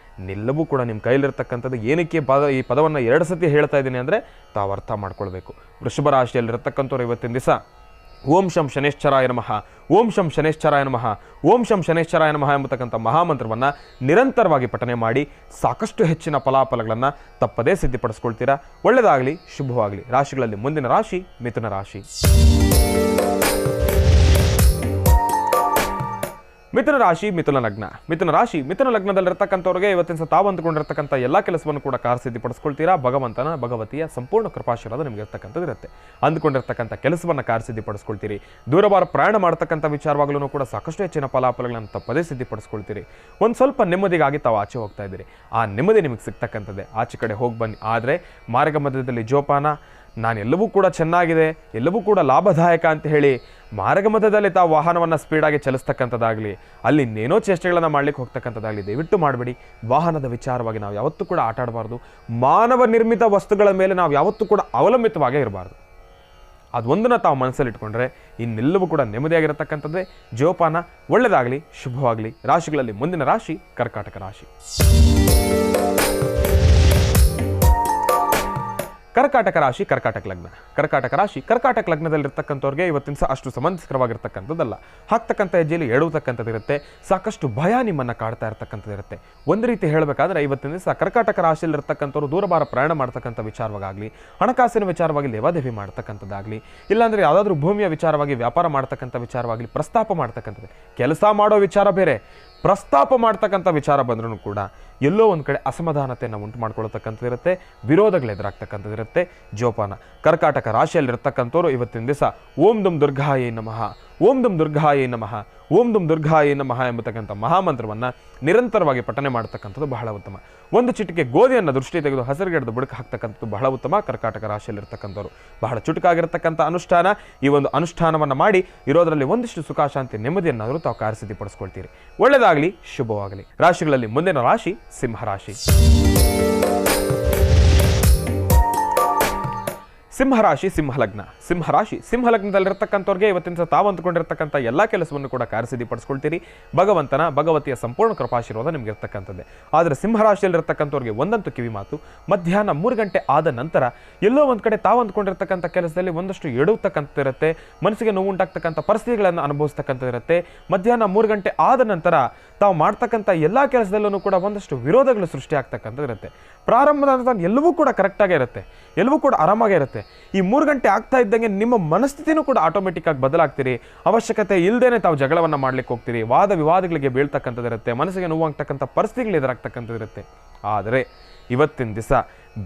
ನಿಲ್ಲವೂ ಕೂಡ ನಿಮ್ಮ ಕೈಲಿರ್ತಕ್ಕಂಥದ್ದು. ಏನಕ್ಕೆ ಈ ಪದವನ್ನು 2 ಸತಿ ಹೇಳ್ತಾ ಇದ್ದೀನಿ ಅಂದರೆ ತಾವು ಅರ್ಥ ಮಾಡ್ಕೊಳ್ಬೇಕು. ವೃಷಭ ರಾಶಿಯಲ್ಲಿರ್ತಕ್ಕಂಥವ್ರು ಇವತ್ತಿನ ದಿವಸ ಓಂ ಶಂ ಶನೇಶ್ಚರಾಯ ನಮಃ, ಓಂ ಶಂ ಶನೇಶ್ಚರಾಯ ನಮಃ, ಓಂ ಶಂ ಶನೇಶ್ಚರಾಯ ನಮಃ ಎಂಬತಕ್ಕಂಥ ಮಹಾಮಂತ್ರವನ್ನು ನಿರಂತರವಾಗಿ ಪಠನೆ ಮಾಡಿ ಸಾಕಷ್ಟು ಹೆಚ್ಚಿನ ಫಲಾಫಲಗಳನ್ನು ತಪ್ಪದೇ ಸಿದ್ಧಿಪಡಿಸ್ಕೊಳ್ತೀರಾ. ಒಳ್ಳೆಯದಾಗಲಿ, ಶುಭವಾಗಲಿ. ರಾಶಿಗಳಲ್ಲಿ ಮುಂದಿನ ರಾಶಿ ಮಿಥುನ ರಾಶಿ. ಮಿಥುನ ರಾಶಿ ಮಿಥುನ ಲಗ್ನದಲ್ಲಿರ್ತಕ್ಕಂಥವ್ರಿಗೆ ಇವತ್ತಿನ ತಾವು ಅಂದುಕೊಂಡಿರ್ತಕ್ಕಂಥ ಎಲ್ಲ ಕೆಲಸವನ್ನು ಕೂಡ ಕಾರ್ಯಸಿದ್ಧಿ ಪಡಿಸ್ಕೊಳ್ತೀರಾ. ಭಗವತಿಯ ಸಂಪೂರ್ಣ ಕೃಪಾಶೀರ್ವಾದ ನಿಮಗೆ ಇರ್ತಕ್ಕಂಥದ್ದು ಇರುತ್ತೆ. ಅಂದುಕೊಂಡಿರ್ತಕ್ಕಂಥ ಕೆಲಸವನ್ನು ಕಾರ್ಯಸಿದ್ಧಿ ಪಡಿಸ್ಕೊಳ್ತೀರಿ. ದೂರಭಾರ ಪ್ರಯಾಣ ಮಾಡ್ತಕ್ಕಂಥ ವಿಚಾರವಾಗಲೂ ಕೂಡ ಸಾಕಷ್ಟು ಹೆಚ್ಚಿನ ಫಲಾಫಲಗಳನ್ನು ತಪ್ಪದೇ ಸಿದ್ಧಿಪಡಿಸ್ಕೊಳ್ತೀರಿ. ಒಂದು ಸ್ವಲ್ಪ ನೆಮ್ಮದಿಗಾಗಿ ತಾವು ಆಚೆ ಹೋಗ್ತಾ ಇದ್ದೀರಿ. ಆ ನೆಮ್ಮದಿ ನಿಮಗೆ ಸಿಗ್ತಕ್ಕಂಥದ್ದೇ. ಆಚೆ ಕಡೆ ಹೋಗಿ ಬನ್ನಿ. ಆದರೆ ಮಾರ್ಗ ಮಧ್ಯದಲ್ಲಿ ಜೋಪಾನ. ನಾನು ಎಲ್ಲವೂ ಕೂಡ ಚೆನ್ನಾಗಿದೆ, ಎಲ್ಲವೂ ಕೂಡ ಲಾಭದಾಯಕ ಅಂತ ಹೇಳಿ ಮಾರ್ಗ ಮಧ್ಯದಲ್ಲಿ ತಾವು ವಾಹನವನ್ನು ಸ್ಪೀಡಾಗಿ ಚಲಿಸ್ತಕ್ಕಂಥದ್ದಾಗಲಿ, ಅಲ್ಲಿ ಇನ್ನೇನೋ ಚೇಷ್ಟೆಗಳನ್ನು ಮಾಡ್ಲಿಕ್ಕೆ ಹೋಗ್ತಕ್ಕಂಥದ್ದಾಗಲಿ ದಯವಿಟ್ಟು ಮಾಡಬೇಡಿ. ವಾಹನದ ವಿಚಾರವಾಗಿ ನಾವು ಯಾವತ್ತೂ ಕೂಡ ಆಟ ಆಡಬಾರ್ದು. ಮಾನವ ನಿರ್ಮಿತ ವಸ್ತುಗಳ ಮೇಲೆ ನಾವು ಯಾವತ್ತೂ ಕೂಡ ಅವಲಂಬಿತವಾಗೇ ಇರಬಾರ್ದು. ಅದೊಂದನ್ನು ತಾವು ಮನಸ್ಸಲ್ಲಿ ಇಟ್ಕೊಂಡ್ರೆ ಇನ್ನೆಲ್ಲವೂ ಕೂಡ ನೆಮ್ಮದಿಯಾಗಿರತಕ್ಕಂಥದ್ದೇ. ಜೋಪಾನ. ಒಳ್ಳೆಯದಾಗಲಿ, ಶುಭವಾಗಲಿ. ರಾಶಿಗಳಲ್ಲಿ ಮುಂದಿನ ರಾಶಿ ಕರ್ಕಾಟಕ ರಾಶಿ. ಕರ್ಕಾಟಕ ರಾಶಿ, ಕರ್ಕಾಟಕ ಲಗ್ನ. ಕರ್ಕಾಟಕ ರಾಶಿ, ಕರ್ಕಾಟಕ ಲಗ್ನದಲ್ಲಿರ್ತಕ್ಕಂಥವ್ರಿಗೆ ಇವತ್ತಿನ ಸಹ ಅಷ್ಟು ಸಮಂಜಸಕರವಾಗಿರ್ತಕ್ಕಂಥದ್ದಲ್ಲ. ಹಾಕ್ತಕ್ಕಂಥ ಹೆಜ್ಜೆಯಲ್ಲಿ ಎಡುವತಕ್ಕಂಥದ್ದಿರುತ್ತೆ. ಸಾಕಷ್ಟು ಭಯ ನಿಮ್ಮನ್ನು ಕಾಡ್ತಾ ಇರತಕ್ಕಂಥದ್ದಿರುತ್ತೆ. ಒಂದು ರೀತಿ ಹೇಳಬೇಕಾದ್ರೆ ಇವತ್ತಿನ ದಿವಸ ಕರ್ಕಾಟಕ ರಾಶಿಯಲ್ಲಿರ್ತಕ್ಕಂಥವ್ರು ದೂರಭಾರ ಪ್ರಯಾಣ ಮಾಡ್ತಕ್ಕಂಥ ವಿಚಾರವಾಗಲಿ, ಹಣಕಾಸಿನ ವಿಚಾರವಾಗಿ ಲೇವಾದೇವಿ ಮಾಡ್ತಕ್ಕಂಥದ್ದಾಗಲಿ, ಇಲ್ಲಾಂದರೆ ಯಾವುದಾದ್ರೂ ಭೂಮಿಯ ವಿಚಾರವಾಗಿ ವ್ಯಾಪಾರ ಮಾಡ್ತಕ್ಕಂಥ ವಿಚಾರವಾಗಲಿ ಪ್ರಸ್ತಾಪ ಮಾಡ್ತಕ್ಕಂಥದ್ದು. ಕೆಲಸ ಮಾಡೋ ವಿಚಾರ ಬೇರೆ, ಪ್ರಸ್ತಾಪ ಮಾಡ್ತಕ್ಕಂಥ ವಿಚಾರ ಬಂದ್ರೂ ಕೂಡ ಎಲ್ಲೋ ಒಂದು ಕಡೆ ಅಸಮಾಧಾನತೆಯನ್ನು ಉಂಟು ಮಾಡ್ಕೊಳ್ತಕ್ಕಂಥದ್ದಿರುತ್ತೆ, ವಿರೋಧಗಳು ಎದುರಾಗ್ತಕ್ಕಂಥದ್ದಿರುತ್ತೆ. ಜೋಪಾನ. ಕರ್ಕಾಟಕ ರಾಶಿಯಲ್ಲಿರ್ತಕ್ಕಂಥವ್ರು ಇವತ್ತಿನ ದಿವಸ ಓಂ ದುಂ ದುರ್ಗಾಯೇ ನಮಃ, ಓಂ ದುಂ ದುರ್ಗಾಯೇ ನಮಃ, ಓಂ ದುಂ ದುರ್ಗಾಯೇ ನಮಃ ಎಂಬತಕ್ಕಂಥ ಮಹಾಮಂತ್ರವನ್ನು ನಿರಂತರವಾಗಿ ಪಠನೆ ಮಾಡ್ತಕ್ಕಂಥದ್ದು ಬಹಳ ಉತ್ತಮ. ಒಂದು ಚಿಟಿಕೆ ಗೋಧಿಯನ್ನು ದೃಷ್ಟಿ ತೆಗೆದು ಹಸಿರುಗೆಡ್ದು ಬುಡಕ್ಕೆ ಹಾಕ್ತಕ್ಕಂಥದ್ದು ಬಹಳ ಉತ್ತಮ. ಕರ್ಕಾಟಕ ರಾಶಿಯಲ್ಲಿರ್ತಕ್ಕಂಥವ್ರು ಬಹಳ ಚುಟುಕಾಗಿರ್ತಕ್ಕಂಥ ಅನುಷ್ಠಾನ. ಈ ಒಂದು ಅನುಷ್ಠಾನವನ್ನು ಮಾಡಿ ಇರೋದರಲ್ಲಿ ಒಂದಿಷ್ಟು ಸುಖ, ಶಾಂತಿ, ನೆಮ್ಮದಿಯನ್ನಾದರೂ ತಾವು ಕಾರ್ಯಸಿದ್ಧಿಪಡಿಸ್ಕೊಳ್ತೀರಿ. ಒಳ್ಳೆಯದಾಗಲಿ, ಶುಭವಾಗಲಿ. ರಾಶಿಗಳಲ್ಲಿ ಮುಂದಿನ ರಾಶಿ ಸಿಂಹರಾಶಿ. ಸಿಂಹರಾಶಿ, ಸಿಂಹಲಗ್ನ. ಸಿಂಹರಾಶಿ, ಸಿಂಹಲಗ್ನದಲ್ಲಿರ್ತಕ್ಕಂಥವ್ರಿಗೆ ಇವತ್ತಿನ ತಾವು ಅಂದ್ಕೊಂಡಿರ್ತಕ್ಕಂಥ ಎಲ್ಲ ಕೆಲಸವನ್ನು ಕೂಡ ಕಾರ್ಯಸಿದ್ಧಿಪಡಿಸ್ಕೊಳ್ತೀರಿ. ಭಗವತಿಯ ಸಂಪೂರ್ಣ ಕೃಪಾಶೀರ್ವಾದ ನಿಮ್ಗೆ ಇರ್ತಕ್ಕಂಥದ್ದೇ. ಆದರೆ ಸಿಂಹರಾಶಿಯಲ್ಲಿರ್ತಕ್ಕಂಥವ್ರಿಗೆ ಒಂದಂತೂ ಕಿವಿ ಮಾತು, ಮಧ್ಯಾಹ್ನ 3 ಗಂಟೆ ಆದ ನಂತರ ಎಲ್ಲೋ ಒಂದು ಕಡೆ ತಾವು ಅಂದ್ಕೊಂಡಿರ್ತಕ್ಕಂಥ ಕೆಲಸದಲ್ಲಿ ಒಂದಷ್ಟು ಎಡುವತಕ್ಕಂಥದ್ದಿರುತ್ತೆ. ಮನಸ್ಸಿಗೆ ನೋವುಂಟಾಗ್ತಕ್ಕಂಥ ಪರಿಸ್ಥಿತಿಗಳನ್ನು ಅನುಭವಿಸ್ತಕ್ಕಂಥದ್ದಿರುತ್ತೆ. ಮಧ್ಯಾಹ್ನ 3 ಗಂಟೆ ಆದ ನಂತರ ತಾವು ಮಾಡ್ತಕ್ಕಂಥ ಎಲ್ಲ ಕೆಲಸದಲ್ಲೂ ಕೂಡ ಒಂದಷ್ಟು ವಿರೋಧಗಳು ಸೃಷ್ಟಿಯಾಗ್ತಕ್ಕಂಥದ್ದಿರುತ್ತೆ. ಪ್ರಾರಂಭದ ನಂತರ ಎಲ್ಲವೂ ಕೂಡ ಕರೆಕ್ಟಾಗೇ ಇರುತ್ತೆ, ಎಲ್ಲವೂ ಕೂಡ ಆರಾಮಾಗೇ ಇರುತ್ತೆ. ಈ 3 ಗಂಟೆ ಆಗ್ತಾ ಇದ್ದಂಗೆ ನಿಮ್ಮ ಮನಸ್ಥಿತಿನೂ ಕೂಡ ಆಟೋಮೆಟಿಕ್ ಆಗಿ ಬದಲಾಗ್ತೀರಿ. ಅವಶ್ಯಕತೆ ಇಲ್ಲದೇನೆ ತಾವು ಜಗಳವನ್ನು ಮಾಡ್ಲಿಕ್ಕೆ ಹೋಗ್ತೀರಿ. ವಾದ ವಿವಾದಗಳಿಗೆ ಬೀಳ್ತಕ್ಕಂಥದ್ದಿರುತ್ತೆ. ಮನಸ್ಸಿಗೆ ನೋವಾಗ್ತಕ್ಕಂಥ ಪರಿಸ್ಥಿತಿಗಳು ಎದುರಾಗ್ತಕ್ಕಂಥದ್ದಿರುತ್ತೆ. ಆದರೆ ಇವತ್ತಿನ ದಿವಸ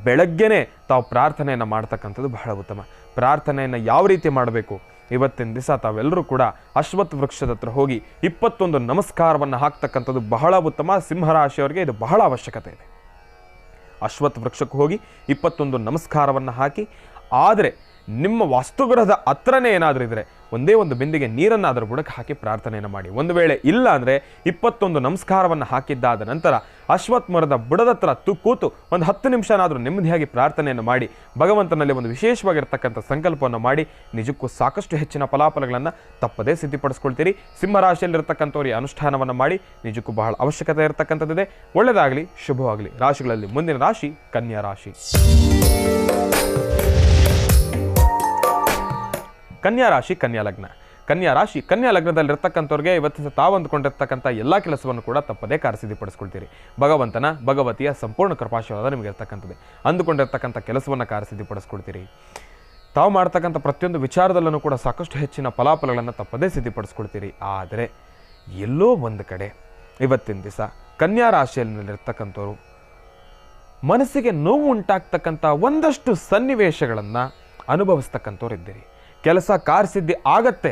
ಬೆಳಗ್ಗೆನೆ ತಾವು ಪ್ರಾರ್ಥನೆಯನ್ನು ಮಾಡ್ತಕ್ಕಂಥದ್ದು ಬಹಳ ಉತ್ತಮ. ಪ್ರಾರ್ಥನೆಯನ್ನು ಯಾವ ರೀತಿ ಮಾಡಬೇಕು? ಇವತ್ತಿನ ದಿವಸ ತಾವೆಲ್ಲರೂ ಕೂಡ ಅಶ್ವತ್ಥ ವೃಕ್ಷದ ಹತ್ರ ಹೋಗಿ 21 ನಮಸ್ಕಾರವನ್ನು ಹಾಕ್ತಕ್ಕಂಥದ್ದು ಬಹಳ ಉತ್ತಮ. ಸಿಂಹರಾಶಿಯವರಿಗೆ ಇದು ಬಹಳ ಅವಶ್ಯಕತೆ ಇದೆ. ಅಶ್ವತ್ಥ ವೃಕ್ಷಕ್ಕೆ ಹೋಗಿ 21 ನಮಸ್ಕಾರವನ್ನು ಹಾಕಿ, ಆದರೆ ನಿಮ್ಮ ವಾಸ್ತುಗೃಹದ ಹತ್ರನೇ ಏನಾದರೂ ಇದ್ದರೆ ಒಂದೇ ಒಂದು ಬಿಂದಿಗೆ ನೀರನ್ನು ಅದರ ಬುಡಕ್ಕೆ ಹಾಕಿ ಪ್ರಾರ್ಥನೆಯನ್ನು ಮಾಡಿ. ಒಂದು ವೇಳೆ ಇಲ್ಲ ಅಂದರೆ 21 ನಮಸ್ಕಾರವನ್ನು ಹಾಕಿದ್ದಾದ ನಂತರ ಅಶ್ವತ್ಥ ಮರದ ಬುಡದತ್ರ ಕೂತು ಒಂದು 10 ನಿಮಿಷನಾದರೂ ನೆಮ್ಮದಿಯಾಗಿ ಪ್ರಾರ್ಥನೆಯನ್ನು ಮಾಡಿ ಭಗವಂತನಲ್ಲಿ ಒಂದು ವಿಶೇಷವಾಗಿರ್ತಕ್ಕಂಥ ಸಂಕಲ್ಪವನ್ನು ಮಾಡಿ ನಿಜಕ್ಕೂ ಸಾಕಷ್ಟು ಹೆಚ್ಚಿನ ಫಲಾಫಲಗಳನ್ನು ತಪ್ಪದೇ ಸಿದ್ಧಿಪಡಿಸ್ಕೊಳ್ತೀರಿ. ಸಿಂಹರಾಶಿಯಲ್ಲಿರ್ತಕ್ಕಂಥವ್ರು ಈ ಅನುಷ್ಠಾನವನ್ನು ಮಾಡಿ ನಿಜಕ್ಕೂ ಬಹಳ ಅವಶ್ಯಕತೆ ಇರತಕ್ಕಂಥದ್ದಿದೆ. ಒಳ್ಳೆಯದಾಗಲಿ, ಶುಭವಾಗಲಿ. ರಾಶಿಗಳಲ್ಲಿ ಮುಂದಿನ ರಾಶಿ ಕನ್ಯಾ ರಾಶಿ. ಕನ್ಯಾ ರಾಶಿ, ಕನ್ಯಾ ಲಗ್ನ. ಕನ್ಯಾ ರಾಶಿ, ಕನ್ಯಾ ಲಗ್ನದಲ್ಲಿರ್ತಕ್ಕಂಥವ್ರಿಗೆ ಇವತ್ತಿನ ತಾವು ಅಂದ್ಕೊಂಡಿರ್ತಕ್ಕಂಥ ಎಲ್ಲ ಕೆಲಸವನ್ನು ಕೂಡ ತಪ್ಪದೇ ಕಾರ್ಯಸಿದ್ಧಿಪಡಿಸ್ಕೊಳ್ತೀರಿ. ಭಗವತಿಯ ಸಂಪೂರ್ಣ ಕೃಪಾಶೀರ್ವಾದ ನಿಮಗೆ ಇರ್ತಕ್ಕಂಥದ್ದು. ಅಂದುಕೊಂಡಿರ್ತಕ್ಕಂಥ ಕೆಲಸವನ್ನು ಕಾರ್ಯಸಿದ್ಧಿಪಡಿಸ್ಕೊಳ್ತೀರಿ. ತಾವು ಮಾಡ್ತಕ್ಕಂಥ ಪ್ರತಿಯೊಂದು ವಿಚಾರದಲ್ಲೂ ಕೂಡ ಸಾಕಷ್ಟು ಹೆಚ್ಚಿನ ಫಲಾಫಲಗಳನ್ನು ತಪ್ಪದೇ ಸಿದ್ಧಿಪಡಿಸ್ಕೊಳ್ತೀರಿ. ಆದರೆ ಎಲ್ಲೋ ಒಂದು ಕಡೆ ಇವತ್ತಿನ ದಿವಸ ಕನ್ಯಾ ರಾಶಿಯಲ್ಲಿರ್ತಕ್ಕಂಥವ್ರು ಮನಸ್ಸಿಗೆ ನೋವು ಉಂಟಾಗ್ತಕ್ಕಂಥ ಒಂದಷ್ಟು ಸನ್ನಿವೇಶಗಳನ್ನು ಅನುಭವಿಸ್ತಕ್ಕಂಥವ್ರು ಇದ್ದೀರಿ. ಕೆಲಸ ಕಾರ್ಯಸಿದ್ಧಿ ಆಗತ್ತೆ,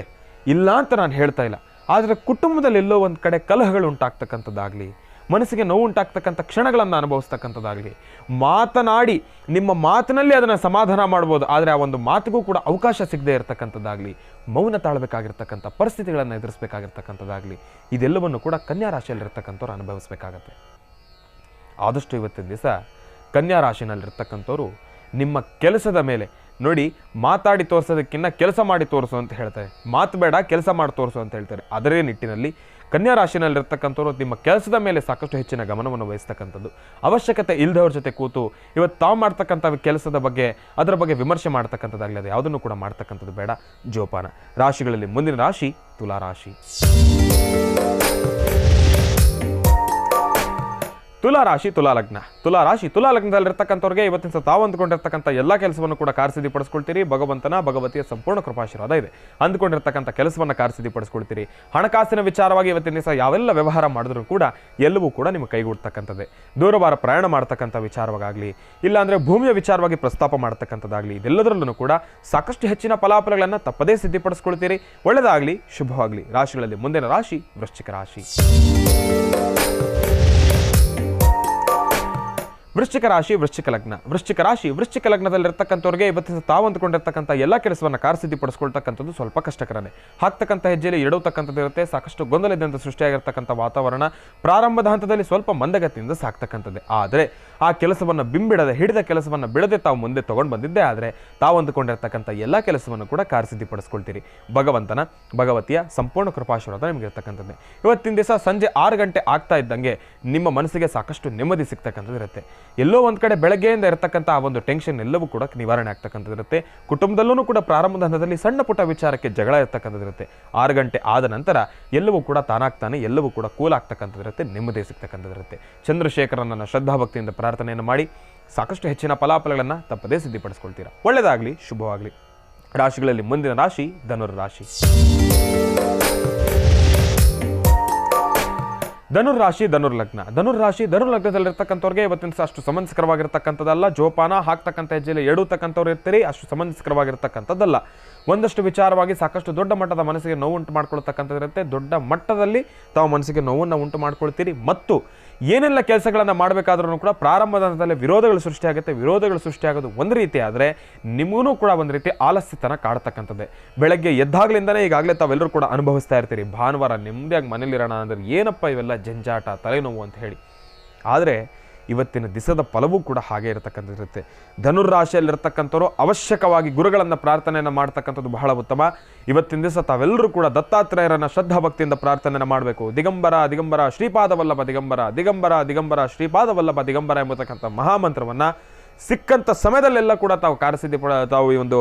ಇಲ್ಲ ಅಂತ ನಾನು ಹೇಳ್ತಾ ಇಲ್ಲ. ಆದರೆ ಕುಟುಂಬದಲ್ಲಿ ಎಲ್ಲೋ ಒಂದು ಕಡೆ ಕಲಹಗಳು ಉಂಟಾಗ್ತಕ್ಕಂಥದ್ದಾಗಲಿ, ಮನಸ್ಸಿಗೆ ನೋವು ಉಂಟಾಗ್ತಕ್ಕಂಥ ಕ್ಷಣಗಳನ್ನು ಅನುಭವಿಸ್ತಕ್ಕಂಥದ್ದಾಗಲಿ, ಮಾತನಾಡಿ ನಿಮ್ಮ ಮಾತಿನಲ್ಲಿ ಅದನ್ನು ಸಮಾಧಾನ ಮಾಡ್ಬೋದು, ಆದರೆ ಆ ಒಂದು ಮಾತಿಗೂ ಕೂಡ ಅವಕಾಶ ಸಿಗದೆ ಇರತಕ್ಕಂಥದ್ದಾಗಲಿ, ಮೌನ ತಾಳಬೇಕಾಗಿರ್ತಕ್ಕಂಥ ಪರಿಸ್ಥಿತಿಗಳನ್ನು ಎದುರಿಸಬೇಕಾಗಿರ್ತಕ್ಕಂಥದ್ದಾಗಲಿ, ಇದೆಲ್ಲವನ್ನು ಕೂಡ ಕನ್ಯಾ ರಾಶಿಯಲ್ಲಿರ್ತಕ್ಕಂಥವ್ರು ಅನುಭವಿಸಬೇಕಾಗತ್ತೆ. ಆದಷ್ಟು ಇವತ್ತಿನ ದಿವಸ ಕನ್ಯಾ ರಾಶಿನಲ್ಲಿರ್ತಕ್ಕಂಥವ್ರು ನಿಮ್ಮ ಕೆಲಸದ ಮೇಲೆ ನೋಡಿ, ಮಾತಾಡಿ ತೋರಿಸೋದಕ್ಕಿಂತ ಕೆಲಸ ಮಾಡಿ ತೋರಿಸು ಅಂತ ಹೇಳ್ತಾರೆ. ಮಾತು ಬೇಡ, ಕೆಲಸ ಮಾಡಿ ತೋರಿಸು ಅಂತ ಹೇಳ್ತಾರೆ. ಅದರೇ ನಿಟ್ಟಿನಲ್ಲಿ ಕನ್ಯಾ ರಾಶಿನಲ್ಲಿರ್ತಕ್ಕಂಥವ್ರು ನಿಮ್ಮ ಕೆಲಸದ ಮೇಲೆ ಸಾಕಷ್ಟು ಹೆಚ್ಚಿನ ಗಮನವನ್ನು ವಹಿಸ್ತಕ್ಕಂಥದ್ದು. ಅವಶ್ಯಕತೆ ಇಲ್ಲದವ್ರ ಜೊತೆ ಕೂತು ಇವತ್ತು ತಾವು ಮಾಡ್ತಕ್ಕಂಥ ಕೆಲಸದ ಬಗ್ಗೆ ಅದರ ಬಗ್ಗೆ ವಿಮರ್ಶೆ ಮಾಡ್ತಕ್ಕಂಥದ್ದಾಗಲಿ, ಅದು ಯಾವುದನ್ನು ಕೂಡ ಮಾಡ್ತಕ್ಕಂಥದ್ದು ಬೇಡ. ಜೋಪಾನ. ರಾಶಿಗಳಲ್ಲಿ ಮುಂದಿನ ರಾಶಿ ತುಲಾರಾಶಿ. ತುಲಾರಾಶಿ, ತುಲಾಲಗ್ನ. ತುಲಾಲಗ್ನದಲ್ಲಿರ್ತಕ್ಕಂಥವ್ರಿಗೆ ಇವತ್ತಿನ ತಾವು ಅಂದ್ಕೊಂಡಿರ್ತಕ್ಕಂಥ ಎಲ್ಲ ಕೆಲಸವನ್ನು ಕೂಡ ಕಾರ್ಯಸಿದ್ಧಿಪಡಿಸ್ಕೊಳ್ತೀರಿ. ಭಗವತಿಯ ಸಂಪೂರ್ಣ ಕೃಪಾಶೀರ್ವಾದ ಇದೆ. ಅಂದ್ಕೊಂಡಿರ್ತಕ್ಕಂಥ ಕೆಲಸವನ್ನು ಕಾರ್ಯಸಿದ್ಧಿಪಡಿಸ್ಕೊಳ್ತೀರಿ. ಹಣಕಾಸಿನ ವಿಚಾರವಾಗಿ ಇವತ್ತಿನ ದಿವಸ ಯಾವೆಲ್ಲ ವ್ಯವಹಾರ ಮಾಡಿದ್ರೂ ಕೂಡ ಎಲ್ಲವೂ ಕೂಡ ನಿಮಗೆ ಕೈಗೂಡ್ತಕ್ಕಂಥದ್ದೇ. ದೂರವಾರ ಪ್ರಯಾಣ ಮಾಡ್ತಕ್ಕಂಥ ವಿಚಾರವಾಗಲಿ, ಇಲ್ಲಾಂದರೆ ಭೂಮಿಯ ವಿಚಾರವಾಗಿ ಪ್ರಸ್ತಾಪ ಮಾಡ್ತಕ್ಕಂಥದ್ದಾಗಲಿ, ಇದೆಲ್ಲದರಲ್ಲೂ ಕೂಡ ಸಾಕಷ್ಟು ಹೆಚ್ಚಿನ ಫಲಾಫಲಗಳನ್ನು ತಪ್ಪದೇ ಸಿದ್ಧಿಪಡಿಸ್ಕೊಳ್ತೀರಿ. ಒಳ್ಳೆಯದಾಗಲಿ, ಶುಭವಾಗಲಿ. ರಾಶಿಗಳಲ್ಲಿ ಮುಂದಿನ ರಾಶಿ ವೃಶ್ಚಿಕ ರಾಶಿ. ವೃಶ್ಚಿಕ ರಾಶಿ ವೃಶ್ಚಿಕ ಲಗ್ನ. ವೃಶ್ಚಿಕ ರಾಶಿ ವೃಶ್ಚಿಕ ಲಗ್ನದಲ್ಲಿರ್ತಕ್ಕಂಥವ್ರಿಗೆ ಇವತ್ತಿನ ತಾವು ಅಂದುಕೊಂಡಿರ್ತಕ್ಕಂಥ ಎಲ್ಲ ಕೆಲಸವನ್ನು ಕಾರ್ಯಸಿದ್ಧಿಪಡಿಸ್ಕೊಳ್ತಕ್ಕಂಥದ್ದು ಸ್ವಲ್ಪ ಕಷ್ಟಕರನೇ. ಹಾಕ್ತಕ್ಕಂಥ ಹೆಜ್ಜೆಯಲ್ಲಿ ಎಡವತಕ್ಕಂಥದ್ದು ಇರುತ್ತೆ. ಸಾಕಷ್ಟು ಗೊಂದಲದಿಂದ ಸೃಷ್ಟಿಯಾಗಿರ್ತಕ್ಕಂಥ ವಾತಾವರಣ ಪ್ರಾರಂಭದ ಹಂತದಲ್ಲಿ ಸ್ವಲ್ಪ ಮಂದಗತಿಯಿಂದ ಸಾಕ್ತಕ್ಕಂಥದ್ದೇ. ಆದರೆ ಆ ಕೆಲಸವನ್ನು ಬಿಂಬಿಡದೆ, ಹಿಡಿದ ಕೆಲಸವನ್ನು ಬಿಡದೆ ತಾವು ಮುಂದೆ ತಗೊಂಡು ಬಂದಿದ್ದೇ ಆದರೆ ತಾವು ಅಂದುಕೊಂಡಿರ್ತಕ್ಕಂಥ ಎಲ್ಲ ಕೆಲಸವನ್ನು ಕೂಡ ಕಾರ್ಯಸಿದ್ಧಿಪಡಿಸ್ಕೊಳ್ತೀರಿ. ಭಗವತಿಯ ಸಂಪೂರ್ಣ ಕೃಪಾಶೀರ್ವಾದ ನಿಮಗೆ ಇರ್ತಕ್ಕಂಥದ್ದೇ. ಇವತ್ತಿನ ದಿವಸ ಸಂಜೆ 6 ಗಂಟೆ ಆಗ್ತಾ ಇದ್ದಂಗೆ ನಿಮ್ಮ ಮನಸ್ಸಿಗೆ ಸಾಕಷ್ಟು ನೆಮ್ಮದಿ ಸಿಗ್ತಕ್ಕಂಥದ್ದು ಇರುತ್ತೆ. ಎಲ್ಲೋ ಒಂದು ಕಡೆ ಬೆಳಗ್ಗೆಯಿಂದ ಇರತಕ್ಕಂಥ ಆ ಒಂದು ಟೆನ್ಷನ್ ಎಲ್ಲವೂ ಕೂಡ ನಿವಾರಣೆ ಆಗ್ತಕ್ಕಂಥದ್ದು ಇರುತ್ತೆ. ಕುಟುಂಬದಲ್ಲೂ ಕೂಡ ಪ್ರಾರಂಭದ ಹಂತದಲ್ಲಿ ಸಣ್ಣ ಪುಟ್ಟ ವಿಚಾರಕ್ಕೆ ಜಗಳ ಇರ್ತಕ್ಕಂಥದ್ದು ಇರುತ್ತೆ. 6 ಗಂಟೆ ಆದ ನಂತರ ಎಲ್ಲವೂ ಕೂಡ ತಾನಾಗ್ತಾನೆ, ಎಲ್ಲವೂ ಕೂಡ ಕೂಲ್ ಆಗ್ತಕ್ಕಂಥದ್ದು ಇರುತ್ತೆ, ನೆಮ್ಮದಿ ಸಿಗ್ತಕ್ಕಂಥದ್ದು ಇರುತ್ತೆ. ಚಂದ್ರಶೇಖರನನ್ನು ಶ್ರದ್ಧಾಭಕ್ತಿಯಿಂದ ಪ್ರಾರ್ಥನೆಯನ್ನು ಮಾಡಿ ಸಾಕಷ್ಟು ಹೆಚ್ಚಿನ ಫಲಾಫಲಗಳನ್ನು ತಪ್ಪದೇ ಸಿದ್ಧಿಪಡಿಸ್ಕೊಳ್ತೀರಾ. ಒಳ್ಳೆಯದಾಗಲಿ, ಶುಭವಾಗಲಿ. ರಾಶಿಗಳಲ್ಲಿ ಮುಂದಿನ ರಾಶಿ ಧನುರ್ರಾಶಿ. ಧನುರ್ರಾಶಿ ಧನುರ್ಲಗ್ನ. ಧನುರ್ಲಗ್ನದಲ್ಲಿರ್ತಕ್ಕಂಥವ್ರಿಗೆ ಇವತ್ತಿನ ಅಷ್ಟು ಸಮಂಜಸಕರವಾಗಿರ್ತಕ್ಕಂಥದ್ದಲ್ಲ. ಜೋಪಾನ ಹಾಕ್ತಕ್ಕಂಥ ಹೆಜ್ಜೆಯಲ್ಲಿ ಎಡುತ್ತಕ್ಕಂಥವ್ರು ಇರ್ತೀರಿ, ಅಷ್ಟು ಸಮಂಜಸಕರವಾಗಿರ್ತಕ್ಕಂಥದ್ದಲ್ಲ. ಒಂದಷ್ಟು ವಿಚಾರವಾಗಿ ಸಾಕಷ್ಟು ದೊಡ್ಡ ಮಟ್ಟದ ಮನಸ್ಸಿಗೆ ನೋವು ಉಂಟು ಮಾಡ್ಕೊಳ್ತಕ್ಕಂಥದ್ದಿರುತ್ತೆ. ದೊಡ್ಡ ಮಟ್ಟದಲ್ಲಿ ತಾವು ಮನಸ್ಸಿಗೆ ನೋವನ್ನು ಉಂಟು ಮಾಡ್ಕೊಳ್ತೀರಿ. ಮತ್ತು ಏನೆಲ್ಲ ಕೆಲಸಗಳನ್ನು ಮಾಡಬೇಕಾದ್ರೂ ಕೂಡ ಪ್ರಾರಂಭದ ಹಂತದಲ್ಲಿ ವಿರೋಧಗಳು ಸೃಷ್ಟಿಯಾಗುತ್ತೆ. ವಿರೋಧಗಳು ಸೃಷ್ಟಿಯಾಗೋದು ಒಂದು ರೀತಿ ಆದರೆ ನಿಮಗೂ ಕೂಡ ಒಂದು ರೀತಿ ಆಲಸ್ಯತನ ಕಾಡ್ತಕ್ಕಂಥದ್ದೇ. ಬೆಳಗ್ಗೆ ಎದ್ದಾಗಲಿಂದನೇ ಈಗಾಗಲೇ ತಾವೆಲ್ಲರೂ ಕೂಡ ಅನುಭವಿಸ್ತಾ ಇರ್ತೀರಿ, ಭಾನುವಾರ ನೆಮ್ಮದಿಯಾಗಿ ಮನೇಲಿರೋಣ ಅಂದರೆ ಏನಪ್ಪ ಇವೆಲ್ಲ ಜಂಜಾಟ, ತಲೆನೋವು ಅಂತ ಹೇಳಿ. ಆದರೆ ಇವತ್ತಿನ ದಿಸದ ಫಲವೂ ಕೂಡ ಹಾಗೆ ಇರತಕ್ಕಂಥದ್ದಿರುತ್ತೆ. ಧನುರ್ರಾಶಿಯಲ್ಲಿರ್ತಕ್ಕಂಥವ್ರು ಅವಶ್ಯಕವಾಗಿ ಗುರುಗಳನ್ನು ಪ್ರಾರ್ಥನೆಯನ್ನು ಮಾಡ್ತಕ್ಕಂಥದ್ದು ಬಹಳ ಉತ್ತಮ. ಇವತ್ತಿನ ದಿವಸ ತಾವೆಲ್ಲರೂ ಕೂಡ ದತ್ತಾತ್ರೇಯರನ್ನು ಶ್ರದ್ಧಾಭಕ್ತಿಯಿಂದ ಪ್ರಾರ್ಥನೆಯನ್ನು ಮಾಡಬೇಕು. ದಿಗಂಬರ ದಿಗಂಬರ ಶ್ರೀಪಾದವಲ್ಲಭ ದಿಗಂಬರ, ದಿಗಂಬರ ದಿಗಂಬರ ಶ್ರೀಪಾದವಲ್ಲಭ ದಿಗಂಬರ ಎಂಬತಕ್ಕಂಥ ಮಹಾಮಂತ್ರವನ್ನು ಸಿಕ್ಕಂಥ ಸಮಯದಲ್ಲೆಲ್ಲ ಕೂಡ ತಾವು ತಾವು ಈ ಒಂದು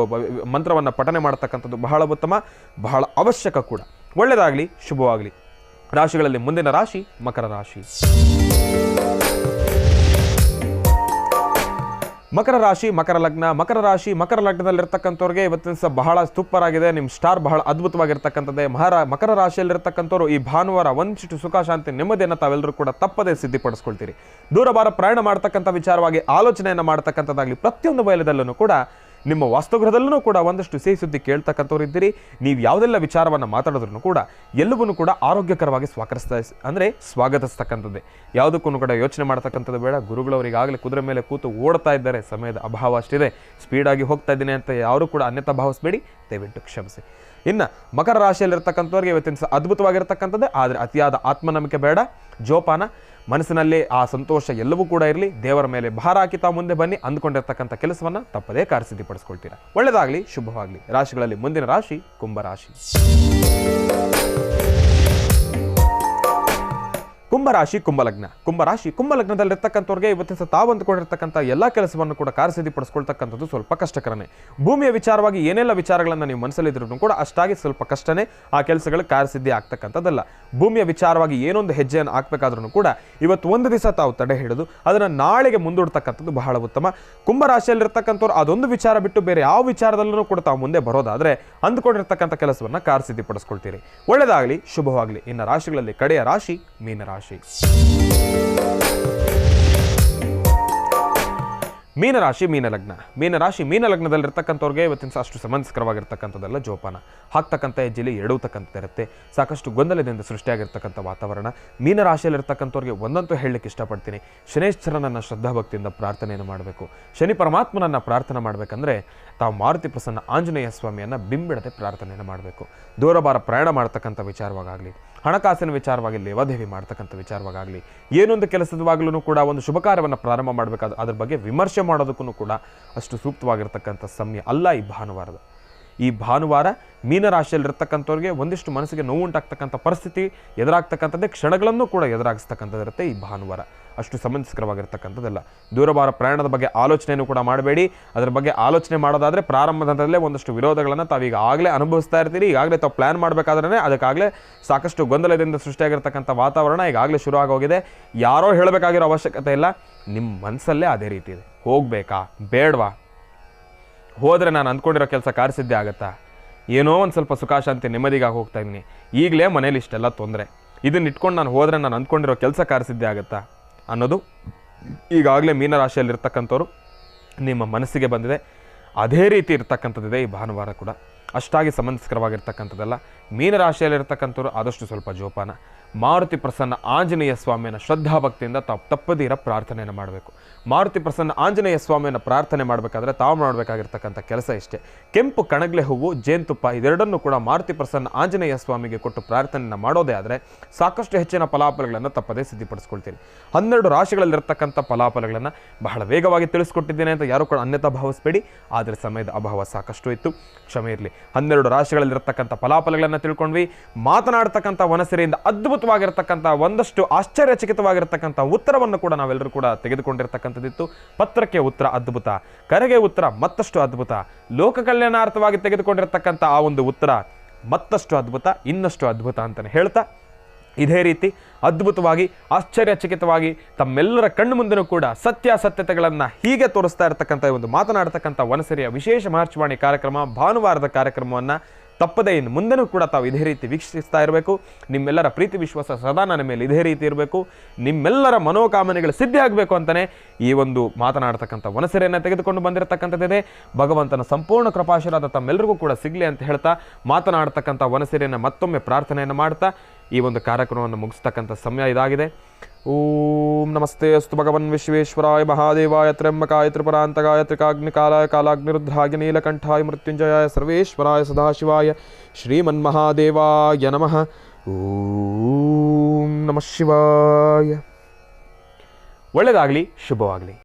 ಮಂತ್ರವನ್ನು ಪಠನೆ ಮಾಡ್ತಕ್ಕಂಥದ್ದು ಬಹಳ ಉತ್ತಮ, ಬಹಳ ಅವಶ್ಯಕ ಕೂಡ. ಒಳ್ಳೆಯದಾಗಲಿ, ಶುಭವಾಗಲಿ. ರಾಶಿಗಳಲ್ಲಿ ಮುಂದಿನ ರಾಶಿ ಮಕರ ರಾಶಿ. ಮಕರ ರಾಶಿ ಮಕರ ಲಗ್ನ. ಮಕರ ಲಗ್ನದಲ್ಲಿರ್ತಕ್ಕಂಥವ್ರಿಗೆ ಇವತ್ತಿನ ದಿವಸ ಬಹಳ ಸೂಪರ್ ಆಗಿದೆ. ನಿಮ್ಮ ಸ್ಟಾರ್ ಬಹಳ ಅದ್ಭುತವಾಗಿರ್ತಕ್ಕಂಥದ್ದೇ. ಮಕರ ರಾಶಿಯಲ್ಲಿರ್ತಕ್ಕಂಥವ್ರು ಈ ಭಾನುವಾರ ಒಂದಿಷ್ಟು ಸುಖ ಶಾಂತಿ ನೆಮ್ಮದಿಯನ್ನು ತಾವೆಲ್ಲರೂ ಕೂಡ ತಪ್ಪದೇ ಸಿದ್ಧಿಪಡಿಸ್ಕೊಳ್ತೀರಿ. ದೂರಭಾರ ಪ್ರಯಾಣ ಮಾಡ್ತಕ್ಕಂಥ ವಿಚಾರವಾಗಿ ಆಲೋಚನೆಯನ್ನು ಮಾಡ್ತಕ್ಕಂಥದ್ದಾಗಲಿ ಪ್ರತಿಯೊಂದು ವಲಯದಲ್ಲೂ ಕೂಡ ನಿಮ್ಮ ವಾಸ್ತುಗೃಹದಲ್ಲೂ ಕೂಡ ಒಂದಷ್ಟು ಸಿಹಿ ಸುದ್ದಿ ಕೇಳ್ತಕ್ಕಂಥವ್ರು ಇದ್ದೀರಿ. ನೀವು ಯಾವುದೆಲ್ಲ ವಿಚಾರವನ್ನು ಮಾತಾಡಿದ್ರೂ ಕೂಡ ಎಲ್ಲವನ್ನೂ ಕೂಡ ಆರೋಗ್ಯಕರವಾಗಿ ಸ್ವಾಗತಿಸ್ತಕ್ಕಂಥದ್ದೇ. ಯಾವುದಕ್ಕೂ ಕೂಡ ಯೋಚನೆ ಮಾಡ್ತಕ್ಕಂಥದ್ದು ಬೇಡ. ಗುರುಗಳವರಿಗಾಗಲೇ ಕುದುರೆ ಮೇಲೆ ಕೂತು ಓಡ್ತಾ ಇದ್ದಾರೆ, ಸಮಯದ ಅಭಾವ ಅಷ್ಟಿದೆ, ಸ್ಪೀಡಾಗಿ ಹೋಗ್ತಾ ಇದ್ದೀನಿ ಅಂತ ಯಾರೂ ಕೂಡ ಅನ್ಯತಾ ಭಾವಿಸಬೇಡಿ, ದಯವಿಟ್ಟು ಕ್ಷಮಿಸಿ. ಇನ್ನು ಮಕರ ರಾಶಿಯಲ್ಲಿರ್ತಕ್ಕಂಥವ್ರಿಗೆ ಇವತ್ತಿನ ಅದ್ಭುತವಾಗಿರ್ತಕ್ಕಂಥದ್ದೇ. ಆದರೆ ಅತಿಯಾದ ಆತ್ಮನಂಬಿಕೆ ಬೇಡ. ಜೋಪಾನ, ಮನಸ್ಸಿನಲ್ಲಿ ಆ ಸಂತೋಷ ಎಲ್ಲವೂ ಕೂಡ ಇರಲಿ. ದೇವರ ಮೇಲೆ ಭಾರ ಹಾಕಿ ತಾವು ಮುಂದೆ ಬನ್ನಿ. ಅಂದುಕೊಂಡಿರ್ತಕ್ಕಂಥ ಕೆಲಸವನ್ನು ತಪ್ಪದೇ ಕಾರ್ಯಸಿದ್ಧಿಪಡಿಸ್ಕೊಳ್ತೀರಾ. ಒಳ್ಳೆಯದಾಗಲಿ, ಶುಭವಾಗಲಿ. ರಾಶಿಗಳಲ್ಲಿ ಮುಂದಿನ ರಾಶಿ ಕುಂಭರಾಶಿ. ಕುಂಭರಾಶಿ ಕುಂಭಲಗ್ನದಲ್ಲಿರ್ತಕ್ಕಂಥವ್ರಿಗೆ ಇವತ್ತಿನ ತಾವು ಅಂದುಕೊಂಡಿರ್ತಕ್ಕಂಥ ಎಲ್ಲ ಕೆಲಸವನ್ನು ಕೂಡ ಕಾರ್ಯಸಿದ್ಧಿಪಡಿಸ್ಕೊಳ್ತಕ್ಕಂಥದ್ದು ಸ್ವಲ್ಪ ಕಷ್ಟಕರನೇ. ಭೂಮಿಯ ವಿಚಾರವಾಗಿ ಏನೆಲ್ಲ ವಿಚಾರಗಳನ್ನು ನೀವು ಮನಸ್ಸಲ್ಲಿದ್ರೂ ಕೂಡ ಅಷ್ಟಾಗಿ ಸ್ವಲ್ಪ ಕಷ್ಟನೇ. ಆ ಕೆಲಸಗಳು ಕಾರ್ಯಸಿದ್ಧಿ ಆಗ್ತಕ್ಕಂಥದ್ದಲ್ಲ. ಭೂಮಿಯ ವಿಚಾರವಾಗಿ ಏನೊಂದು ಹೆಜ್ಜೆಯನ್ನು ಹಾಕಬೇಕಾದ್ರೂ ಕೂಡ ಇವತ್ತು ಒಂದು ದಿವಸ ತಾವು ತಡೆ ಹಿಡಿದು ಅದನ್ನು ನಾಳೆಗೆ ಮುಂದೂಡ್ತಕ್ಕಂಥದ್ದು ಬಹಳ ಉತ್ತಮ. ಕುಂಭರಾಶಿಯಲ್ಲಿರ್ತಕ್ಕಂಥವ್ರು ಅದೊಂದು ವಿಚಾರ ಬಿಟ್ಟು ಬೇರೆ ಯಾವ ವಿಚಾರದಲ್ಲೂ ಕೂಡ ತಾವು ಮುಂದೆ ಬರೋದಾದರೆ ಅಂದುಕೊಂಡಿರ್ತಕ್ಕಂಥ ಕೆಲಸವನ್ನು ಕಾರ್ಯಸಿದ್ಧಿಪಡಿಸ್ಕೊಳ್ತೀರಿ. ಒಳ್ಳೆಯದಾಗಲಿ, ಶುಭವಾಗಲಿ. ಇನ್ನು ರಾಶಿಗಳಲ್ಲಿ ಕಡೆಯ ರಾಶಿ ಮೀನರಾಶಿ. ಮೀನಲಗ್ನದಲ್ಲಿರ್ತಕ್ಕಂಥವ್ರಿಗೆ ಇವತ್ತಿನ ಅಷ್ಟು ಸಮಂಜಸಕರವಾಗಿರ್ತಕ್ಕಂಥದ್ದೆಲ್ಲ. ಜೋಪಾನ, ಹಾಕ್ತಕ್ಕಂಥ ಹೆಜ್ಜೆಯಲ್ಲಿ ಎಡುವತಕ್ಕಂಥದ್ದಿರುತ್ತೆ. ಸಾಕಷ್ಟು ಗೊಂದಲದಿಂದ ಸೃಷ್ಟಿಯಾಗಿರ್ತಕ್ಕಂಥ ವಾತಾವರಣ. ಮೀನರಾಶಿಯಲ್ಲಿರ್ತಕ್ಕಂಥವ್ರಿಗೆ ಒಂದಂತೂ ಹೇಳಲಿಕ್ಕೆ ಇಷ್ಟಪಡ್ತೀನಿ, ಶನೇಶ್ವರನನ್ನು ಶ್ರದ್ಧಾಭಕ್ತಿಯಿಂದ ಪ್ರಾರ್ಥನೆಯನ್ನು ಮಾಡಬೇಕು. ಶನಿ ಪರಮಾತ್ಮನನ್ನು ಪ್ರಾರ್ಥನೆ ಮಾಡಬೇಕಂದ್ರೆ ತಾವು ಮಾರುತಿ ಪ್ರಸನ್ನ ಆಂಜನೇಯ ಸ್ವಾಮಿಯನ್ನು ಬಿಂಬಿಡದೆ ಪ್ರಾರ್ಥನೆಯನ್ನು ಮಾಡಬೇಕು. ದೂರಭಾರ ಪ್ರಯಾಣ ಮಾಡ್ತಕ್ಕಂಥ ವಿಚಾರವಾಗಲಿ, ಹಣಕಾಸಿನ ವಿಚಾರವಾಗಿ ಲೇವಾದೇವಿ ಮಾಡ್ತಕ್ಕಂಥ ವಿಚಾರವಾಗಲಿ, ಏನೊಂದು ಕೆಲಸದವಾಗಲೂ ಕೂಡ ಒಂದು ಶುಭ ಕಾರ್ಯವನ್ನು ಪ್ರಾರಂಭ ಮಾಡಬೇಕಾದ ಅದ್ರ ಬಗ್ಗೆ ವಿಮರ್ಶೆ ಮಾಡೋದಕ್ಕೂ ಕೂಡ ಅಷ್ಟು ಸೂಕ್ತವಾಗಿರ್ತಕ್ಕಂಥ ಸಮಯ ಅಲ್ಲ ಈ ಭಾನುವಾರ. ಮೀನರಾಶಿಯಲ್ಲಿರ್ತಕ್ಕಂಥವ್ರಿಗೆ ಒಂದಿಷ್ಟು ಮನಸ್ಸಿಗೆ ನೋವು ಉಂಟಾಗ್ತಕ್ಕಂಥ ಪರಿಸ್ಥಿತಿ ಎದುರಾಗ್ತಕ್ಕಂಥದ್ದೇ, ಕ್ಷಣಗಳನ್ನು ಕೂಡ ಎದುರಾಗಿಸ್ತಕ್ಕಂಥದ್ದಿರುತ್ತೆ ಈ ಭಾನುವಾರ. ಅಷ್ಟು ಸಮಂಜಸಕರವಾಗಿರ್ತಕ್ಕಂಥದ್ದಲ್ಲ. ದೂರಭಾರ ಪ್ರಯಾಣದ ಬಗ್ಗೆ ಆಲೋಚನೆಯೂ ಕೂಡ ಮಾಡಬೇಡಿ. ಅದರ ಬಗ್ಗೆ ಆಲೋಚನೆ ಮಾಡೋದಾದರೆ ಪ್ರಾರಂಭದ ಹಂತದಲ್ಲೇ ಒಂದಷ್ಟು ವಿರೋಧಗಳನ್ನು ತಾವೀಗ ಆಗಲೇ ಅನುಭವಿಸ್ತಾ ಇರ್ತೀರಿ. ಈಗಾಗಲೇ ತಾವು ಪ್ಲ್ಯಾನ್ ಮಾಡಬೇಕಾದ್ರೆ ಅದಕ್ಕಾಗಲೇ ಸಾಕಷ್ಟು ಗೊಂದಲದಿಂದ ಸೃಷ್ಟಿಯಾಗಿರ್ತಕ್ಕಂಥ ವಾತಾವರಣ ಈಗಾಗಲೇ ಶುರು ಆಗೋಗಿದೆ. ಯಾರೋ ಹೇಳಬೇಕಾಗಿರೋ ಅವಶ್ಯಕತೆ ಇಲ್ಲ, ನಿಮ್ಮ ಮನಸ್ಸಲ್ಲೇ ಅದೇ ರೀತಿ ಇದೆ. ಹೋಗಬೇಕಾ ಬೇಡವಾ, ಹೋದರೆ ನಾನು ಅಂದ್ಕೊಂಡಿರೋ ಕೆಲಸ ಕಾರ್ಯಸಿದ್ಧಿ ಆಗುತ್ತಾ, ಏನೋ ಒಂದು ಸ್ವಲ್ಪ ಸುಖ ಶಾಂತಿ ನೆಮ್ಮದಿಗಾಗಿ ಹೋಗ್ತಾ ಇದ್ದೀನಿ, ಈಗಲೇ ಮನೇಲಿ ಇಷ್ಟೆಲ್ಲ ತೊಂದರೆ, ಇದನ್ನ ಇಟ್ಕೊಂಡು ನಾನು ಹೋದರೆ ನಾನು ಅಂದ್ಕೊಂಡಿರೋ ಕೆಲಸ ಕಾರ್ಯಸಿದ್ಧಿ ಆಗುತ್ತಾ ಅನ್ನೋದು ಈಗಾಗಲೇ ಮೀನರಾಶಿಯಲ್ಲಿರ್ತಕ್ಕಂಥವ್ರು ನಿಮ್ಮ ಮನಸ್ಸಿಗೆ ಬಂದಿದೆ. ಅದೇ ರೀತಿ ಇರ್ತಕ್ಕಂಥದ್ದಿದೆ ಈ ಭಾನುವಾರ ಕೂಡ. ಅಷ್ಟಾಗಿ ಸಮಂಜಸಕರವಾಗಿರ್ತಕ್ಕಂಥದ್ದಲ್ಲ. ಮೀನರಾಶಿಯಲ್ಲಿರ್ತಕ್ಕಂಥವ್ರು ಆದಷ್ಟು ಸ್ವಲ್ಪ ಜೋಪಾನ. ಮಾರುತಿ ಪ್ರಸನ್ನ ಆಂಜನೇಯ ಸ್ವಾಮಿಯನ್ನು ಶ್ರದ್ಧಾಭಕ್ತಿಯಿಂದ ತಾವು ತಪ್ಪದಿರ ಪ್ರಾರ್ಥನೆಯನ್ನು ಮಾಡಬೇಕು. ಮಾರುತಿ ಪ್ರಸನ್ನ ಆಂಜನೇಯ ಸ್ವಾಮಿಯನ್ನು ಪ್ರಾರ್ಥನೆ ಮಾಡಬೇಕಾದ್ರೆ ತಾವು ಮಾಡಬೇಕಾಗಿರ್ತಕ್ಕಂಥ ಕೆಲಸ ಇಷ್ಟೇ. ಕೆಂಪು ಕಣಗ್ಲೆ ಹೂವು, ಜೇನುತುಪ್ಪ ಇದೆರಡನ್ನೂ ಕೂಡ ಮಾರುತಿ ಪ್ರಸನ್ನ ಆಂಜನೇಯ ಸ್ವಾಮಿಗೆ ಕೊಟ್ಟು ಪ್ರಾರ್ಥನೆಯನ್ನು ಮಾಡೋದೇ ಆದರೆ ಸಾಕಷ್ಟು ಹೆಚ್ಚಿನ ಫಲಾಫಲಗಳನ್ನು ತಪ್ಪದೇ ಸಿದ್ಧಿಪಡಿಸ್ಕೊಳ್ತೀರಿ. 12 ರಾಶಿಗಳಲ್ಲಿರ್ತಕ್ಕಂಥ ಫಲಾಫಲಗಳನ್ನು ಬಹಳ ವೇಗವಾಗಿ ತಿಳಿಸ್ಕೊಟ್ಟಿದ್ದೇನೆ ಅಂತ ಯಾರು ಕೂಡ ಅನ್ಯತಾ ಭಾವಿಸಬೇಡಿ. ಆದರೆ ಸಮಯದ ಅಭಾವ ಸಾಕಷ್ಟು ಇತ್ತು, ಕ್ಷಮೆ ಇರಲಿ. 12 ರಾಶಿಗಳಲ್ಲಿರ್ತಕ್ಕಂಥ ಫಲಾಫಲಗಳನ್ನು ತಿಳ್ಕೊಂಡ್ವಿ. ಮಾತನಾಡ್ತಕ್ಕಂಥ ವನಸೆರೆಯಿಂದ ಅದ್ಭುತವಾಗಿರ್ತಕ್ಕಂಥ ಒಂದಷ್ಟು ಆಶ್ಚರ್ಯಚಕಿತವಾಗಿರ್ತಕ್ಕಂಥ ಉತ್ತರವನ್ನು ಕೂಡ ನಾವೆಲ್ಲರೂ ಕೂಡ ತೆಗೆದುಕೊಂಡಿರ್ತಕ್ಕಂಥದ್ದಿತ್ತು. ಪತ್ರಕ್ಕೆ ಉತ್ತರ ಅದ್ಭುತ, ಕರೆಗೆ ಉತ್ತರ ಮತ್ತಷ್ಟು ಅದ್ಭುತ, ಲೋಕ ಕಲ್ಯಾಣಾರ್ಥವಾಗಿ ತೆಗೆದುಕೊಂಡಿರ್ತಕ್ಕಂಥ ಆ ಒಂದು ಉತ್ತರ ಮತ್ತಷ್ಟು ಅದ್ಭುತ, ಇನ್ನಷ್ಟು ಅದ್ಭುತ ಅಂತಲೇ ಹೇಳ್ತಾ ಇದೇ ರೀತಿ ಅದ್ಭುತವಾಗಿ ಆಶ್ಚರ್ಯಚಕಿತವಾಗಿ ತಮ್ಮೆಲ್ಲರ ಕಣ್ಣು ಮುಂದೆನೂ ಕೂಡ ಸತ್ಯಾಸತ್ಯತೆಗಳನ್ನು ಹೀಗೆ ತೋರಿಸ್ತಾ ಇರತಕ್ಕಂಥ ಒಂದು ಮಾತನಾಡ್ತಕ್ಕಂಥ ವನಸೆರೆಯ ವಿಶೇಷ ಮಹರ್ಷಿವಾಣಿ ಕಾರ್ಯಕ್ರಮ, ಭಾನುವಾರದ ಕಾರ್ಯಕ್ರಮವನ್ನು ತಪ್ಪದೇ ಇನ್ನು ಮುಂದೆನೂ ಕೂಡ ತಾವು ಇದೇ ರೀತಿ ವೀಕ್ಷಿಸ್ತಾ ಇರಬೇಕು. ನಿಮ್ಮೆಲ್ಲರ ಪ್ರೀತಿ ವಿಶ್ವಾಸ ಸದಾ ನನ್ನ ಮೇಲೆ ಇದೇ ರೀತಿ ಇರಬೇಕು. ನಿಮ್ಮೆಲ್ಲರ ಮನೋಕಾಮನೆಗಳು ಸಿದ್ಧಿ ಆಗಬೇಕು ಅಂತಲೇ ಈ ಒಂದು ಮಾತನಾಡ್ತಕ್ಕಂಥ ವನಸೆರೆಯನ್ನು ತೆಗೆದುಕೊಂಡು ಬಂದಿರತಕ್ಕಂಥದ್ದಿದೆ. ಭಗವಂತನ ಸಂಪೂರ್ಣ ಕೃಪಾಶೀರ್ವಾದ ತಮ್ಮೆಲ್ಲರಿಗೂ ಕೂಡ ಸಿಗಲಿ ಅಂತ ಹೇಳ್ತಾ ಮಾತನಾಡ್ತಕ್ಕಂಥ ವನಸೆರೆಯನ್ನು ಮತ್ತೊಮ್ಮೆ ಪ್ರಾರ್ಥನೆಯನ್ನು ಮಾಡ್ತಾ ಈ ಒಂದು ಕಾರ್ಯಕ್ರಮವನ್ನು ಮುಗಿಸ್ತಕ್ಕಂಥ ಸಮಯ ಇದಾಗಿದೆ. ಓಂ ನಮಸ್ತೆ ಅಸ್ತು ಭಗವನ್ ವಿಶ್ವೇಶ್ವರಾಯ ಮಹಾದೇವಾಯ ತ್ರ್ಯಂಬಕಾಯ ತ್ರಿಪುರಾಂತಕಾಯ ತ್ರಿಕಾಗ್ನಿಕಾಲಾಯ ಕಾಲಾಗ್ನಿರುದ್ರಾಯ ನೀಲಕಂಠಾಯ ಮೃತ್ಯುಂಜಯಾಯ ಸರ್ವೇಶ್ವರಾಯ ಸದಾಶಿವಾಯ ಶ್ರೀಮನ್ಮಹಾದೇವಾಯ ನಮಃ. ಓಂ ನಮಃ ಶಿವಾಯ. ಒಳ್ಳೆಯದಾಗಲಿ, ಶುಭವಾಗಲಿ.